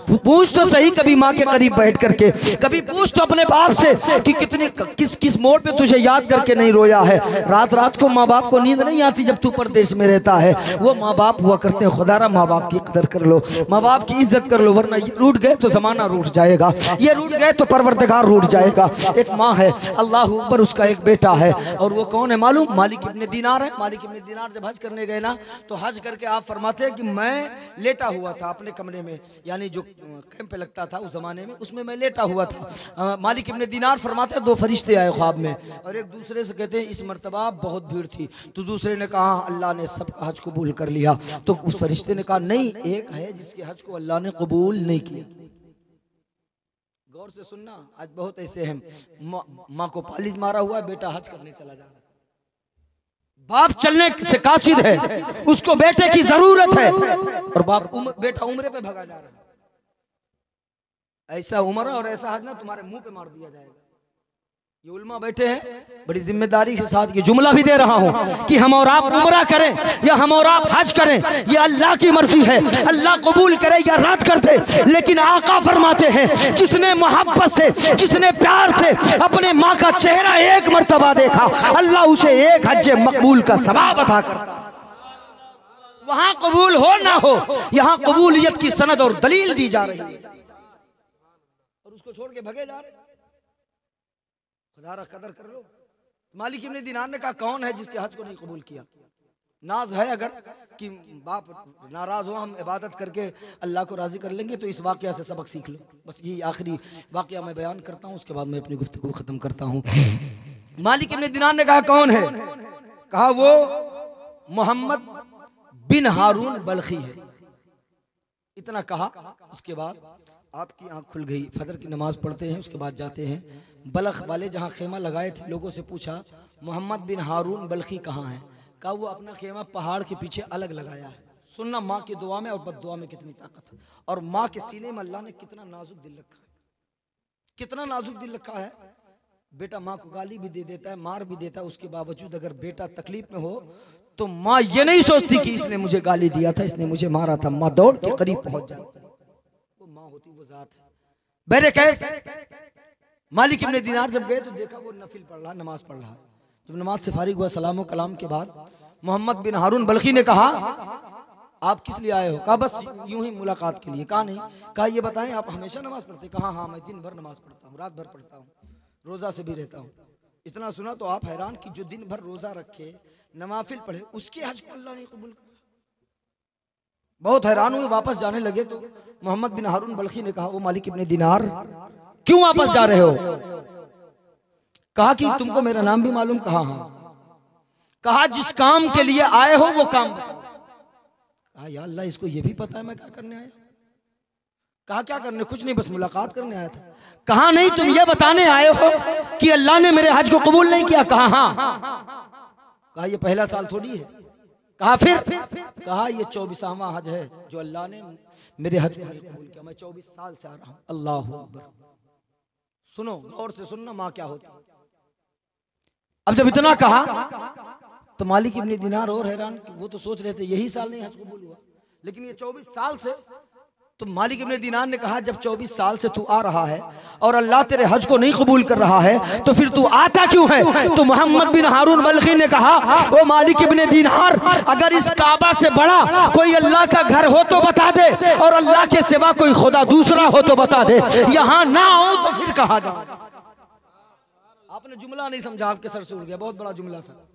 पूछ तो सही कभी माँ के करीब बैठ करके, कभी पूछ तो अपने बाप से कि कितने किस मोड़ पे तुझे याद करके नहीं रोया है। रात रात को माँ बाप को नींद नहीं आती जब तू परदेश में रहता है। वो माँ बाप हुआ करते हैं, खुदारा माँ बाप की कदर कर लो, माँ बाप की इज्जत कर लो, वरना ये रूठ गए तो जमाना रूठ जाएगा, ये रूठ गए तो परवरदिगार रूठ जाएगा। एक माँ है, अल्लाह अकबर, उसका एक बेटा है, और वो कौन है मालूम? मालिक इब्ने दीनार है। मालिक इब्ने दीनार जब हज करने गए ना, तो हज करके आप फरमाते हैं कि मैं लेटा हुआ था अपने कमरे में, यानी जो कैंप पे लगता था उस जमाने में, उसमें मैं लेटा हुआ था। मालिक इब्ने दीनार फरमाते हैं 2 फरिश्ते आए ख्वाब में, और एक दूसरे से कहते हैं इस मर्तबा बहुत भीड़ थी। तो दूसरे ने कहा अल्लाह ने सबका हज कबूल कर लिया। तो उस फरिश्ते ने कहा नहीं, एक है जिसके हज को अल्लाह ने कबूल नहीं किया। गौर से सुनना, आज बहुत ऐसे हैं, माँ को पालिश मारा हुआ है, बेटा हज करने चला जा रहा है, बाप चलने से कासिर है, उसको बेटे की जरूरत है, और बेटा उम्रे पे भगा जा रहा है। ऐसा उम्र और ऐसा हज ना तुम्हारे मुंह पे मार दिया जाएगा। ये उल्मा बैठे हैं, बड़ी जिम्मेदारी के साथ ये जुमला भी दे रहा हूं कि हम और आप उम्रा करें या हम और आप हज करें, ये अल्लाह की मर्जी है, अल्लाह कबूल करे या रद्द कर दे। लेकिन आका फरमाते हैं जिसने मोहब्बत से, जिसने प्यार से अपने माँ का चेहरा एक मर्तबा देखा, अल्लाह उसे एक हज मकबूल का सवाब अता करता। वहां कबूल हो ना हो, यहाँ कबूलियत की सनद और दलील दी जा रही है, और उसको छोड़ के भगे जा रहे। खुदारा कदर कर लो। मालिक इब्ने दीनार ने कहा कौन है जिसके हज को नहीं कबूल किया? नाज है अगर कि बाप नाराज हो, हम इबादत करके अल्लाह को राजी कर लेंगे, तो इस वाकया से सबक सीख लो। बस यही आखिरी वाकया मैं बयान करता हूँ, उसके बाद मैं अपनी गुफ्तगू खत्म करता हूँ। मालिक इब्ने दीनार ने कहा कौन है? कहा वो मोहम्मद बिन हारून बल्खी है। इतना कहा, उसके बाद आपकी आंख खुल गई। फजर की नमाज पढ़ते हैं, उसके बाद जाते हैं बलख वाले जहाँ खेमा लगाए थे, लोगों से पूछा मोहम्मद बिन हारून बल्खी कहाँ है? कहा वो अपना खेमा पहाड़ के पीछे अलग लगाया है। सुनना, माँ की दुआ में और बद्दुआ में कितनी ताकत है, और माँ के सीने में अल्लाह ने कितना नाजुक दिल रखा है, कितना नाजुक दिल रखा है। बेटा माँ को गाली भी दे देता है, मार भी देता है, उसके बावजूद अगर बेटा तकलीफ में हो तो माँ ये नहीं सोचती कि इसने मुझे गाली दिया था, इसने मुझे मारा था, माँ दौड़ के करीब पहुंच जाती। वो माँ होती, वो जात है। मेरे कैफ मालिक इब्ने दीनार जब गए तो देखा वो नफिल पढ़ रहा, नमाज पढ़ रहा। जब नमाज से फारिग हुआ, सलाम कलाम के बाद मोहम्मद बिन हारून बल्खी ने कहा आप किस लिए आए हो? कहा बस यूं ही मुलाकात के लिए। कहा नहीं। कहा ये बताएं आप हमेशा नमाज पढ़ते? कहा हाँ मैं दिन भर नमाज पढ़ता हूँ, रात भर पढ़ता हूँ, रोजा से भी रहता हूँ। इतना सुना तो आप हैरान कि जो दिन भर रोजा रखे, नवाफिल पढ़े, उसके हज को अल्लाह नहीं कबूल कर। बहुत हैरान हुए, वापस जाने लगे तो मोहम्मद बिन हारून बल्खी ने कहा वो मालिक इब्ने दीनार क्यों वापस जा रहे हो? कहा कि तुमको मेरा नाम भी मालूम? कहा हाँ। कहा जिस काम के लिए आए हो वो काम बताओ। कहा या अल्लाह इसको ये भी पता है मैं क्या करने आया? कहा क्या करने? कुछ नहीं, बस मुलाकात करने आया था। कहा नहीं, तुम ये बताने आए हो कि अल्लाह ने मेरे हज को कबूल नहीं किया? कहा हाँ। कहा ये पहला साल थोड़ी है। कहा फिर? कहा ये 24वां हज है जो अल्लाह ने मेरे हज को नहीं कबूल किया। मैं 24 साल से आ रहा हूं। अल्लाह अकबर। सुनो, गौर से सुनना माँ क्या होती। अब जब इतना कहा तो मालिक इब्ने दीनार और हैरान, वो तो सोच रहे थे यही साल नहीं हज कबूल हुआ, लेकिन ये 24 साल से। तो मालिक इब्ने दीनार ने कहा जब 24 साल से तू आ रहा है और अल्लाह तेरे हज को नहीं कबूल कर रहा है तो फिर तू आता क्यों है? तो मोहम्मद बिन हारून बल्खी ने कहा ओ मालिक इब्ने दीनार, अगर इस काबा से बड़ा कोई अल्लाह का घर हो तो बता दे, और अल्लाह के सिवा कोई खुदा दूसरा हो तो बता दे। यहाँ ना हो तो फिर कहाँ जाओ? आपने जुमला नहीं समझा, आपके सर से उड़ गया, बहुत बड़ा जुमला था।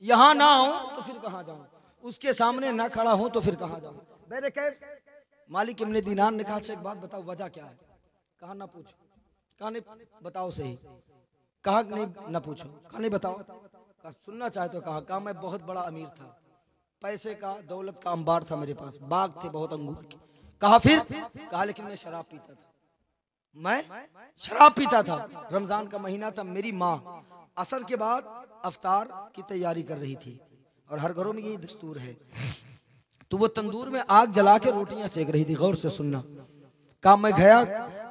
यहाँ ना हो तो फिर कहाँ जाऊं? उसके सामने ना खड़ा हो तो फिर कहाँ जाऊं? मेरे कैफ मालिक इब्ने दीनार ने कहा एक बात बताओ, वजह क्या है? कहा ना पूछ। कहा नहीं बताओ सही, कहा नहीं ना पूछो, कहा नहीं बताओ, कहा सुनना चाहे तो कहा मैं बहुत बड़ा अमीर था, पैसे का दौलत का अंबार था मेरे पास, बाग थे बहुत अंगूर के। कहा फिर? कहा लेकिन मैं शराब पीता था, मैं शराब पीता था। रमजान का महीना था, मेरी माँ असर के बाद अफ्तार की तैयारी कर रही थी और हर घरों में यही दस्तूर है, तो वो तंदूर में आग जला के रोटियां सेक रही थी। गौर से सुनना। कहा मैं गया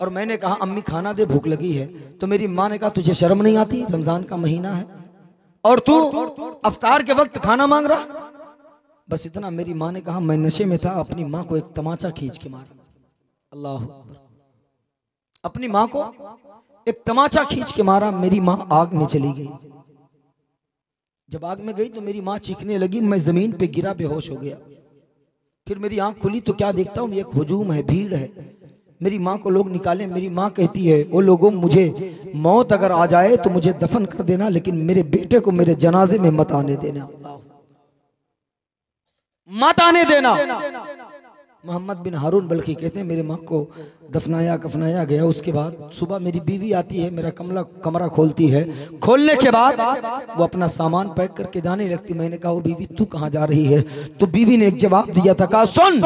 और मैंने कहा अम्मी खाना दे, भूख लगी है। तो मेरी माँ ने कहा तुझे शर्म नहीं आती, रमजान का महीना है और तू अफ्तार के वक्त खाना मांग रहा? बस इतना। मेरी माँ ने कहा मैं नशे में था, अपनी माँ को एक तमाचा खींच के मारा। अल्लाह अकबर। अपनी माँ को एक तमाचा खींच के मारा। मेरी माँ आग में चली गई। जब आग में गई तो मेरी माँ चीखने लगी, मैं जमीन पे गिरा, बेहोश हो गया। फिर मेरी आंख खुली तो क्या देखता हूँ, एक हुजूम है, भीड़ है। मेरी माँ को लोग निकाले। मेरी माँ कहती है वो लोगों, मुझे मौत अगर आ जाए तो मुझे दफन कर देना, लेकिन मेरे बेटे को मेरे जनाजे में मत आने देना, मत आने देना। मोहम्मद बिन हारून बल्कि कहते हैं मेरी माँ को दफनाया कफनाया गया। उसके बाद सुबह मेरी बीवी आती है, मेरा कमरा खोलती है। खोलने के बाद वो अपना सामान पैक करके जाने लगती। मैंने कहा वो बीवी तू कहाँ जा रही है? तो बीवी ने एक जवाब दिया था, कहा सुन,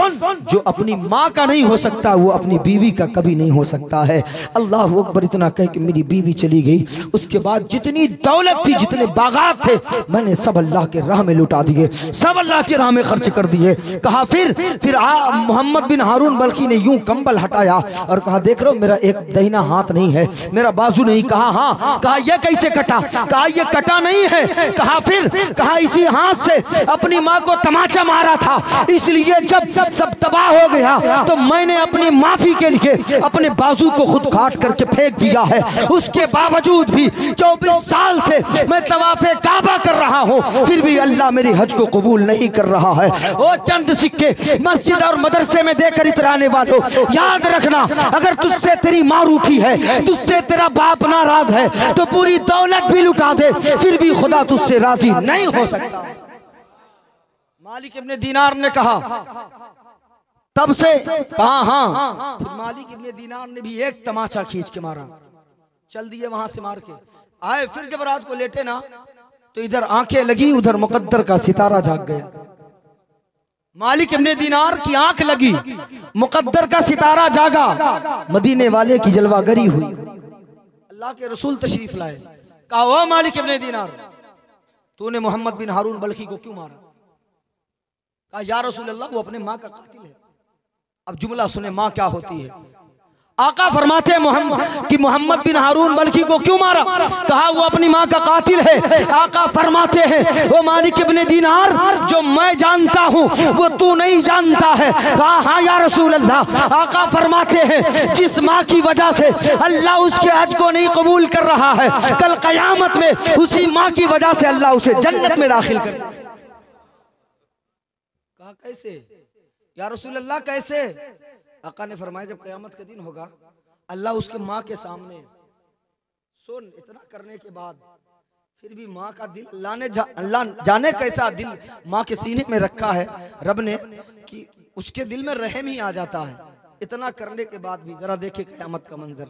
जो अपनी माँ का नहीं हो सकता वो अपनी बीवी का कभी नहीं हो सकता है। अल्लाह अकबर। इतना कह के मेरी बीवी चली गई। उसके बाद जितनी दौलत थी, जितने बागात थे, मैंने सब अल्लाह के राह में लुटा दिए, सब अल्लाह के राह में खर्च कर दिए। कहा फिर मोहम्मद बिन हारून बल्कि ने यूं कंबल हटाया और कहा देख रहे हो मेरा एक दहिना हाथ नहीं है, मेरा बाजू नहीं। कहा हाँ। कहा यह कैसे कटा? कहा यह कटा नहीं है। कहा फिर? कहा इसी हाथ से अपनी माँ को तमाचा मारा था, इसलिए जब सब तबाह हो गया तो मैंने अपनी माफी के लिए अपने बाजू को खुद काट करके फेंक दिया है। उसके बावजूद भी 24 साल से मैं तवाफे काबा कर रहा हूँ, फिर भी अल्लाह मेरी हज को कबूल नहीं कर रहा है। वो चंद सिक्के मस्जिद और मदरसे में देकर इतराने वालों, याद रखना अगर तुझसे तेरी माँ रूठी है, तुझसे तेरा बाप नाराज है, तो पूरी दौलत भी लुटा दे, फिर भी खुदा तुझसे राजी नहीं हो सकता। मालिक इब्ने दीनार ने कहा, तब से कहा हाँ। फिर मालिक इब्ने दीनार ने भी एक तमाचा खींच के मारा, चल दिए वहां से मार के आए। फिर जब रात को लेटे ना तो इधर आंखें लगी, उधर मुकद्दर का सितारा जाग गया। मालिक इब्ने दीनार की आंख लगी, मुकद्दर का सितारा जागा, मदीने वाले की जलवागरी हुई। अल्लाह के रसूल तशरीफ लाए। कहा ओ मालिक इब्ने दीनार, तूने मोहम्मद बिन हारून बल्खी को क्यों मारा? कहा या रसूल अल्लाह वो अपने माँ का कातिल है। अब जुमला सुने, माँ क्या होती है। आका फरमाते हैं कि मोहम्मद बिन हारून बल्खी को क्यों मारा? कहा वो अपनी माँ का कातिल है। आका फरमाते हैं वो मालिक इब्ने दीनार, जो मैं जानता हूँ वो तू नहीं जानता है। कहा हाँ या रसूल अल्लाह। आका फरमाते हैं जिस माँ की वजह से अल्लाह उसके हज को नहीं कबूल कर रहा है, कल कयामत में उसी माँ की वजह से अल्लाह उसे जन्नत में दाखिल कर। कहा कैसे या रसूल अल्लाह, कैसे? आका ने फरमाया जब कयामत का दिन होगा, अल्लाह उसके माँ के सामने, सुन, इतना करने के बाद फिर भी माँ का दिल अल्लाह जाने कैसा दिल माँ के सीने में रखा है रब ने कि उसके दिल में रहम ही आ जाता है। इतना करने के बाद भी जरा देखे कयामत का मंजर।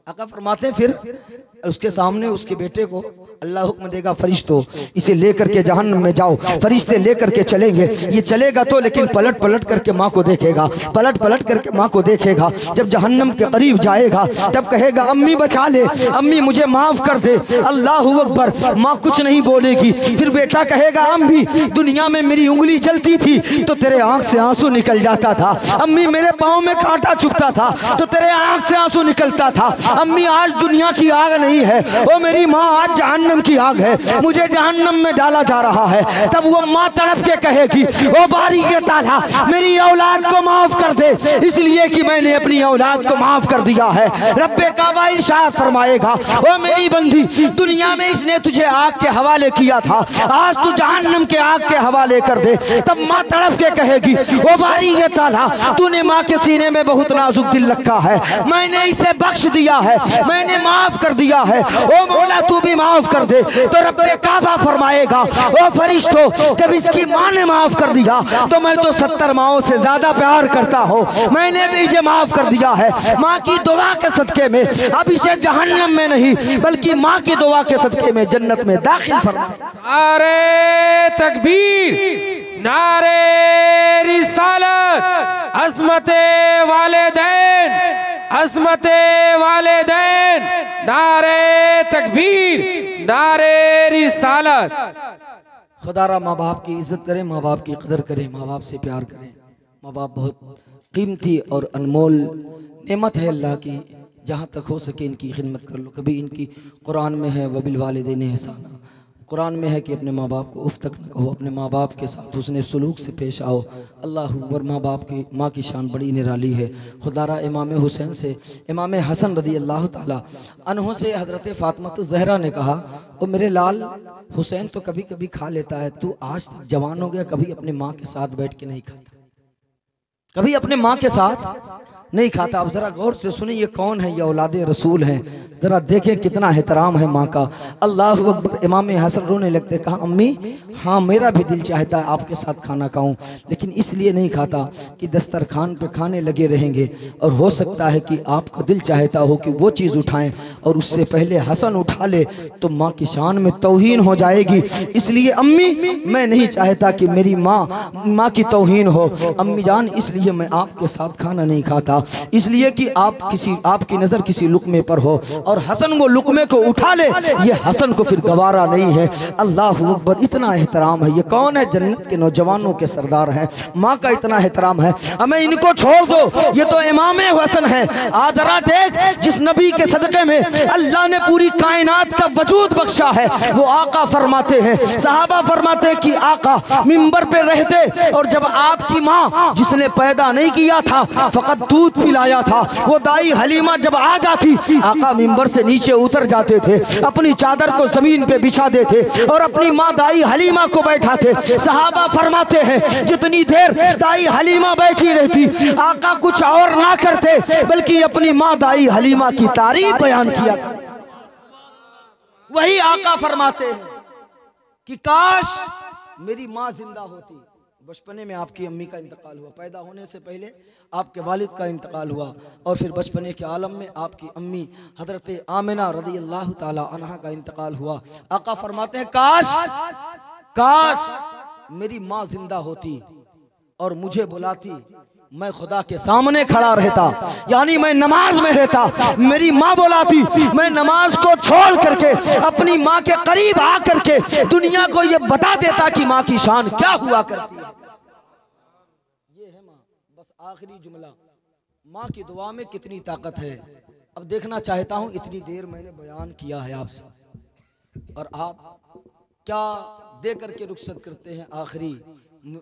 आका फरमाते हैं फिर उसके सामने उसके बेटे को अल्लाह हुक्म देगा, फरिश्तों इसे लेकर के जहन्नम में जाओ। फरिश्ते लेकर के चलेंगे, ये चलेगा तो लेकिन पलट पलट करके माँ को देखेगा, पलट पलट करके माँ को देखेगा। जब जहन्नम के करीब जाएगा तब कहेगा अम्मी बचा ले, अम्मी मुझे माफ कर दे। अल्लाह अकबर। माँ कुछ नहीं बोलेगी। फिर बेटा कहेगा अम्मी दुनिया में मेरी उंगली जलती थी तो तेरे आंख से आंसू निकल जाता था, अम्मी मेरे पाँव में कांटा चुभता था तो तेरे आंख से आंसू निकलता था, अम्मी आज दुनिया की आग नहीं है, वो मेरी माँ आज जहन्नम की आग है, मुझे जहन्नम में डाला जा रहा है। तब वो माँ तड़प के कहेगी ओ बारी के ताला मेरी औलाद को माफ कर दे, इसलिए कि मैंने अपनी औलाद को माफ कर दिया है। रब्बे काबा इरशाद फरमाएगा ओ मेरी बंदी दुनिया में इसने तुझे आग के हवाले किया था, आज तू जहन्नम के आग के हवाले कर दे। तब माँ तड़प के कहेगी ओ बारी के ताला तूने माँ के सीने में बहुत नाजुक दिल रखा है, मैंने इसे बख्श दिया है, है, मैंने माफ कर दिया है, ओ मौला तू भी माफ कर दे। तो रब्बे काबा फरमाएगा, ओ फरिश्तों, जब इसकी माँ ने माफ कर दिया तो मैं तो 70 माओं से ज्यादा प्यार करता हूँ, मैंने भी इसे माफ कर दिया है। माँ की दुआ के सदके में अब इसे जहन्नम में नहीं बल्कि माँ की दुआ के सदके में जन्नत में दाखिल फरमा। नारे तकबीर, नारे रिसालत, अज़मते वालिदैन, अज़मते वालिदैन, नारे तकबीर, नारे रिसालत। खुदारा माँ बाप की इज्जत करें, माँ बाप की कदर करें, माँ बाप से प्यार करें। माँ बाप बहुत कीमती और अनमोल नेमत है अल्लाह की, जहाँ तक हो सके इनकी खिदमत कर लो। कभी इनकी कुरान में है वबिल वालिदैन एहसाना, कुरान में है कि अपने माँ बाप को उफ तक न कहो, अपने माँ बाप के साथ उसने सलूक से पेश आओ। अल्लाह अकबर, माँ की शान बड़ी निराली है। खुदारा इमाम हुसैन से, इमाम हसन रदी अल्लाह ताला अन्हों से हज़रत फ़ातिमा ज़हरा ने कहा, ओ मेरे लाल हुसैन तो कभी कभी खा लेता है, तू आज तक जवान हो गया कभी अपने माँ के साथ बैठ के नहीं खाता, कभी अपने माँ के साथ नहीं खाता। अब जरा गौर से सुनिए, ये कौन है? ये औलादे रसूल हैं, जरा देखें कितना एहतराम है माँ का। अल्लाह अकबर। इमाम हसन रोने लगते, कहा अम्मी हाँ मेरा भी दिल चाहता है आपके साथ खाना खाऊं, लेकिन इसलिए नहीं खाता कि दस्तरखान पे खाने लगे रहेंगे और हो सकता है कि आपका दिल चाहता हो कि वो चीज़ उठाएं और उससे पहले हसन उठा ले तो माँ की शान में तौहीन हो जाएगी, इसलिए अम्मी मैं नहीं चाहता कि मेरी माँ की तौहीन हो। अम्मी जान इसलिए मैं आपके साथ खाना नहीं खाता, इसलिए कि आपकी नजर किसी लुकमे पर हो और हसन वो लुकमे को उठा ले, ये हसन को फिर गवारा नहीं है। अल्लाह अकबर। इतना एहतराम है। ये कौन है? जन्नत के नौजवानों के सरदार हैं। माँ का इतना एहतराम है, हमें इनको छोड़ दो, ये तो इमाम हसन है। आदरा देख, जिस नबी के सदके में अल्लाह ने पूरी कायनात का वजूद बख्शा है, वो आका फरमाते हैं, सहाबा फरमाते हैं कि आका मिंबर पे रहते और जब आपकी माँ जिसने पैदा नहीं किया था फकत दूध पिलाया था, वो दाई हलीमा जब आ जाती आका मिंबर से नीचे उतर जाते थे, अपनी चादर को जमीन पे बिछा देते और अपनी माँ दाई हलीमा को बैठाते। सहाबा फरमाते हैं जितनी देर दाई हलीमा बैठी रहती आका कुछ और ना करते बल्कि अपनी माँ दाई हलीमा की तारीफ बयान किया। वही आका फरमाते हैं कि काश मेरी माँ जिंदा होती। बचपने में आपकी अम्मी का इंतकाल हुआ, पैदा होने से पहले आपके वालिद का इंतकाल हुआ और फिर बचपने के आलम में आपकी अम्मी हजरत आमिना रज़ी अल्लाह ताला अन्हा का इंतकाल हुआ। आका फरमाते हैं काश काश मेरी माँ जिंदा होती और मुझे बुलाती, मैं खुदा के सामने खड़ा रहता, यानी मैं नमाज में रहता, मेरी माँ बुलाती, मैं नमाज को छोड़ करके अपनी माँ के करीब आ करके दुनिया को ये बता देता कि माँ की शान क्या हुआ करती है। ये है माँ। बस आखिरी जुमला, माँ की दुआ में कितनी ताकत है। अब देखना चाहता हूँ, इतनी देर मैंने बयान किया है आपसे और आप क्या दे करके रुखसत करते हैं। आखिरी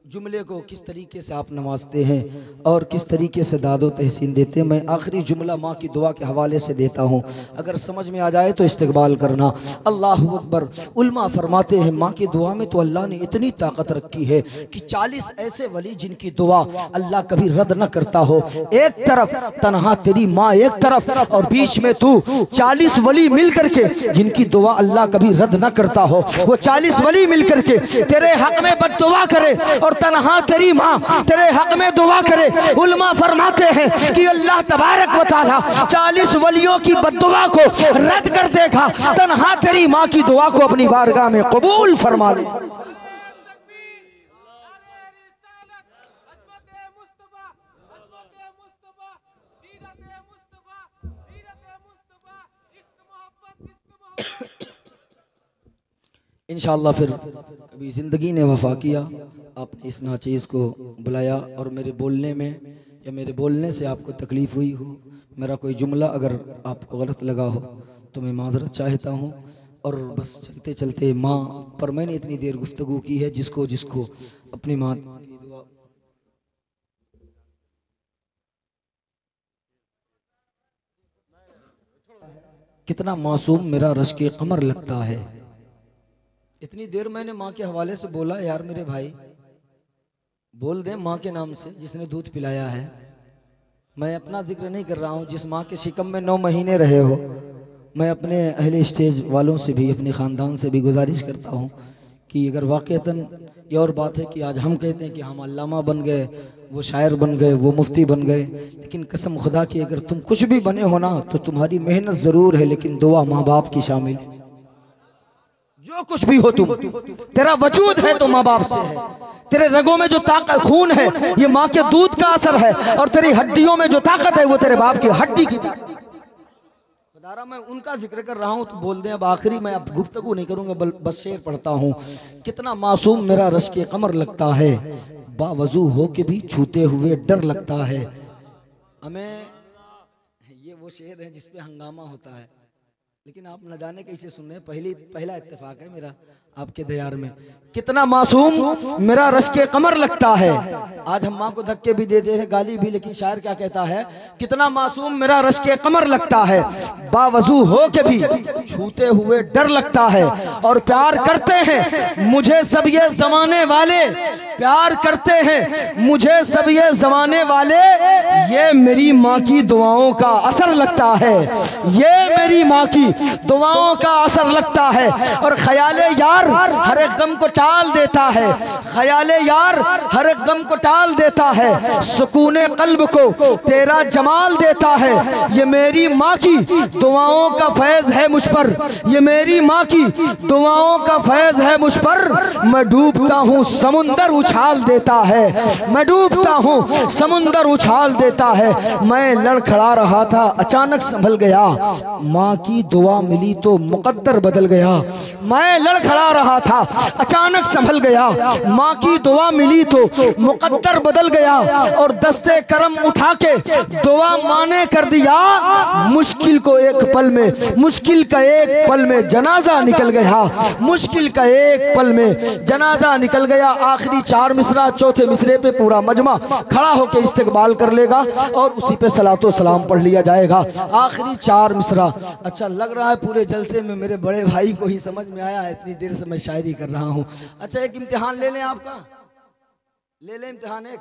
जुमले को किस तरीके से आप नवाजते हैं और किस तरीके से दादो तहसीन देते हैं। मैं आखिरी जुमला माँ की दुआ के हवाले से देता हूँ, अगर समझ में आ जाए तो इस्तकबाल करना। अल्लाह अकबर। उल्मा फरमाते हैं माँ की दुआ में तो अल्लाह ने इतनी ताकत रखी है कि 40 ऐसे वली जिनकी दुआ अल्लाह कभी रद्द न करता हो। एक तरफ तन्हा तेरी माँ एक तरफ और बीच में तू, 40 वली मिल करके जिनकी दुआ अल्लाह कभी रद्द न करता हो। वो 40 वली मिल करके तेरे हक में बद्दुआ करे और तन्हा तेरी माँ तेरे हक में दुआ करे। उल्मा फरमाते हैं कि अल्लाह तबारक व तआला 40 वलियों की बद्दुआ को रद्द कर देगा, तन्हा तेरी माँ की दुआ को अपनी बारगाह में कबूल फरमा ले। इंशाअल्लाह फिर कभी ज़िंदगी ने वफा किया, आपने इस नाचीज़ को बुलाया और मेरे बोलने में या मेरे बोलने से आपको तकलीफ़ हुई हो, मेरा कोई जुमला अगर आपको गलत लगा हो तो मैं माज़रत चाहता हूँ। और बस चलते चलते माँ पर मैंने इतनी देर गुफ्तगू की है, जिसको जिसको अपनी माँ की दुआ। कितना मासूम मेरा रश्के कमर लगता है। इतनी देर मैंने माँ के हवाले से बोला, यार मेरे भाई बोल दे माँ के नाम से जिसने दूध पिलाया है। मैं अपना जिक्र नहीं कर रहा हूँ, जिस माँ के शिकम में 9 महीने रहे हो, मैं अपने अहले स्टेज वालों से भी, अपने ख़ानदान से भी गुजारिश करता हूँ कि अगर वाक़तन ये और बात है कि आज हम कहते हैं कि हम अल्लामा बन गए, वो शायर बन गए, वो मुफ्ती बन गए, लेकिन कसम खुदा की अगर तुम कुछ भी बने हो ना तो तुम्हारी मेहनत ज़रूर है, लेकिन दुआ माँ बाप की शामिल है। जो कुछ भी हो तुम, तेरा वजूद है तो माँ बाप से है, तेरे रगों में जो ताकत खून है ये माँ के दूध का असर है, और तेरी हड्डियों में जो ताकत है वो तेरे बाप की हड्डी की ताकत। खुदारा मैं उनका जिक्र कर रहा हूँ तो बोल दें अब आखिरी, मैं अब गुफ्तगू नहीं करूँगा, बस शेर पढ़ता हूँ। कितना मासूम मेरा रश के कमर लगता है, बावजू हो के भी छूते हुए डर लगता है। हमें ये वो शेर है जिसपे हंगामा होता है, लेकिन आप न जाने कैसे सुन रहे हैं। पहला इत्तेफाक है मेरा आपके दयार में। कितना मासूम मेरा रश के कमर लगता है, आज हम माँ को धक्के भी देते हैं, गाली भी, लेकिन शायर क्या कहता है, कितना मासूम मेरा रश के कमर लगता है, बावजू हो के भी छूते हुए डर लगता है। और प्यार करते हैं मुझे सब ये जमाने वाले, प्यार करते हैं मुझे सब ये जमाने वाले, ये मेरी माँ की दुआओं का असर लगता है, ये मेरी माँ की दुआओं का असर लगता है। और ख्याले यार हर एक गम को टाल देता है, ख्याले यार हर एक गम को टाल देता है, सुकूने कल्ब को तेरा जमाल देता है। ये मेरी माँ की दुआओं का फैज़ है मुझ पर, ये मेरी माँ की दुआओं का फैज़ है मुझ पर। मैं डूबता हूँ समुंदर उछाल देता है, मैं डूबता हूँ समुंदर उछाल देता है। मैं लड़खड़ा रहा था अचानक संभल गया, माँ की दुआ मिली तो मुकद्दर बदल गया। मैं लड़खड़ा रहा था अचानक संभल गया, माँ की दुआ मिली तो मुकद्दर बदल गया। और दस्ते करम उठा के दुआ माँ ने कर दिया, मुश्किल को एक पल में, मुश्किल का एक पल में जनाजा निकल गया, मुश्किल का एक पल में जनाजा निकल गया। आखिरी 4 मिसरा, चौथे मिसरे पे पूरा मजमा खड़ा होकर इस्तकबाल कर लेगा और उसी पे सलातो सलाम पढ़ लिया जाएगा। आखिरी 4 मिसरा। अच्छा लग रहा है पूरे जलसे में मेरे बड़े भाई को ही समझ में आया है, इतनी देर से मैं शायरी कर रहा हूँ। अच्छा एक इम्तिहान ले लें, आपका ले लें इम्तिहान एक।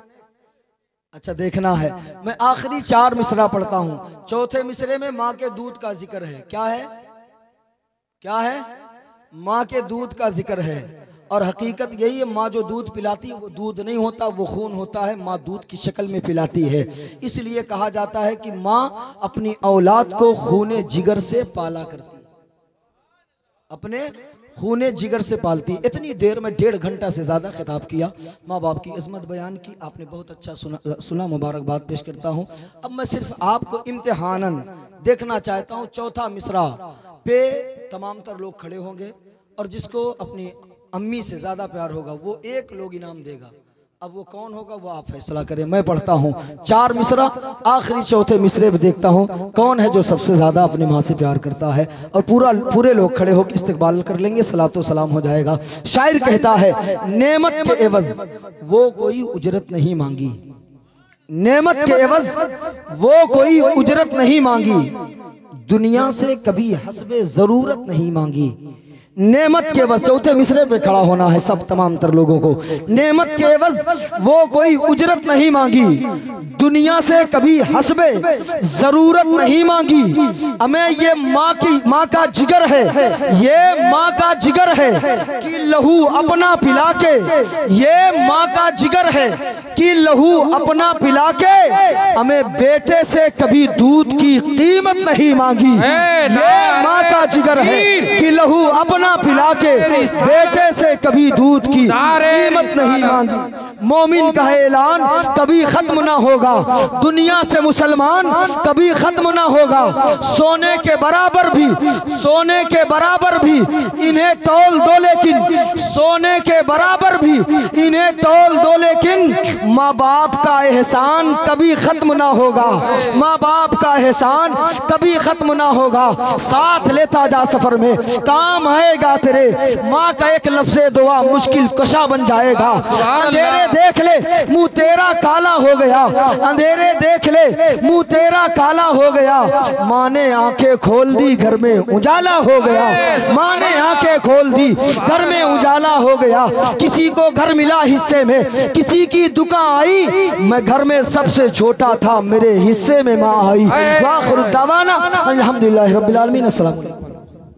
अच्छा देखना है, मैं आखिरी 4 मिसरा पढ़ता हूँ। चौथे मिसरे में माँ के दूध का जिक्र है। क्या है, क्या है? माँ के दूध का जिक्र है। और हकीकत यही है, माँ जो दूध पिलाती है वो दूध नहीं होता, वो खून होता है। माँ दूध की शक्ल में पिलाती है, इसलिए कहा जाता है कि माँ अपनी औलाद को खूने जिगर से पाला करती, अपने खूने जिगर से पालती। इतनी देर में 1.5 घंटा से ज़्यादा खिताब किया, माँ बाप की इज़्ज़त बयान की, आपने बहुत अच्छा सुना, मुबारकबाद पेश करता हूँ। अब मैं सिर्फ आपको इम्तिहानन देखना चाहता हूँ। चौथा मिसरा पे तमाम तर लोग खड़े होंगे और जिसको अपनी अम्मी से ज़्यादा प्यार होगा वो एक लोग इनाम देगा। अब वो कौन होगा वो आप फैसला करें। मैं पढ़ता हूँ 4 मिसरा, आखिरी चौथे मिसरे पे देखता हूँ कौन है जो सबसे ज़्यादा अपनी माँ से प्यार करता है। और पूरे लोग खड़े होकर इस्तकबाल कर लेंगे, सलातो सलाम हो जाएगा। शायर कहता है, नेमत के एवज वो कोई उजरत नहीं मांगी, नेमत के एवज वो कोई उजरत नहीं मांगी, दुनिया से कभी हस्बे ज़रूरत नहीं मांगी। नेमत के एवज, चौथे मिसरे पे खड़ा होना है सब तमाम तर लोगों को। नेमत के एवज वो कोई उजरत नहीं मांगी, दुनिया से कभी हस्बे जरूरत नहीं मांगी। हमें ये माँ का जिगर है, ये माँ का जिगर है कि लहू अपना पिला के, ये माँ का जिगर है कि लहू अपना पिला के हमें बेटे से कभी दूध की कीमत नहीं मांगी। ये माँ का जिगर है कि लहू अपना पिला के बेटे से कभी दूध की कीमत नहीं मांगी। मोमिन का ऐलान कभी खत्म ना होगा, दुनिया से मुसलमान कभी खत्म ना होगा। सोने के बराबर भी, सोने के बराबर भी इन्हें तौल दो, लेकिन सोने के बराबर भी इन्हें तौल दो, लेकिन माँ बाप का एहसान कभी खत्म ना होगा, माँ बाप का एहसान कभी खत्म ना होगा। साथ लेता जा सफर में, काम आएगा तेरे, माँ का एक लफ्ज़े दुआ मुश्किल कशा बन जाएगा। अंधेरे देख ले मुंह तेरा काला हो गया, अंधेरे देख ले मुंह तेरा काला हो गया। माँ ने आंखें खोल दी घर में उजाला हो गया, माँ ने आंखें आंखें खोल दी, घर में उजाला हो गया, किसी को घर मिला हिस्से में, किसी की दुकान आई, मैं घर में सबसे छोटा था, मेरे हिस्से में माँ आई। वाखिर दावाना अल्हम्दुलिल्लाहि रब्बिल आलमीन। अस्सलाम।